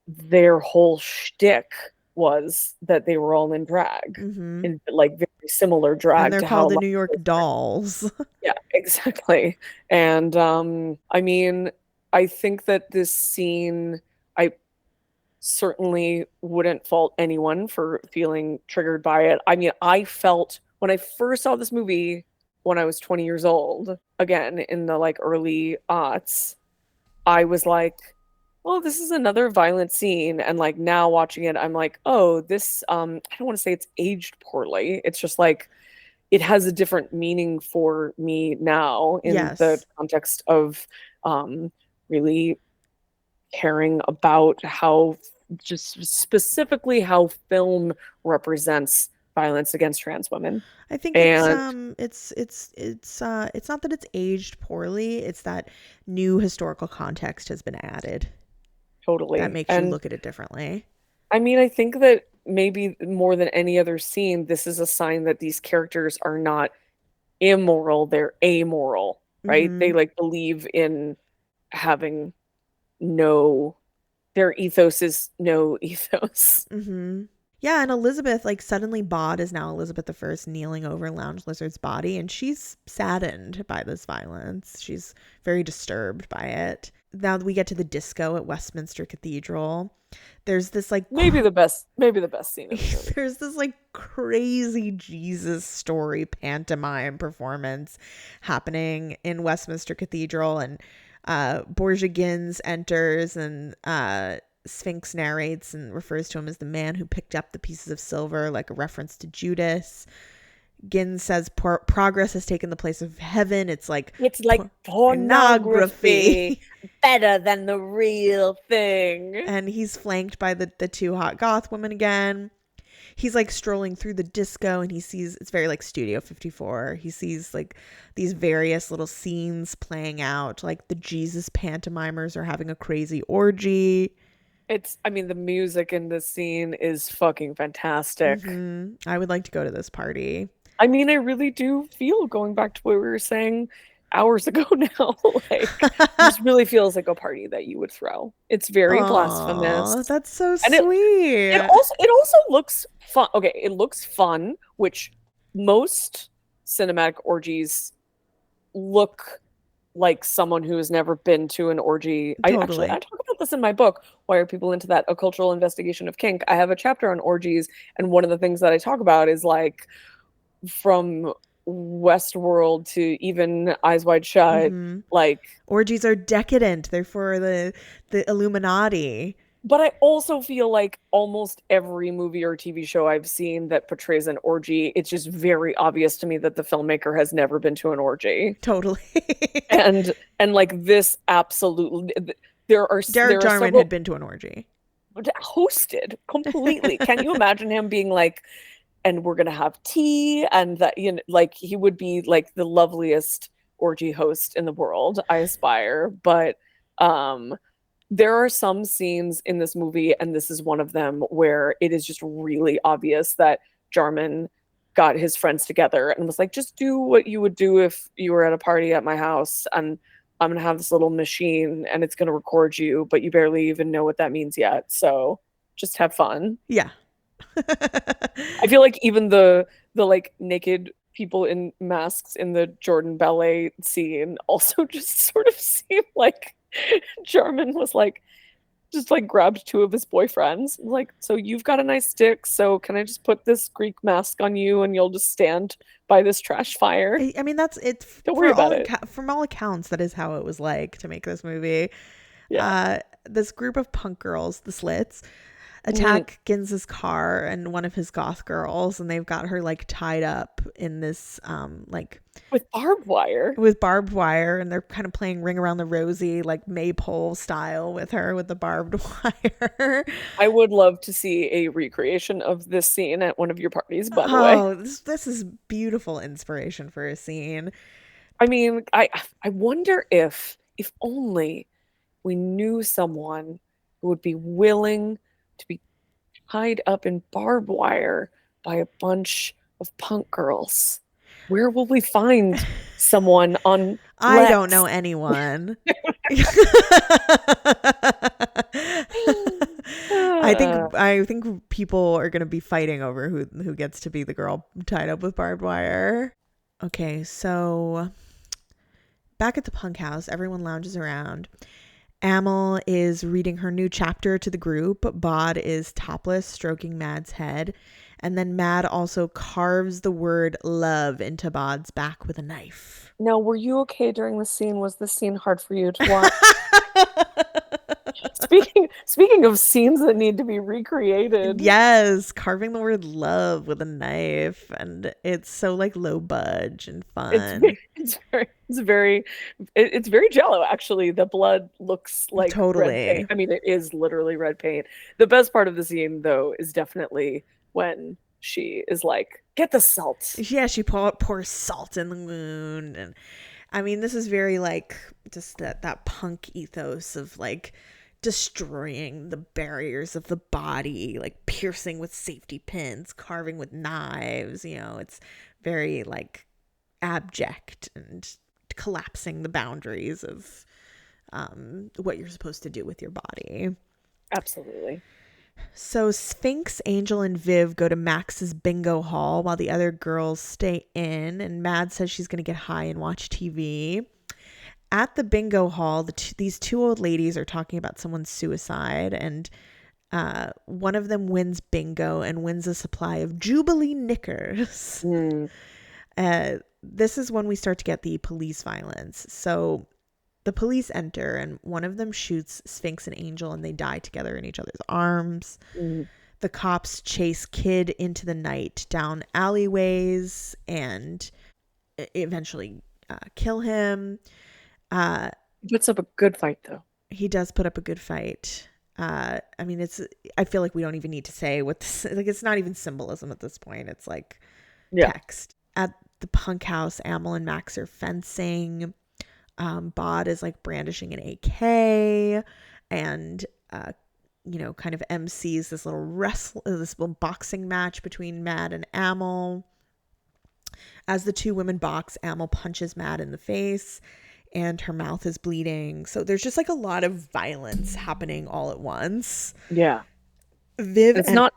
Speaker 4: their whole shtick was that they were all in drag, in like very similar drag,
Speaker 3: and they're
Speaker 4: to
Speaker 3: called
Speaker 4: how
Speaker 3: the New York Dolls.
Speaker 4: yeah, exactly. And I mean, I think that this scene, I certainly wouldn't fault anyone for feeling triggered by it. I mean, I felt when I first saw this movie when I was 20 years old, again in the like early aughts, I was like, oh, this is another violent scene. And like now watching it, I'm like, oh, this I don't want to say it's aged poorly. It's just like it has a different meaning for me now in the context of really caring about how, just specifically how film represents violence against trans women.
Speaker 3: I think it's not that it's aged poorly, it's that new historical context has been added.
Speaker 4: Totally.
Speaker 3: That makes you look at it differently.
Speaker 4: I mean, I think that maybe more than any other scene, this is a sign that these characters are not immoral, they're amoral, right? They like believe in having their ethos is no ethos.
Speaker 3: Yeah, and Elizabeth, like suddenly Bod is now Elizabeth I kneeling over Lounge Lizard's body, and she's saddened by this violence. She's very disturbed by it. Now we get to the disco at Westminster Cathedral. There's this like
Speaker 4: maybe the best scene of the movie.
Speaker 3: There's this like crazy Jesus story pantomime performance happening in Westminster Cathedral, and Borgia Gins enters, and Sphinx narrates and refers to him as the man who picked up the pieces of silver, like a reference to Judas. Gins says progress has taken the place of heaven. It's like
Speaker 4: pornography better than the real thing.
Speaker 3: And he's flanked by the two hot goth women again. He's like strolling through the disco, and he sees, it's very like Studio 54. He sees like these various little scenes playing out, like the Jesus pantomimers are having a crazy orgy.
Speaker 4: The music in this scene is fucking fantastic.
Speaker 3: I would like to go to this party.
Speaker 4: I mean, I really do feel, going back to what we were saying hours ago now, like this really feels like a party that you would throw. It's very blasphemous.
Speaker 3: That's so sweet.
Speaker 4: It also looks fun. Okay, it looks fun, which most cinematic orgies look like someone who has never been to an orgy.
Speaker 3: Totally.
Speaker 4: I talk about this in my book, Why Are People Into That? A Cultural Investigation of Kink. I have a chapter on orgies, and one of the things that I talk about is like from Westworld to even Eyes Wide Shut, like
Speaker 3: orgies are decadent. They're for the Illuminati.
Speaker 4: But I also feel like almost every movie or TV show I've seen that portrays an orgy, it's just very obvious to me that the filmmaker has never been to an orgy.
Speaker 3: Totally.
Speaker 4: and like this, absolutely, Derek
Speaker 3: Jarman had been to an orgy.
Speaker 4: Hosted completely. Can you imagine him being like, and we're gonna have tea, and that, like he would be like the loveliest orgy host in the world. I aspire, but there are some scenes in this movie, and this is one of them, where it is just really obvious that Jarman got his friends together and was like, just do what you would do if you were at a party at my house, and I'm gonna have this little machine and it's gonna record you, but you barely even know what that means yet. So just have fun.
Speaker 3: Yeah.
Speaker 4: I feel like even the like naked people in masks in the Jordan ballet scene also just sort of seem like Jarman was like just like grabbed two of his boyfriends, like, so you've got a nice dick, so can I just put this Greek mask on you and you'll just stand by this trash fire?
Speaker 3: I mean, that's it.
Speaker 4: Don't worry about it.
Speaker 3: From all accounts, that is how it was like to make this movie.
Speaker 4: Yeah.
Speaker 3: This group of punk girls, the Slits, attack Gins's car and one of his goth girls, and they've got her like tied up in this like
Speaker 4: with barbed wire,
Speaker 3: and they're kind of playing Ring Around the Rosie like maypole style with her with the barbed wire.
Speaker 4: I would love to see a recreation of this scene at one of your parties, by the way.
Speaker 3: Oh, this is beautiful inspiration for a scene.
Speaker 4: I mean, I wonder if only we knew someone who would be willing to be tied up in barbed wire by a bunch of punk girls. Where will we find someone on
Speaker 3: I don't know anyone. I think people are going to be fighting over who gets to be the girl tied up with barbed wire. Okay, so back at the punk house, everyone lounges around. Amel is reading her new chapter to the group. Bod is topless, stroking Mad's head. And then Mad also carves the word love into Bod's back with a knife.
Speaker 4: Now, were you okay during the scene? Was this scene hard for you to watch? Speaking of scenes that need to be recreated.
Speaker 3: Yes, carving the word love with a knife. And it's so like low budge and fun.
Speaker 4: It's very Jello, actually. The blood looks like
Speaker 3: totally
Speaker 4: red paint. I mean, it is literally red paint. The best part of the scene, though, is definitely when she is like, get the salt.
Speaker 3: Yeah, she pours salt in the wound. And I mean, this is very like just that punk ethos of like destroying the barriers of the body, like piercing with safety pins, carving with knives. You know, it's very like abject and collapsing the boundaries of what you're supposed to do with your body.
Speaker 4: Absolutely.
Speaker 3: So Sphinx, Angel, and Viv go to Max's bingo hall while the other girls stay in, and Mad says she's going to get high and watch TV. At the bingo hall, these two old ladies are talking about someone's suicide, and one of them wins bingo and wins a supply of Jubilee knickers. This is when we start to get the police violence. So the police enter, and one of them shoots Sphinx and Angel, and they die together in each other's arms. The cops chase Kid into the night down alleyways and eventually kill him.
Speaker 4: He puts up a good fight, though.
Speaker 3: He does put up a good fight. I mean, I feel like we don't even need to say what this, like, it's not even symbolism at this point. It's like text. At the punk house, Amel and Max are fencing. Bod is like brandishing an AK and, kind of MCs this little boxing match between Mad and Amel. As the two women box, Amel punches Mad in the face and her mouth is bleeding. So there's just like a lot of violence happening all at once.
Speaker 4: Yeah.
Speaker 3: Viv,
Speaker 4: it's not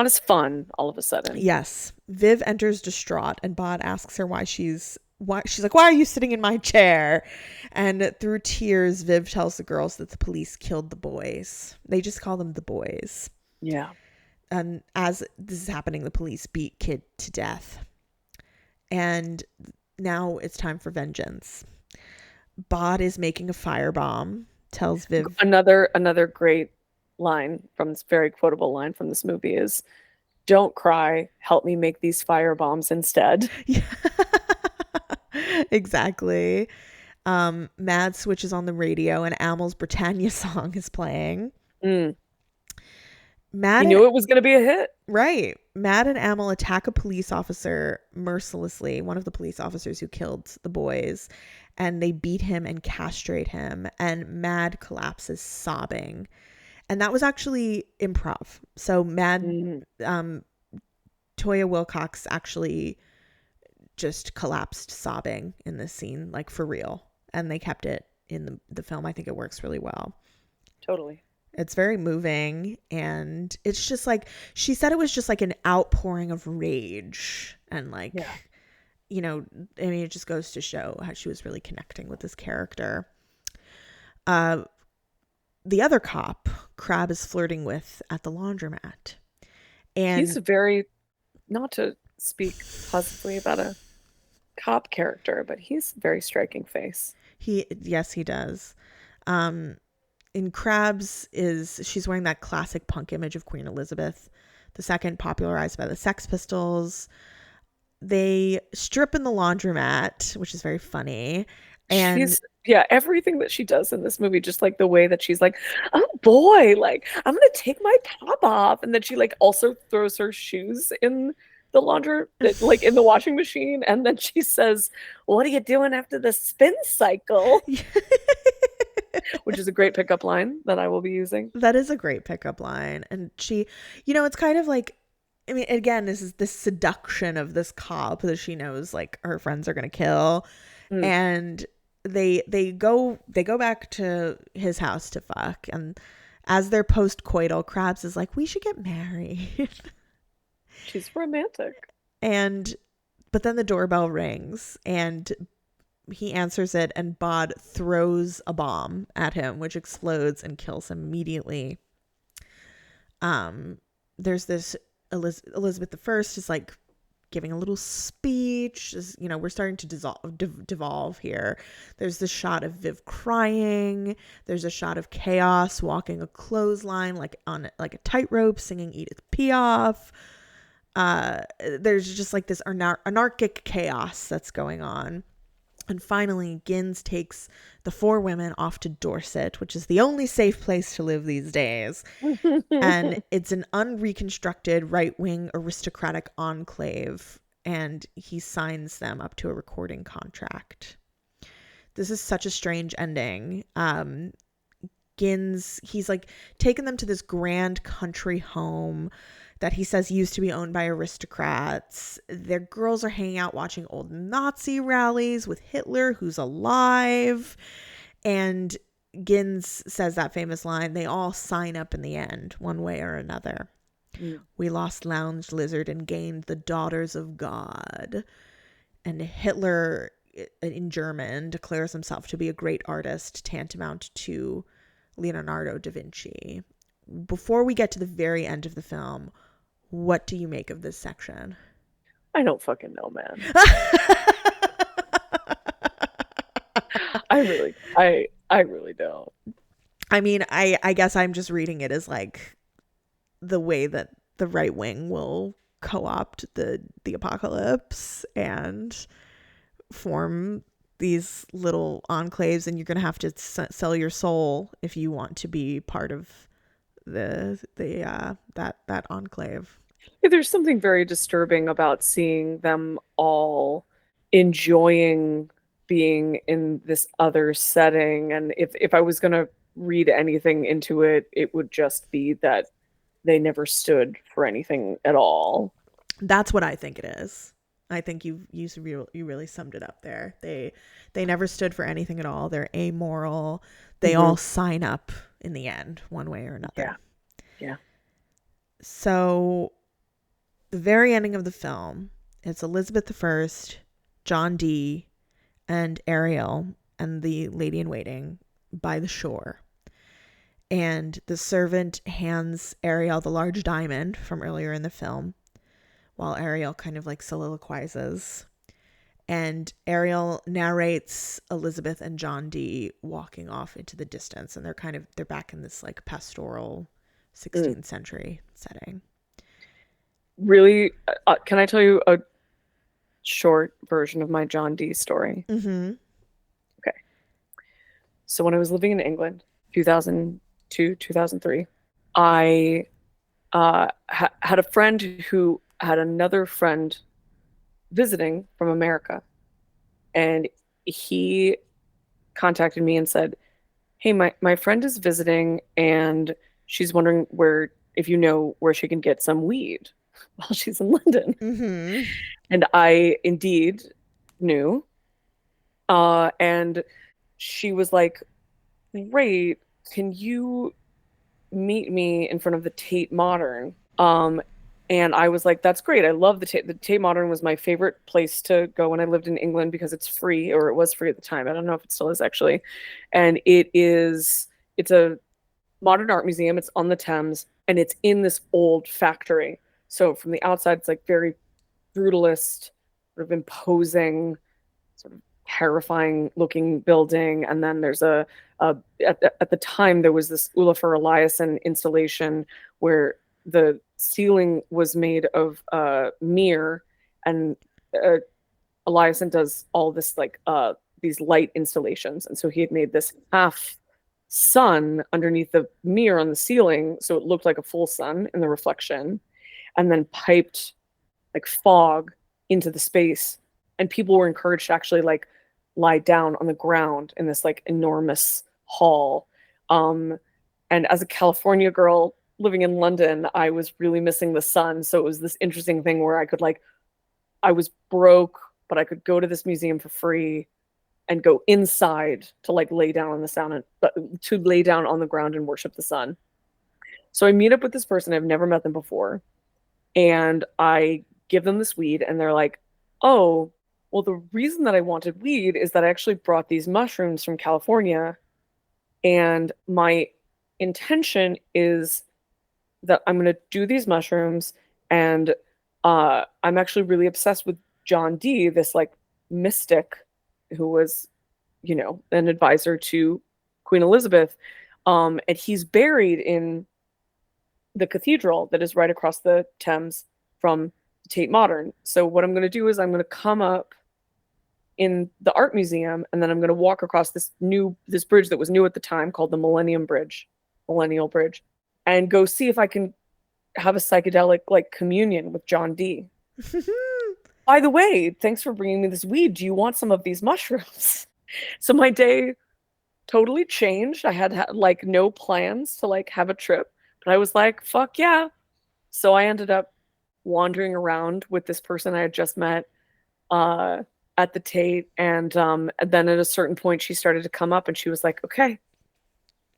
Speaker 4: as fun all of a sudden.
Speaker 3: Yes. Viv enters distraught and Bod asks her why she's like, why are you sitting in my chair? And through tears, Viv tells the girls that the police killed the boys. They just call them the boys.
Speaker 4: Yeah.
Speaker 3: And as this is happening, the police beat Kid to death. And now it's time for vengeance. Bod is making a firebomb, tells Viv.
Speaker 4: Another great line from this very quotable line from this movie is, "Don't cry, help me make these firebombs instead."
Speaker 3: Yeah. Exactly. Mad switches on the radio and Amel's Britannia song is playing.
Speaker 4: Mad,
Speaker 3: he
Speaker 4: knew it was going to be a hit.
Speaker 3: Right. Mad and Amel attack a police officer mercilessly, one of the police officers who killed the boys. and they beat him and castrate him, and Mad collapses sobbing. And that was actually improv. So Mad, Toya Wilcox actually just collapsed sobbing in this scene, like for real. And they kept it in the film. I think it works really well.
Speaker 4: Totally.
Speaker 3: It's very moving, and it's just like, she said it was just like an outpouring of rage, and like, you know, I mean, it just goes to show how she was really connecting with this character. The other cop, Crab is flirting with at the laundromat. And
Speaker 4: he's very, not to speak positively about a cop character, but he's a very striking face.
Speaker 3: Yes, he does. In Crab's she's wearing that classic punk image of Queen Elizabeth II, popularized by the Sex Pistols. They strip in the laundromat, which is very funny. And
Speaker 4: everything that she does in this movie, just like the way that she's like, oh boy, like, I'm gonna take my top off, and then she like also throws her shoes in the like in the washing machine, and then she says, what are you doing after the spin cycle? Which is a great pickup line that I will be using.
Speaker 3: That is a great pickup line. And she, you know, it's kind of like, I mean, again, this is this seduction of this cop that she knows like her friends are going to kill. And they go back to his house to fuck. And as they're post-coital, Krabs is like, we should get married.
Speaker 4: She's romantic.
Speaker 3: But then the doorbell rings, and he answers it, and Bod throws a bomb at him, which explodes and kills him immediately. There's this Elizabeth I is like giving a little speech. You know, we're starting to devolve here. There's this shot of Viv crying. There's a shot of Chaos walking a clothesline, like on like a tightrope, singing Edith Piaf. There's just like this anarchic chaos that's going on. And finally, Gins takes the four women off to Dorset, which is the only safe place to live these days. And it's an unreconstructed right-wing aristocratic enclave, and he signs them up to a recording contract. This is such a strange ending. Gins, he's like taken them to this grand country home that he says used to be owned by aristocrats. Their girls are hanging out watching old Nazi rallies with Hitler, who's alive. And Gins says that famous line, they all sign up in the end, one way or another. We lost Lounge Lizard and gained the Daughters of God. And Hitler, in German, declares himself to be a great artist, tantamount to Leonardo da Vinci. Before we get to the very end of the film, what do you make of this section?
Speaker 4: I don't fucking know, man. I really don't.
Speaker 3: I mean, I guess I'm just reading it as like the way that the right wing will co-opt the apocalypse and form these little enclaves, and you're gonna have to sell your soul if you want to be part of that enclave.
Speaker 4: Yeah, there's something very disturbing about seeing them all enjoying being in this other setting. And if I was going to read anything into it, it would just be that they never stood for anything at all.
Speaker 3: That's what I think it is. I think you really summed it up there. They never stood for anything at all. They're amoral. They all sign up in the end, one way or another.
Speaker 4: Yeah.
Speaker 3: So the very ending of the film, it's Elizabeth I, John Dee, and Ariel and the lady in waiting by the shore. And the servant hands Ariel the large diamond from earlier in the film, while Ariel kind of like soliloquizes. And Ariel narrates Elizabeth and John Dee walking off into the distance, and they're back in this like pastoral 16th century setting.
Speaker 4: Really, can I tell you a short version of my John Dee story?
Speaker 3: Mm-hmm.
Speaker 4: Okay. So when I was living in England, 2002, 2003, I had a friend who had another friend visiting from America. And he contacted me and said, hey, my friend is visiting and she's wondering if you know where she can get some weed while she's in London.
Speaker 3: Mm-hmm.
Speaker 4: And I indeed knew. And she was like, great, can you meet me in front of the Tate Modern? And I was like, that's great. I love the Tate Modern was my favorite place to go when I lived in England because it's free, or it was free at the time. I don't know if it still is actually. And it's a modern art museum. It's on the Thames and it's in this old factory. So from the outside, it's like very brutalist, sort of imposing, sort of terrifying looking building. And then there's at the time there was this Olafur Eliasson installation where the ceiling was made of mirror, and Eliasson does all this like these light installations, and so he had made this half sun underneath the mirror on the ceiling, so it looked like a full sun in the reflection, and then piped like fog into the space, and people were encouraged to actually like lie down on the ground in this like enormous hall. And as a California girl living in London, I was really missing the sun. So it was this interesting thing where I was broke, but I could go to this museum for free and go inside to like lay down on the ground and worship the sun. So I meet up with this person. I've never met them before. And I give them this weed and they're like, oh, well, the reason that I wanted weed is that I actually brought these mushrooms from California. And my intention is that I'm going to do these mushrooms, and I'm actually really obsessed with John Dee, this like mystic who was, an advisor to Queen Elizabeth. And he's buried in the cathedral that is right across the Thames from the Tate Modern. So what I'm going to do is I'm going to come up in the art museum, and then I'm going to walk across this bridge that was new at the time called the Millennial Bridge, and go see if I can have a psychedelic like communion with John Dee. By the way, thanks for bringing me this weed. Do you want some of these mushrooms? So my day totally changed. I had like no plans to like have a trip, but I was like, fuck yeah. So I ended up wandering around with this person I had just met at the Tate, and then at a certain point she started to come up and she was like, okay,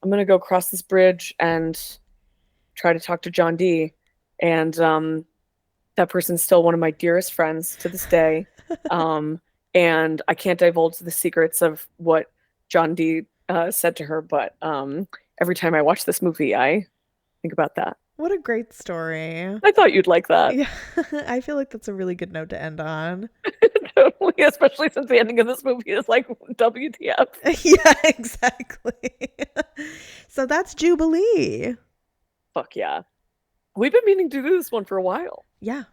Speaker 4: I'm gonna go across this bridge and try to talk to John Dee. And that person's still one of my dearest friends to this day. And I can't divulge the secrets of what John Dee said to her, but every time I watch this movie, I think about that.
Speaker 3: What a great story.
Speaker 4: I thought you'd like that.
Speaker 3: Yeah, I feel like that's a really good note to end on.
Speaker 4: Totally, especially since the ending of this movie is like WTF.
Speaker 3: Yeah, exactly. So that's Jubilee.
Speaker 4: Fuck yeah. We've been meaning to do this one for a while.
Speaker 3: Yeah.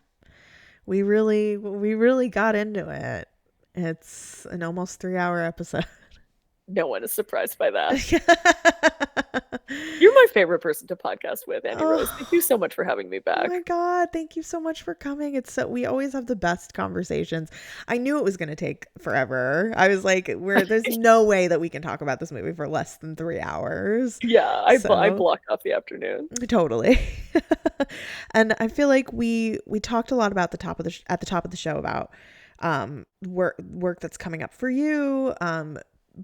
Speaker 3: We really got into it. It's an almost 3-hour episode.
Speaker 4: No one is surprised by that. You're my favorite person to podcast with, Annie Rose. Thank you so much for having me back.
Speaker 3: Oh my God. Thank you so much for coming. We always have the best conversations. I knew it was going to take forever. I was like, there's no way that we can talk about this movie for less than 3 hours.
Speaker 4: Yeah, I blocked off the afternoon.
Speaker 3: Totally. And I feel like we talked a lot about at the top of the show about work that's coming up for you.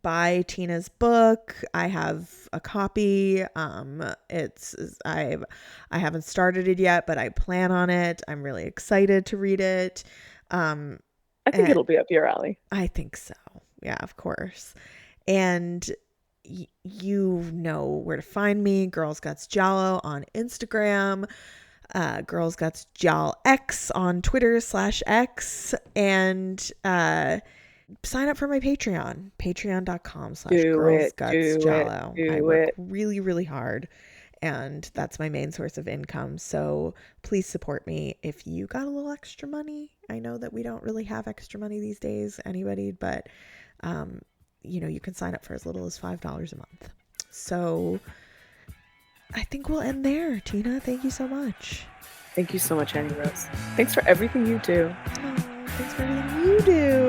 Speaker 3: Buy Tina's book. I have a copy. I haven't started it yet, but I plan on it. I'm really excited to read it.
Speaker 4: I think it'll be up your alley. I
Speaker 3: think so. Yeah, of course. And you know where to find me. Girls Guts Giallo on Instagram. Girls Guts Giallo X on Twitter /X. And sign up for my Patreon, patreon.com/girlsgutsgiallo. I work really, really hard, and that's my main source of income. So please support me if you got a little extra money. I know that we don't really have extra money these days, anybody, but you can sign up for as little as $5 a month. So I think we'll end there. Tina, thank you so much.
Speaker 4: Thank you so much, Annie Rose. Thanks for everything you do.
Speaker 3: Oh, thanks for everything you do.